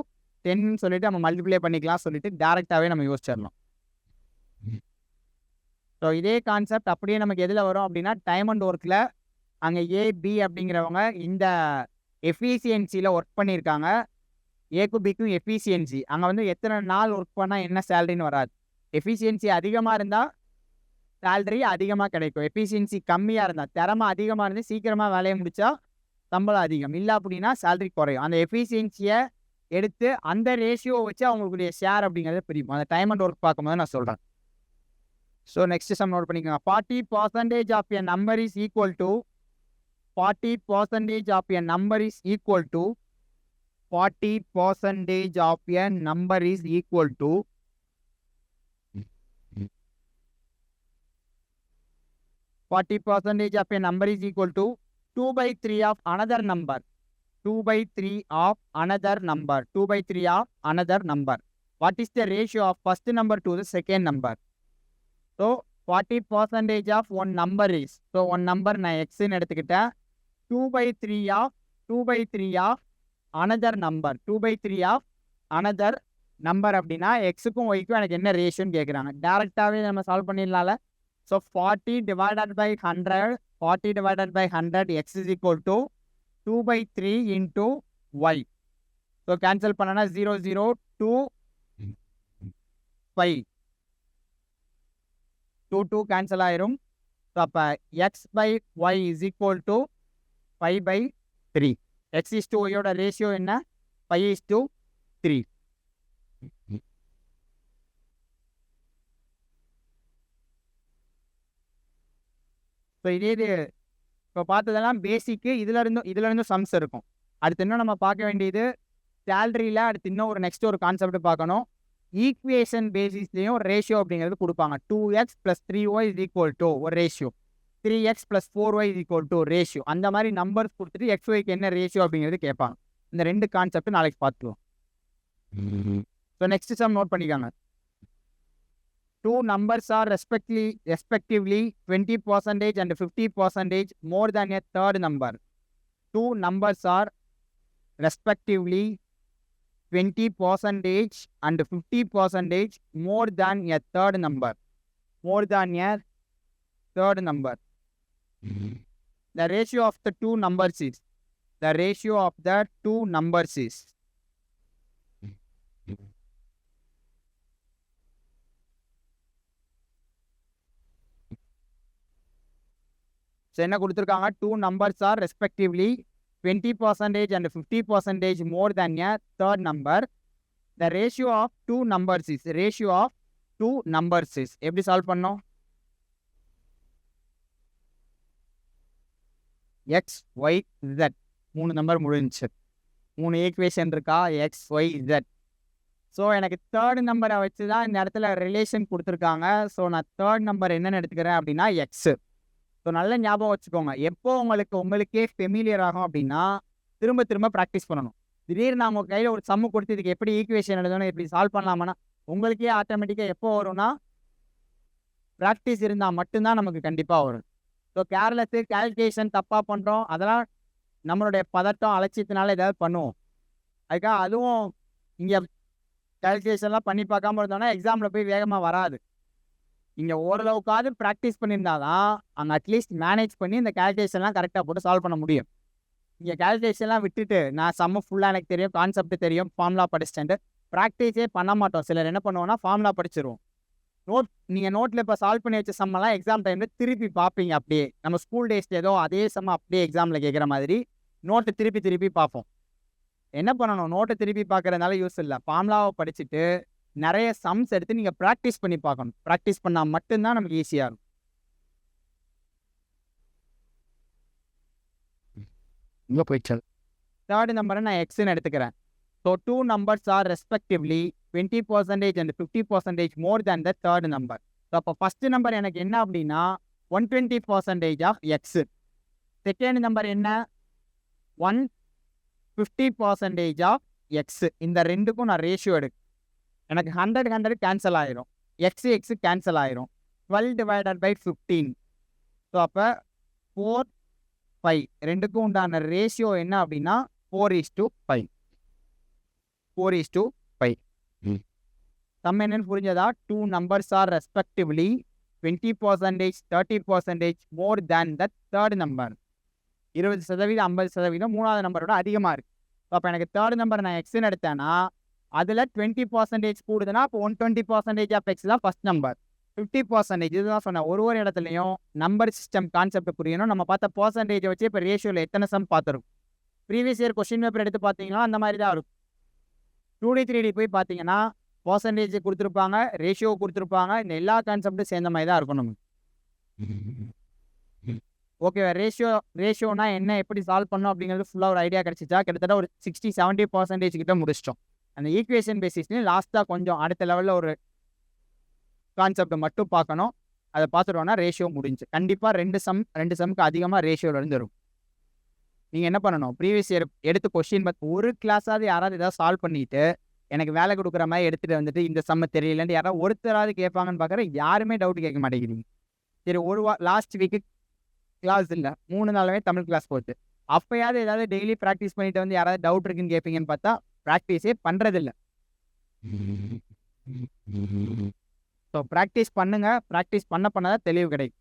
10 சொல்லிட்டு நம்ம மல்டிப்ளை பண்ணிக்கலாம் சொல்லிட்டு டேரெக்டாகவே நம்ம யோசிச்சிடலாம். ஸோ இதே கான்செப்ட் அப்படியே நமக்கு எதில் வரும் அப்படின்னா டைம் அண்ட் ஒர்க்கில் அங்கே ஏபி அப்படிங்கிறவங்க இந்த எஃபிஷியன்சியில் ஒர்க் பண்ணியிருக்காங்க. ஏக்கும் பிக்கும் எஃபிஷியன்சி அங்கே வந்து எத்தனை நாள் ஒர்க் பண்ணால் என்ன சேலரின்னு வராது. எஃபிஷியன்சி அதிகமாக இருந்தால் சேலரி அதிகமாக கிடைக்கும். எஃபிஷியன்சி கம்மியாக இருந்தால், திறமை அதிகமாக இருந்து சீக்கிரமாக வேலையை முடித்தா சம்பளம் அதிகம், இல்லை அப்படின்னா சேலரி குறையும். அந்த எஃபிஷியன்சியை எடுத்து அந்த ரேஷியோவை வச்சு அவங்களுடைய ஷேர் அப்படிங்கிறத பிரிப்போம். அந்த டைம் அண்ட் ஒர்க் பார்க்கும்போது நான் சொல்கிறேன். ஸோ நெக்ஸ்ட் சம் நோட் பண்ணிக்கோங்க. 40% of a number is equal to 40% of a number is equal to 40% of a number is equal to 40% of a number is equal to 2/3 of another number. 2/3 of another number. 2/3 of another number. What is the ratio of first number to the second number? So 40% of one number is, so one number நான் x ன்னு எடுத்துக்கிட்டேன். 2/3 of another number. 2/3 of another number அப்படின்னா எக்ஸுக்கும் ஒய்க்கும் எனக்கு என்ன ரேஷியோன்னு கேட்குறாங்க. டேரெக்டாகவே நம்ம solve பண்ணிடலாம்ல. So 40 divided by 100 x is equal to 2/3 into y. So cancel பண்ணனா 0 0 2 5 2 2 cancel ஆயிரும். So அப்போ x by y is equal to 5/3. x is to y யோட ரேஷியோ என்ன, 5:3. ஸோ இதே இது இப்போ பார்த்ததெல்லாம் பேசிக்கு. இதில் சம்ஸ் இருக்கும். அடுத்து இன்னும் நம்ம பார்க்க வேண்டியது சேலரியில் அடுத்து இன்னும் நெக்ஸ்ட் ஒரு கான்செப்ட் பார்க்கணும். ஈக்குவேஷன் பேசிஸ்லேயும் ரேஷியோ அப்படிங்கிறது கொடுப்பாங்க. 2x + 3y is equal to ஒரு ratio, 3x + 4y is equal to ratio. அந்த மாதிரி நம்பர்ஸ் கொடுத்துட்டு XYக்கு என்ன ரேஷியோ அப்படிங்கிறது கேட்பாங்க. இந்த ரெண்டு கான்செப்ட் நாளைக்கு பார்த்துருவோம். ஸோ நெக்ஸ்ட் சம் நோட் பண்ணிக்காங்க. Two numbers are respectively 20% and 50% more than a third number. Two numbers are respectively 20% and 50% more than a third number. More than a third number. The ratio of the two numbers is. The ratio of the two numbers is. So என்ன கொடுத்துருக்காங்க, two numbers are respectively 20% and 50% more than a third number. The ratio of two numbers is. Ratio of two numbers is. எப்படி சால்வ் பண்ணோம், x y z 3 நம்பர் முடிஞ்சிச்சு. 3 ஈக்குவேஷன் இருக்கா, x y z. ஸோ எனக்கு தேர்ட் நம்பரை வச்சு தான் இந்த இடத்துல ரிலேஷன் கொடுத்துருக்காங்க. ஸோ நான் தேர்ட் நம்பர் என்னென்னு எடுத்துக்கிறேன் அப்படின்னா எக்ஸு. ஸோ நல்ல ஞாபகம் வச்சுக்கோங்க, எப்போ உங்களுக்கே ஃபெமிலியர் ஆகும் அப்படின்னா திரும்ப திரும்ப ப்ராக்டிஸ் பண்ணணும். திடீர்னு நம்ம கையில் ஒரு சம்மு கொடுத்து இதுக்கு எப்படி ஈக்குவேஷன் எழுதணும், எப்படி சால்வ் பண்ணலாமான்னா உங்களுக்கே ஆட்டோமேட்டிக்காக எப்போ வரும்னா ப்ராக்டிஸ் இருந்தால் மட்டும்தான் நமக்கு கண்டிப்பாக வரும். ஸோ கேர்லெஸ்ஸு, கால்குலேஷன் தப்பாக பண்ணுறோம், அதெல்லாம் நம்மளுடைய பதட்டம் அலட்சியத்தினால ஏதாவது பண்ணுவோம். அதுக்காக அதுவும் இங்கே கால்குலேஷன்லாம் பண்ணி பார்க்காம இருந்தோம்னா எக்ஸாமில் போய் வேகமாக வராது. இங்கே ஓரளவுக்காவது ப்ராக்டிஸ் பண்ணியிருந்தா தான் அங்கே அட்லீஸ்ட் மேனேஜ் பண்ணி இந்த கால்குலேஷன்லாம் கரெக்டாக போட்டு சால்வ் பண்ண முடியும். இங்கே கால்குலேஷன்லாம் விட்டுட்டு நான் சம்ம ஃபுல்லாக எனக்கு தெரியும், கான்செப்ட் தெரியும், ஃபார்முலா படிச்சிட்டேன்ட்டு ப்ராக்டிஸே பண்ண மாட்டோம். சிலர் என்ன பண்ணுவோம்னா ஃபார்முலா படிச்சிருவோம். நீங்கள் நோட்டில் இப்போ சால்வ் பண்ணி வச்ச சம்மெல்லாம் எக்ஸாம் டைமில் திருப்பி பார்ப்பீங்க. அப்படியே நம்ம ஸ்கூல் டேஸ்ல ஏதோ அதே சம்ம அப்படியே எக்ஸாமில் கேட்குற மாதிரி நோட்டை திருப்பி பார்ப்போம். என்ன பண்ணணும், நோட்டை திருப்பி பார்க்கறதுனால யூஸ் இல்லை. ஃபார்முலாவை படிச்சுட்டு நிறைய சம்ஸ் எடுத்து நீங்கள் ப்ராக்டிஸ் பண்ணி பார்க்கணும். ப்ராக்டிஸ் பண்ணால் மட்டும்தான் நமக்கு ஈஸியாக இருக்கும். இங்கே போயிடுச்சு. தேர்ட் நம்பரை நான் எக்ஸ்ன்னு எடுத்துக்கிறேன். So 2 numbers are respectively 20% and 50% more than the third number. So அப்போ ஃபர்ஸ்ட் நம்பர் எனக்கு என்ன அப்படின்னா 120% ஆஃப் எக்ஸு. செகண்ட் நம்பர் என்ன 150% ஆஃப் எக்ஸு. இந்த ரெண்டுக்கும் நான் ரேஷியோ எடுக்கு. எனக்கு 100 கேன்சல் ஆயிரும், எக்ஸு கேன்சல் ஆயிரும். 12 divided by 15. ஸோ அப்போ 4, 5 ரெண்டுக்கும் உண்டான ரேஷியோ என்ன அப்படின்னா 4:5. 4:5. சம் என்னன்னு புரிஞ்சதா? 2 numbers are respectively 20%, 30% more than the third number. 20%, 50% மூணாவது நம்பரோட அதிகமாக இருக்குது. அப்போ எனக்கு தேர்ட் நம்பர் நான் எக்ஸ்ன்னு எடுத்தேன்னா அதில் 20% கூடுதுன்னா அப்போ 120% ஆஃப் எக்ஸ் தான் ஃபர்ஸ்ட் நம்பர். 50% இதுதான் சொன்னேன். ஒரு இடத்துலையும் நம்பர் சிஸ்டம் கான்செப்ட் புரியணும். நம்ம பார்த்த பர்சன்டேஜை வச்சு இப்போ ரேஷியோவில் எத்தனை சம் பார்த்துருக்கும். ப்ரீவியஸ் இயர் கொஸ்டின் பேப்பர் எடுத்து பார்த்தீங்கன்னா அந்த மாதிரி தான் இருக்கும். 2D 3D போய் பார்த்தீங்கன்னா பர்சன்டேஜ் கொடுத்துருப்பாங்க, ரேஷியோ கொடுத்துருப்பாங்க. இந்த எல்லா கான்செப்டும் சேர்ந்த மாதிரி தான் இருக்கும் நமக்கு. ஓகே, ரேஷியோனா என்ன, எப்படி சால்வ் பண்ணணும் அப்படிங்கிறது ஃபுல்லாக ஒரு ஐடியா கிடச்சிச்சா? கிட்டத்தட்ட ஒரு 60-70% கிட்ட முடிச்சிட்டோம். அந்த ஈக்குவேஷன் பேசிஸ்லேயும் லாஸ்ட்டாக கொஞ்சம் அடுத்த லெவலில் ஒரு கான்செப்டை மட்டும் பார்க்கணும். அதை பார்த்துட்டோன்னா ரேஷியோ முடிஞ்சு. கண்டிப்பாக ரெண்டு சம்க்கு அதிகமாக ரேஷியோலேருந்து வரும். நீங்கள் என்ன பண்ணணும், ப்ரீவியஸ் இயர் எடுத்து கொஸ்டின் ஒரு கிளாஸாவது யாராவது ஏதாவது சால்வ் பண்ணிட்டு எனக்கு வேலை கொடுக்குற மாதிரி எடுத்துகிட்டு வந்துட்டு இந்த சம்ம தெரியலன்னு யாராவது ஒருத்தராவது கேட்பாங்கன்னு பார்க்குறேன். யாருமே டவுட் கேட்க மாட்டேங்கிறீங்க. சரி, லாஸ்ட் வீக்கு கிளாஸ் இல்லை, 3 நாளாவே தமிழ் கிளாஸ் போச்சு. அப்போயாவது ஏதாவது டெய்லி ப்ராக்டிஸ் பண்ணிட்டு வந்து யாராவது டவுட் இருக்குன்னு கேட்பீங்கன்னு பார்த்தா ப்ராக்டிஸே பண்ணுறதில்ல. ஸோ ப்ராக்டிஸ் பண்ணுங்கள். ப்ராக்டிஸ் பண்ணதான் தெளிவு கிடைக்கும்.